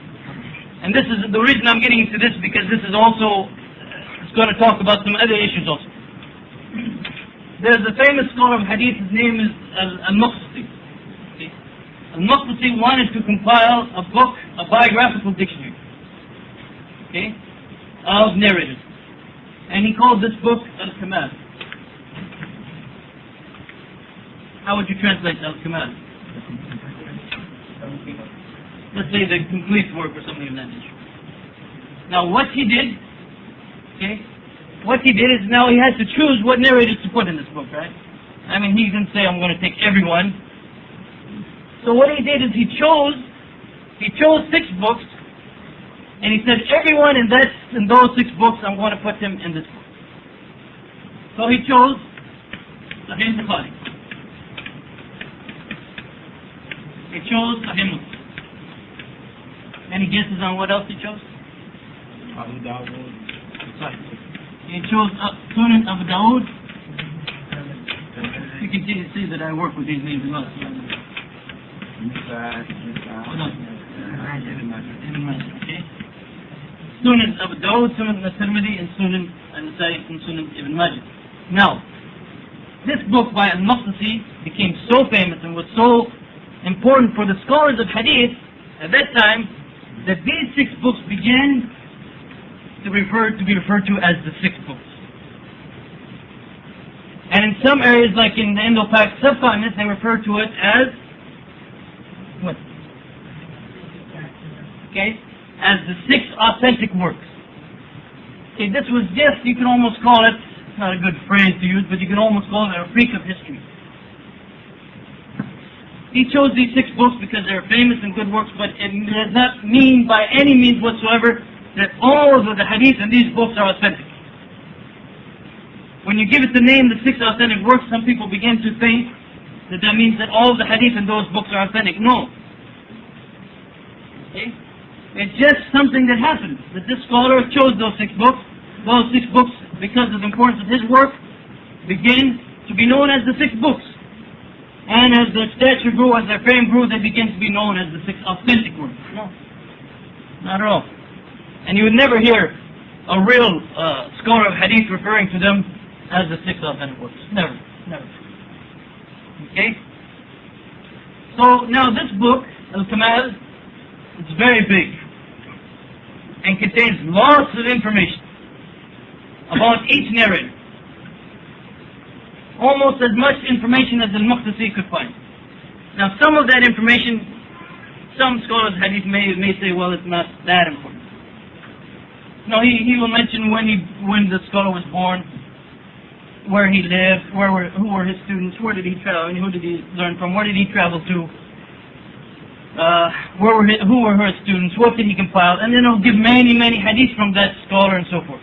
And this is the reason I'm getting into this, because this is also, it's going to talk about some other issues also. There's a famous scholar of hadith, his name is Al-Maqdisi. Okay? Al-Maqdisi wanted to compile a book, a biographical dictionary, okay, of narrators. And he called this book Al-Kamal. How would you translate Al-Kamal? Let's say the complete work or something of that nature. Now what he did, okay, what he did is now he had to choose what narrators to put in this book, right? I mean, he didn't say I'm going to take everyone. So what he did is he chose 6 books, and he said everyone in those 6 books I'm going to put them in this book. So he chose Sahih Bukhari. He chose Sahih Muslim. Any guesses on what else he chose? Abu Dawud. He chose Sunan Abu Dawud. You can see that I work with these names a lot. Okay. Sunan Abu Dawud, Sunan al-Tirmidhi, and Sunan al-Nasai, and Sunan Ibn Majah. Now, this book by Al-Maqdisi became so famous and was so important for the scholars of hadith at that time, that these 6 books began to be referred to as the 6 books. And in some areas, like in the Indo-Pak subcontinent, they refer to it as what? Okay? as the 6 authentic works. Okay, this was just, you can almost call it, it's not a good phrase to use, but you can almost call it a freak of history. He chose these 6 books because they're famous and good works, but it does not mean by any means whatsoever that all of the hadith in these books are authentic. When you give it the name, the 6 authentic works, some people begin to think that that means that all of the hadith in those books are authentic. No. Okay? It's just something that happened, that this scholar chose those 6 books. Those 6 books, because of the importance of his work, begin to be known as the 6 books. And as their stature grew, as their fame grew, they begin to be known as the 6 authentic works. No, not at all. And you would never hear a real scholar of hadith referring to them as the 6 authentic works. Never, never. Okay? So now this book, Al-Kamal, it's very big and contains lots of information about each narrator. Almost as much information as Al-Muqtasi could find. Now some of that information, some scholars of hadith may say, well, it's not that important. No, he will mention when the scholar was born, where he lived, who were his students, where did he travel, and who did he learn from, where did he travel to, who were her students, what did he compile, and then he'll give many, many hadiths from that scholar and so forth.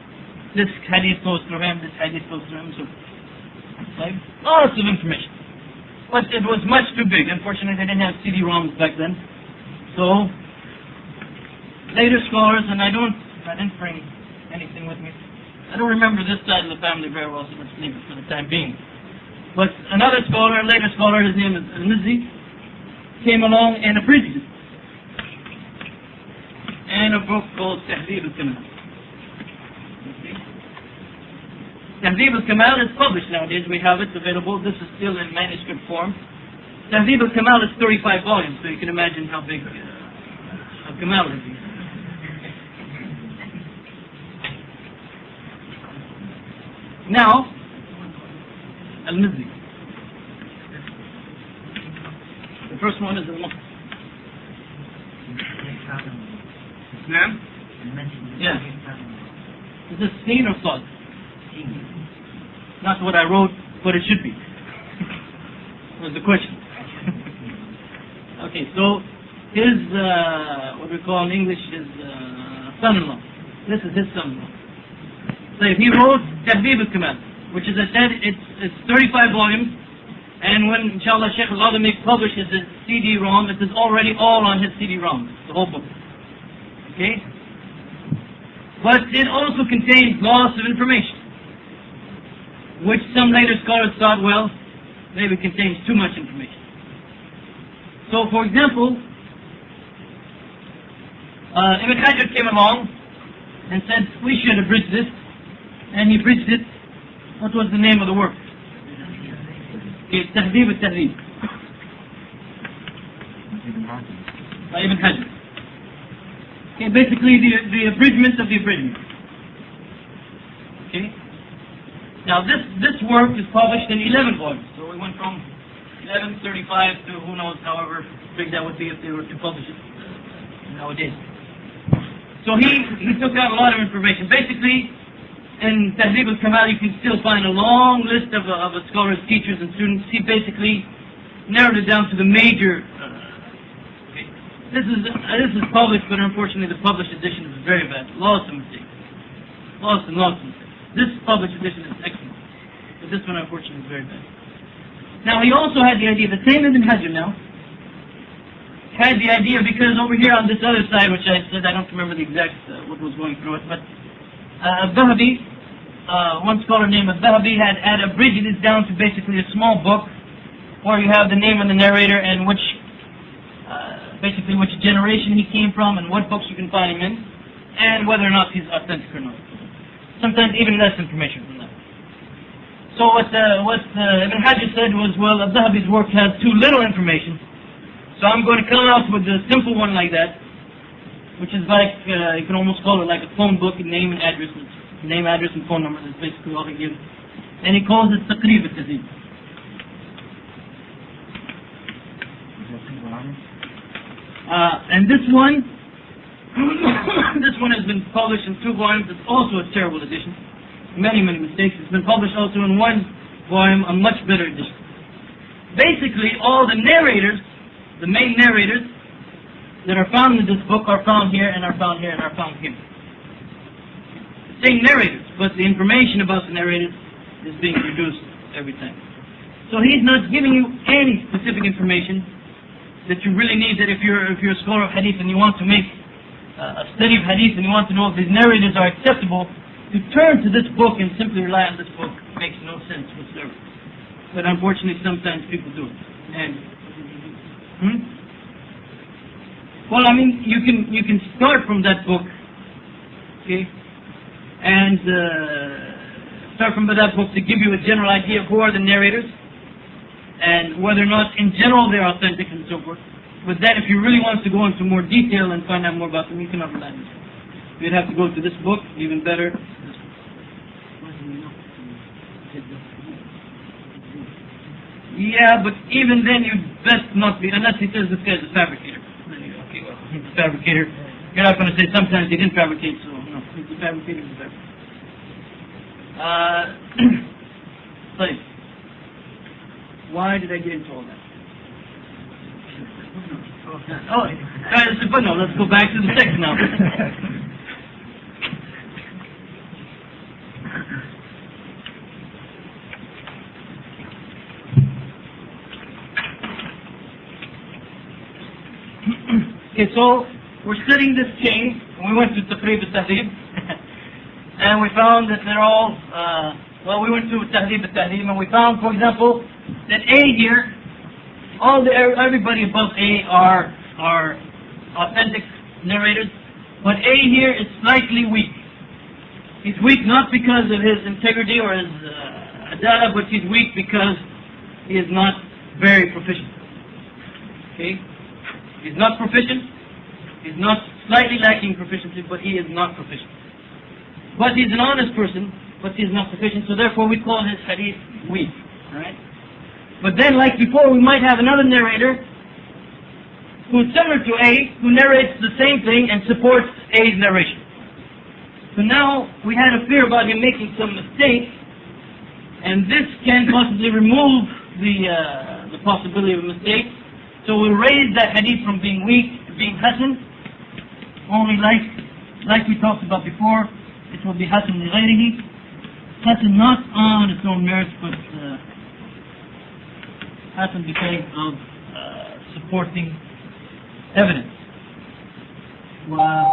This hadith goes through him, this hadith goes through him, so like, lots of information. But it was much too big. Unfortunately, they didn't have CD-ROMs back then. So, later scholars, and I didn't bring anything with me. I don't remember this side of the family very well, so let's leave it for the time being. But another scholar, later scholar, his name is Al-Mizzi, came along and abridged it. And a book called Tahdhib al-Kamal. Tahdhib al-Kamal is published nowadays. We have it available. This is still in manuscript form. Tahdhib al-Kamal is 35 volumes, so you can imagine how big al-Kamal is. Now, Al-Mizzi. The first one is Al-Muqtasi. Ma'am? Yeah. Is this seen or thought? Not what I wrote, but it should be. Was the question. Okay, so his, what we call in English, his son-in-law. This is his son-in-law. So he wrote Tahdhib al-Kamal, which as I said, it's 35 volumes, and when, inshallah, Shaykh al-Azami publishes his CD-ROM, it is already all on his CD-ROM, the whole book. Okay? But it also contains lots of information, which some later scholars thought, well, maybe it contains too much information. So, for example, Ibn Hajar came along and said, we should abridge this, and he abridged it. What was the name of the work? Tahdhib al-Tahdhib. By Ibn Hajar. Okay, basically the abridgment of the abridgment. Okay? Now this work is published in 11 volumes. So we went from 1135 to who knows however big that would be if they were to publish it nowadays. So he took out a lot of information. Basically, in Tahdhib al-Kamal you can still find a long list of a scholar's teachers and students. He basically narrowed it down to the major. This is published, but unfortunately the published edition is very bad. Lots of mistakes. Lots and lots of mistakes. This published edition is excellent, but this one unfortunately is very bad. Now he also had the idea, the same Ibn Hajar now, had the idea, because over here on this other side, which I said I don't remember the exact what was going through it, but Al-Dhahabi, one scholar named Al-Dhahabi had abridged it down to basically a small book where you have the name of the narrator and which basically which generation he came from and what books you can find him in, and whether or not he's authentic or not. Sometimes even less information than that. So what Ibn Hajar said was, well, Al-Dhahabi's work has too little information, so I'm going to come out with a simple one like that, which is like, you can almost call it like a phone book, name and address, and phone number. That's basically all he gives. And he calls it Taqrib al-Tahdhib. And this one, This one has been published in 2 volumes. It's also a terrible edition. Many, many mistakes. It's been published also in 1 volume, a much better edition. Basically, all the narrators, the main narrators that are found in this book are found here and are found here and are found here. Same narrators, but the information about the narrators is being reduced every time. So he's not giving you any specific information that you really need, that if you're a scholar of hadith and you want to make a study of hadith and you want to know if these narrators are acceptable, to turn to this book and simply rely on this book makes no sense whatsoever. But unfortunately sometimes people do. And well, I mean, you can start from that book, okay, and start from that book to give you a general idea of who are the narrators and whether or not in general they're authentic and so forth. But then if you really want to go into more detail and find out more about them, you cannot rely on this. You'd have to go to this book, even better. Yeah, but even then you'd best not be, unless he says this guy's a fabricator. Then you go, okay, well, he's a fabricator. You're not going to say sometimes he didn't fabricate, so no, he's a fabricator, he's a fabricator. Please. Why did I get into all that? Oh, but no, let's go back to the text now. Okay, so we're studying this chain. We went to Taqrib al-Tahdhib, and we found that they're all, well, we went to Tahdhib al-Tahdhib, and we found, for example, that A here, everybody above A are authentic narrators, but A here is slightly weak. He's weak not because of his integrity or his adala, but he's weak because he is not very proficient. Okay? He's not proficient. He's not slightly lacking proficiency, but he is not proficient. But he's an honest person, but he is not proficient, so therefore we call his hadith weak. Alright? But then, like before, we might have another narrator who's similar to A, who narrates the same thing and supports A's narration. So now we had a fear about him making some mistake, and this can possibly remove the possibility of a mistake. So we'll raise that hadith from being weak to being hasan, only like we talked about before, it will be hasan li ghayrihi. Hasan not on its own merits, but hasan because of supporting evidence. Well,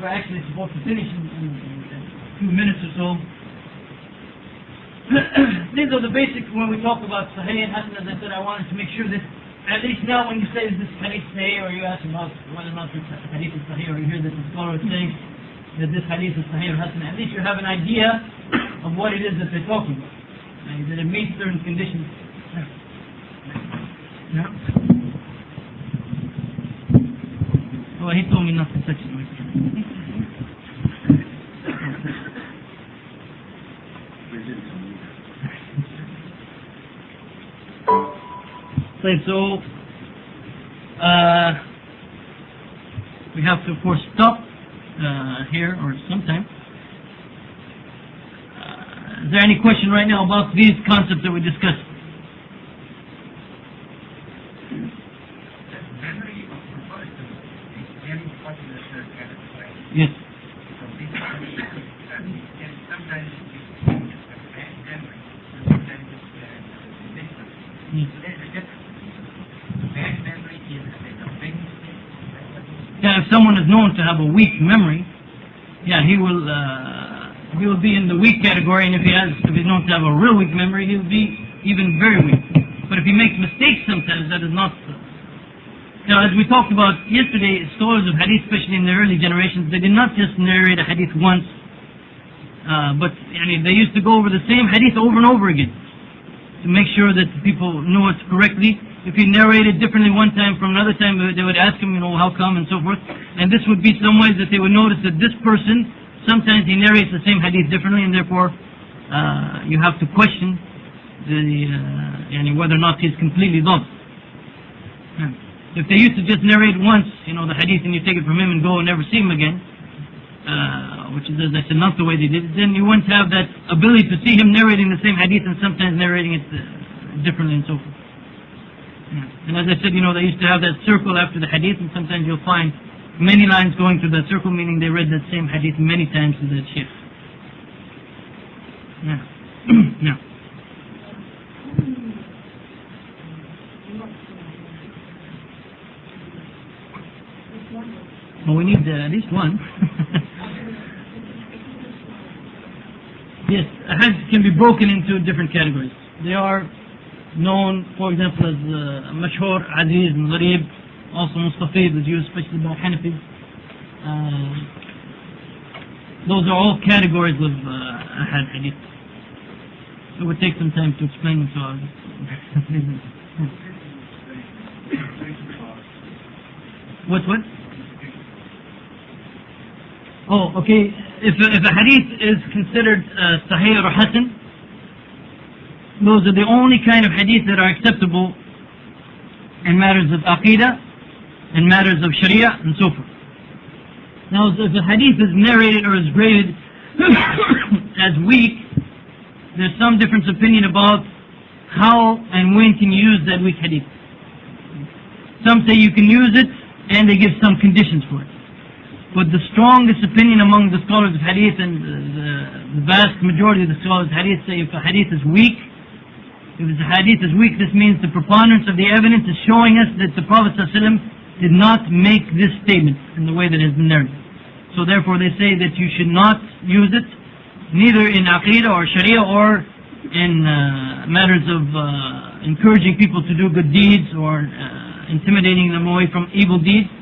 we're actually supposed to finish in a few minutes or so. These are the basics when we talk about Sahih and Hasan. As I said, I wanted to make sure that at least now when you say is this hadith Sahih, or you ask about whether or not this hadith is Sahih, or you hear that the scholar is saying that this hadith is Sahih or Hasan, at least you have an idea of what it is that they're talking about, and that it meets certain conditions. Yeah. Well, he told me not to touch it. So, we have to, of course, stop here or sometime. Is there any question right now about these concepts that we discussed? Yes. Yeah, if someone is known to have a weak memory, yeah, he will be in the weak category, and if he's known to have a real weak memory, he'll be even very weak. But if he makes mistakes sometimes, that is not so. Now, as we talked about yesterday, scholars of hadith, especially in the early generations, they did not just narrate a hadith once, but they used to go over the same hadith over and over again to make sure that people know it correctly. If he narrated differently one time from another time, they would ask him, how come and so forth. And this would be some ways that they would notice that this person, sometimes he narrates the same hadith differently, and therefore you have to question whether or not he's completely lost. if they used to just narrate once, the hadith, and you take it from him and go and never see him again, which is, as I said, not the way they did it, then you wouldn't have that ability to see him narrating the same hadith and sometimes narrating it differently and so forth. And as I said, they used to have that circle after the hadith, and sometimes you'll find many lines going through that circle, meaning they read that same hadith many times to that sheikh. Now. Well, we need at least one. Yes, hadith can be broken into different categories. They are known, for example, as mashhur, aziz, and gharib, also mustafid is used especially by Hanafis. Those are all categories of ahad hadith. It would take some time to explain them, so I'll What? Oh, okay. If a hadith is considered sahih or hasan, those are the only kind of hadith that are acceptable in matters of aqidah, in matters of sharia, and so forth. Now, if a hadith is narrated or is graded as weak, there's some difference of opinion about how and when can you use that weak hadith. Some say you can use it, and they give some conditions for it. But the strongest opinion among the scholars of hadith, and the vast majority of the scholars of hadith, say if a hadith is weak, this means the preponderance of the evidence is showing us that the Prophet ﷺ did not make this statement in the way that has been narrated. So therefore they say that you should not use it, neither in aqidah or sharia or in matters of encouraging people to do good deeds or intimidating them away from evil deeds.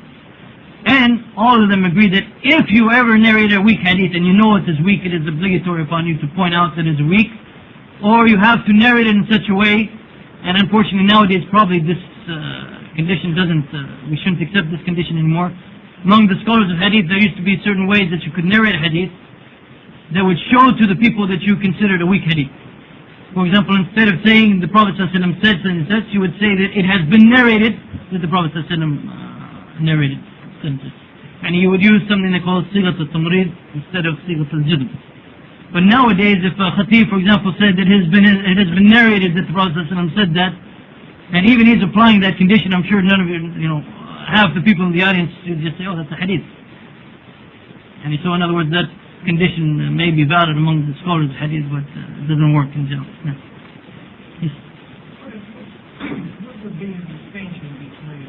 And all of them agree that if you ever narrate a weak hadith and you know it is weak, it is obligatory upon you to point out that it is weak, or you have to narrate it in such a way, and unfortunately nowadays probably this condition we shouldn't accept this condition anymore. Among the scholars of hadith there used to be certain ways that you could narrate a hadith that would show to the people that you considered a weak hadith. For example, instead of saying the Prophet ﷺ said such and such, you would say that it has been narrated that the Prophet ﷺ narrated such and such. And you would use something they call sigat al-tamrid instead of sigat al-jizm. But nowadays, if a khatib, for example, said that it has been narrated that the Prophet ﷺ said that, and even he's applying that condition, I'm sure none of you, half the people in the audience would just say, oh, that's a hadith. And so, in other words, that condition may be valid among the scholars of hadith, but it doesn't work in general. Yeah. Yes. What would be the distinction between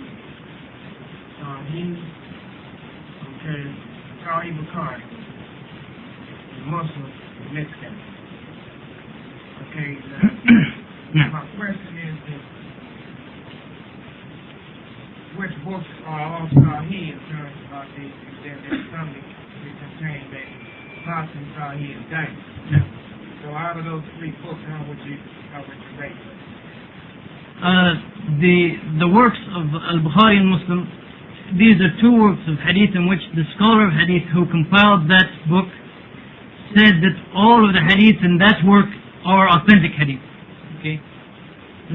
Sahih, Sahih Bukhari, and Muslim in this case? My question is that which books are all Sahih in terms of these, and there's some that contain that Muslim Sahih and Dane. So out of those three books, how would you rate them? The works of Al-Bukhari and Muslim, these are two works of hadith in which the scholar of hadith who compiled that book said that all of the hadith in that work are authentic hadith. Okay?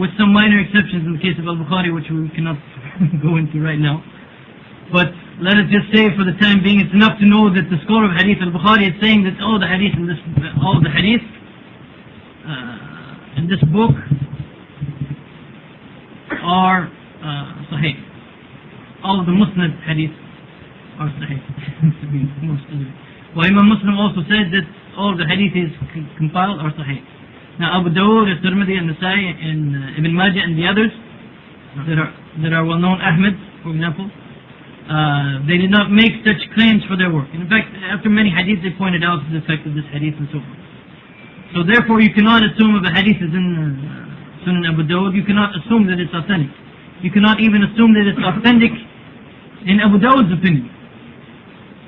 With some minor exceptions in the case of Al-Bukhari, which we cannot go into right now. But let us just say for the time being, it's enough to know that the scholar of hadith Al-Bukhari is saying that all the hadith in this book are sahih. All of the Muslim hadith are sahih. Well, Imam Muslim also said that all of the hadith is compiled are sahih. Now Abu Dawud, Tirmidhi, and Nasai, and Ibn Majah, and the others that are well known, Ahmed, for example, they did not make such claims for their work. In fact, after many hadiths, they pointed out the effect of this hadith and so forth. So therefore, you cannot assume if a hadith is in Sunan Abu Dawud, you cannot assume that it's authentic. You cannot even assume that it's authentic in Abu Dawud's opinion.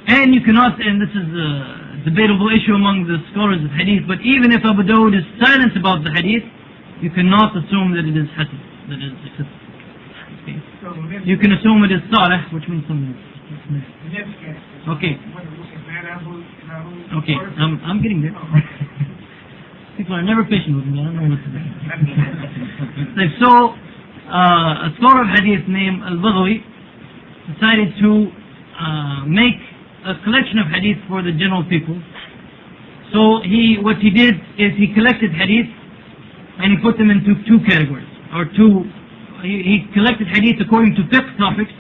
And you cannot, and this is a debatable issue among the scholars of hadith, but even if Abu Dawud is silent about the hadith, you cannot assume that it is hasan, that it is accepted. Okay. You can assume it is salih, which means something else. Okay. Okay, I'm getting there. People are never patient with me, I don't know what to do. So, a scholar of hadith named Al-Baghawi decided to make a collection of hadith for the general people. So what he did is he collected hadith and he put them into two categories, he collected hadith according to fiqh topics,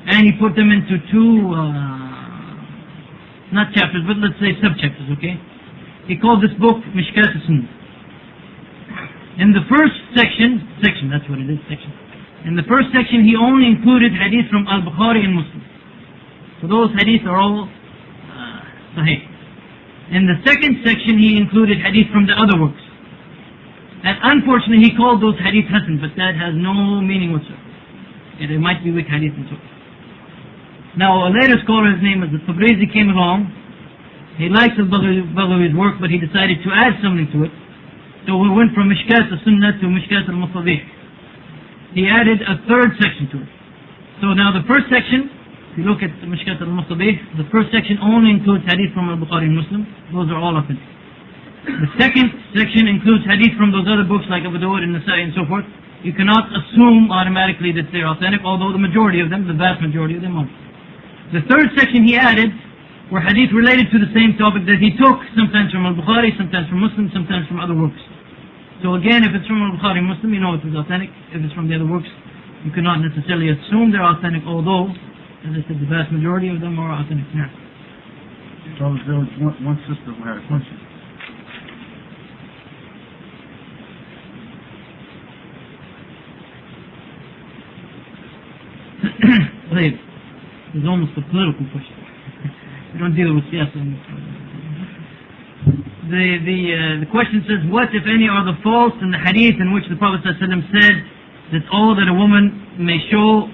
and he put them into two, not chapters, but let's say sub-chapters, okay? He called this book Mishkat al-Sunnah. In the first section, that's what it is, section. In the first section, he only included hadith from Al-Bukhari and Muslim. So those hadith are all sahih. In the second section, he included hadith from the other works. And unfortunately, he called those hadith hasan, but that has no meaning whatsoever. Okay, there might be weak hadith and so on. Now, a later scholar, his name is Tabrizi, came along. He likes Al-Baghawi's work, but he decided to add something to it. So we went from Mishkat al-Sunnah to Mishkat al-Masabih. He added a third section to it. So now the first section, if you look at Mishkat al-Masabih, the first section only includes hadith from Al-Bukhari and Muslim. Those are all authentic. The second section includes hadith from those other books like Abu Dawud and Nasa'i and so forth. You cannot assume automatically that they're authentic, although the majority of them, the vast majority of them are. The third section he added were hadith related to the same topic that he took, sometimes from Al-Bukhari, sometimes from Muslim, sometimes from other works. So again, if it's from Al-Bukhari and Muslim, you know it was authentic. If it's from the other works, you cannot necessarily assume they're authentic, although, as I said, the vast majority of them are authentic. Yeah. So there was one sister who had a question. It's almost a political question. We don't deal with siyasa in this way. The question says, what, if any, are the faults in the hadith in which the Prophet ﷺ said that all that a woman may show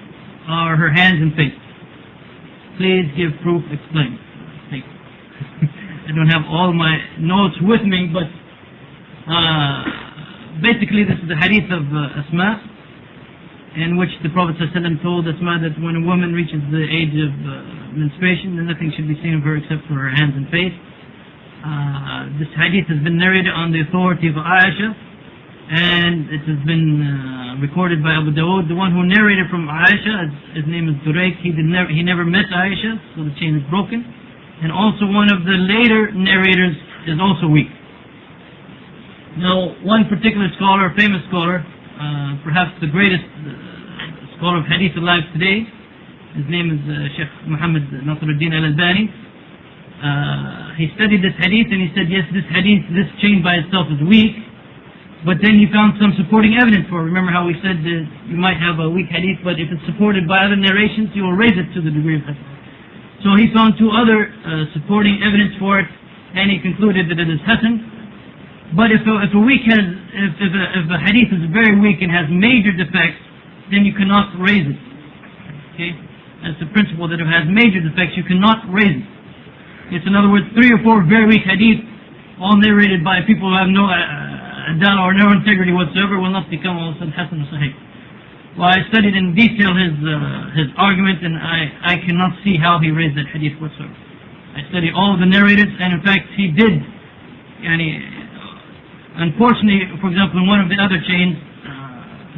are her hands and face? Please give proof, explain. I don't have all my notes with me, but basically this is the hadith of Asma, in which the Prophet ﷺ told Asma that when a woman reaches the age of menstruation, then nothing should be seen of her except for her hands and face. This hadith has been narrated on the authority of Aisha, and it has been recorded by Abu Dawud. The one who narrated from Aisha, his name is Durayk, he never met Aisha, so the chain is broken. And also one of the later narrators is also weak. Now, one particular scholar, a famous scholar, perhaps the greatest scholar of hadith alive today, his name is Sheikh Muhammad Nasruddin al-Albani. He studied this hadith and he said, yes, this hadith, this chain by itself is weak, but then he found some supporting evidence for it. Remember how we said that you might have a weak hadith, but if it's supported by other narrations, you will raise it to the degree of hadith. So he found two other supporting evidence for it, and he concluded that it is hasan. But if a hadith is very weak and has major defects, then you cannot raise it. Okay, that's the principle, that if it has major defects, you cannot raise it. It's, in other words, 3 or 4 very weak hadith, all narrated by people who have no adala or no integrity whatsoever, will not become all of a sudden hasan or sahih. Well, I studied in detail his argument, and I cannot see how he raised that hadith whatsoever. I studied all of the narrators, and in fact, he did. Unfortunately, for example, in one of the other chains,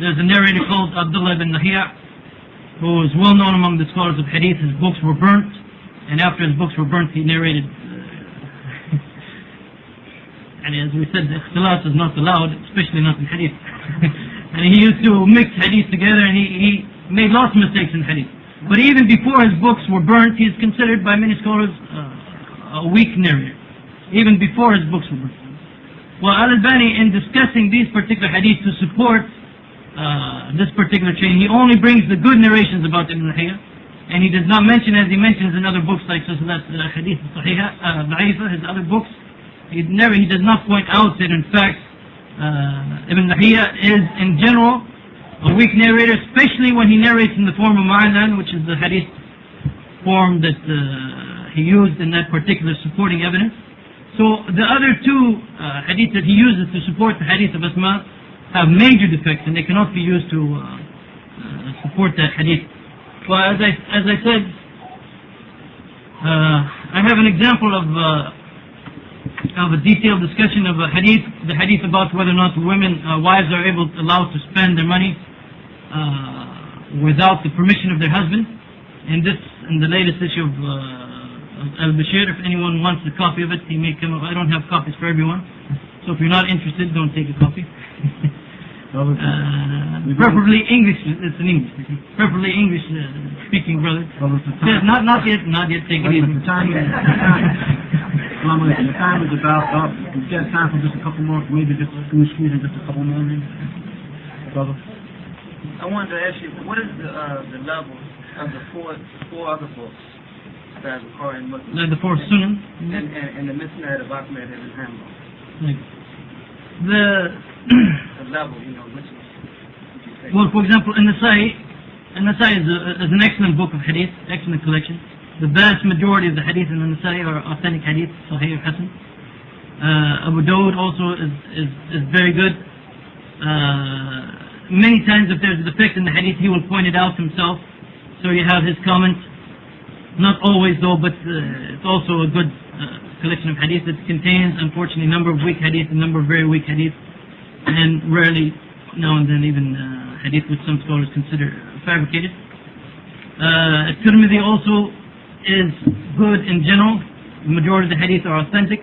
there's a narrator called Abdullah ibn Nahiya, who is well known among the scholars of hadith. His books were burnt, and after his books were burnt, he narrated. And as we said, the ikhtilas is not allowed, especially not in hadith. And he used to mix hadith together, and he made lots of mistakes in hadith. But even before his books were burnt, he is considered by many scholars a weak narrator, even before his books were burnt. Well, Al-Albani, in discussing these particular hadith to support this particular chain, he only brings the good narrations about Ibn Nahiya, and he does not mention, as he mentions in other books like Hadith Sahiha, Da'ifa, his other books, he does not point out that in fact Ibn Nahiya is in general a weak narrator, especially when he narrates in the form of Ma'anan, which is the hadith form that he used in that particular supporting evidence. So the other 2 hadith that he uses to support the hadith of Asma have major defects, and they cannot be used to support that hadith. Well, as I said, I have an example of a detailed discussion of a hadith, the hadith about whether or not women, wives, are allowed to spend their money without the permission of their husband. In the latest issue of Al-Bashir, if anyone wants a copy of it, he may come up. I don't have copies for everyone, so if you're not interested, don't take a copy. Preferably English. It's in English. Preferably English speaking brother. Not yet. Take it easy. The time is about up. We've got time for just a couple more. Maybe just squeeze in just a couple more minutes, brother. I wanted to ask you, what is the level of the four other books that are recorded in Muslim? Like the four Sunan and the Misnad of Ahmed ibn Hanbal. Like The level, which would you say? well, for example, An-Nasai is an excellent book of hadith, excellent collection. The vast majority of the hadith in An-Nasai are authentic hadith, Sahih or Hasan. Abu Dawud also is very good. Many times if there's a defect in the hadith, he will point it out himself. So you have his comments. Not always though, but it's also a good collection of hadith that contains, unfortunately, a number of weak hadith, a number of very weak hadith, and rarely, now and then, even hadith which some scholars consider fabricated. Tirmidhi also is good in general. The majority of the hadith are authentic.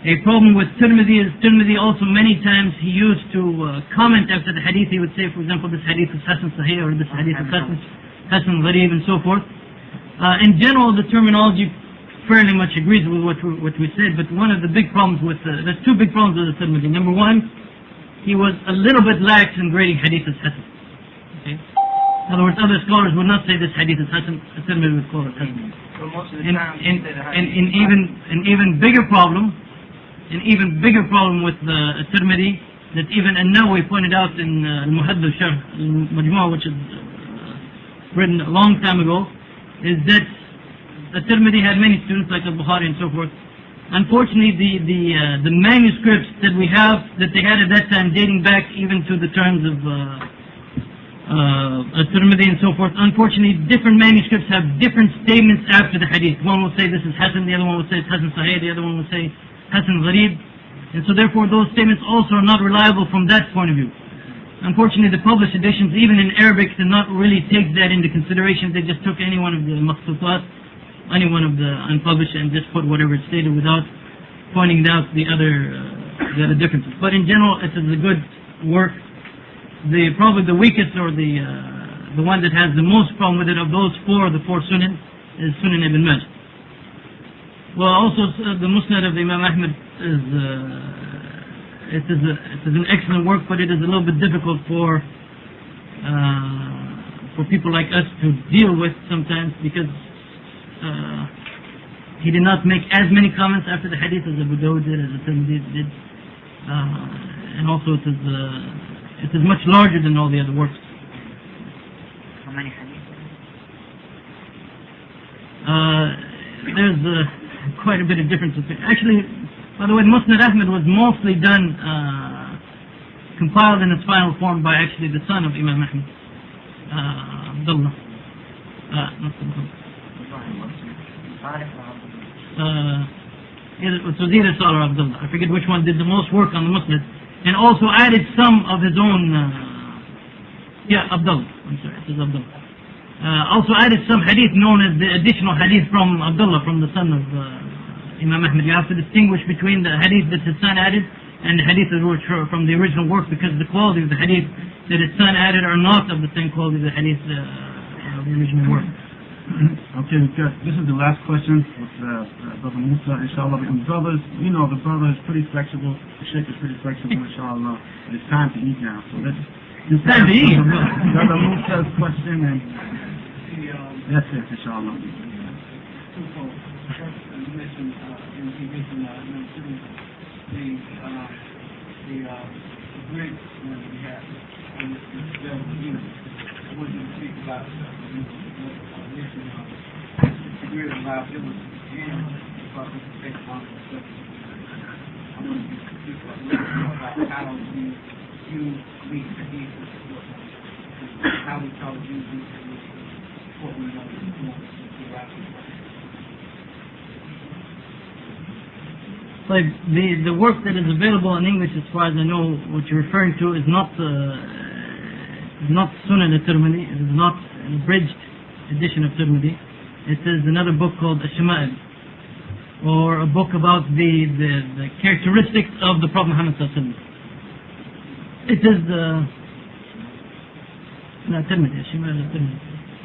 A problem with Tirmidhi is Tirmidhi also many times he used to comment after the hadith. He would say, for example, this hadith is Hasan Sahih, or this hadith is Hasan Gharib, and so forth. In general, the terminology fairly much agrees with what we said, but one of the big problems with, there's two big problems with the Tirmidhi. Number one, he was a little bit lax in grading hadith as Hasan. Okay? In other words, other scholars would not say this hadith is Hasan, the Tirmidhi would call it Hasan. So most of the time, An even bigger problem with the Tirmidhi, that even An-Nawawi pointed out in Al-Muhaddith Sharh Al-Majmu', which is written a long time ago, is that the Tirmidhi had many students like Al-Bukhari and so forth. Unfortunately, the manuscripts that we have, that they had at that time, dating back even to the terms of Tirmidhi and so forth, unfortunately, different manuscripts have different statements after the hadith. One will say this is Hasan, the other one will say it's Hasan Sahih, the other one will say Hasan Gharib. And so therefore those statements also are not reliable from that point of view. Unfortunately, the published editions, even in Arabic, did not really take that into consideration. They just took any one of the maqtutat, any one of the unpublished, and just put whatever it stated without pointing out the other differences. But in general, it is a good work. Probably the weakest, or the one that has the most problem with it of those the four Sunan, is Sunan Ibn Majah. Well, also the Musnad of Imam Ahmed it is an excellent work, but it is a little bit difficult for people like us to deal with sometimes, because he did not make as many comments after the hadith as Abu Dawud did, as Tirmidhi did, and also it is much larger than all the other works. How many hadith? There's quite a bit of difference. Actually, by the way, Musnad Ahmed was mostly done, compiled in its final form by actually the son of Imam Ahmed, Abdullah. Not Abdullah. It was either Salih or Abdullah. I forget which one did the most work on the Musnad, and also added some of his own. Abdullah. I'm sorry, it was Abdullah. Also added some hadith known as the additional hadith from Abdullah, from the son of Imam Ahmed. You have to distinguish between the hadith that his son added and the hadith that were from the original work, because the quality of the hadith that his son added are not of the same quality of the hadith of the original work. Okay, this is the last question with Brother Musa, inshallah. And brothers, the brother is pretty flexible, the sheikh is pretty flexible, inshallah. It's time to eat now, so it's time to eat. Brother Musa's question, and that's it, inshallah. You mentioned the great one we have in this unity. I want you to speak about the great reliability and about the state of the I want you to speak about how you meet the needs of the world, how we try to use these what we know is more. Like the work that is available in English, as far as I know, what you're referring to is not It's not Sunan al-Tirmidhi. It is not an abridged edition of Tirmidhi. It is another book called Ash-Shama'il, or a book about the characteristics of the Prophet Muhammad sallallahu alaihi wasallam. It is Tirmidhi, Ash-Shama'il al-Tirmidhi.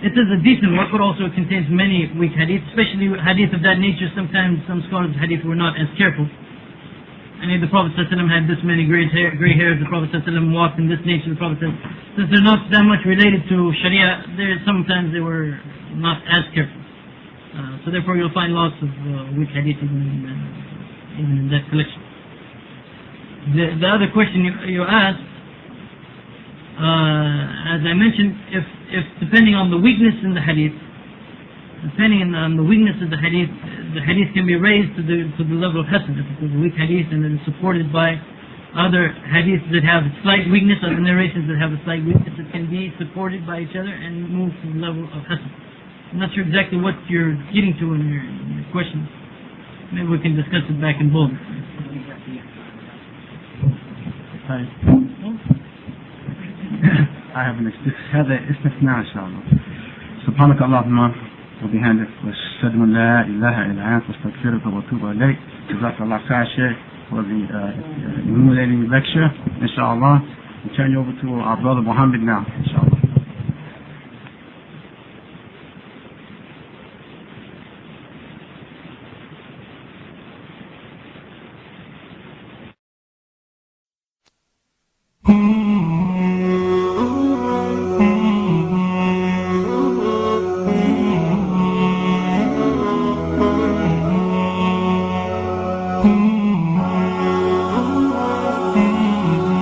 It is a decent work, but also it contains many weak hadith, especially hadith of that nature. Sometimes some scholars of hadith were not as careful. And if the Prophet ﷺ had this many gray hairs, the Prophet ﷺ walked in this nature, the Prophet ﷺ, since they're not that much related to Sharia, sometimes they were not as careful. So therefore you'll find lots of weak hadith even in that collection. The other question you asked, as I mentioned, if depending on the weakness in the hadith, depending on the weakness of the hadith can be raised to the level of hasan. If it's a weak hadith and it is supported by other hadiths that have slight weakness, other narrations that have a slight weakness, it can be supported by each other and move to the level of hasan. I'm not sure exactly what you're getting to in your question. Maybe we can discuss it back in Boulder. I have an هذا استثناء إن شاء الله. سبحانك اللهم وبحمدك وأشهد أن لا إله إلا أنت أستغفرك وأتوب إليك. جزاك الله خير Sheikh for the illuminating lecture. Inshallah, we turn you over to our brother Muhammad now. Inshallah.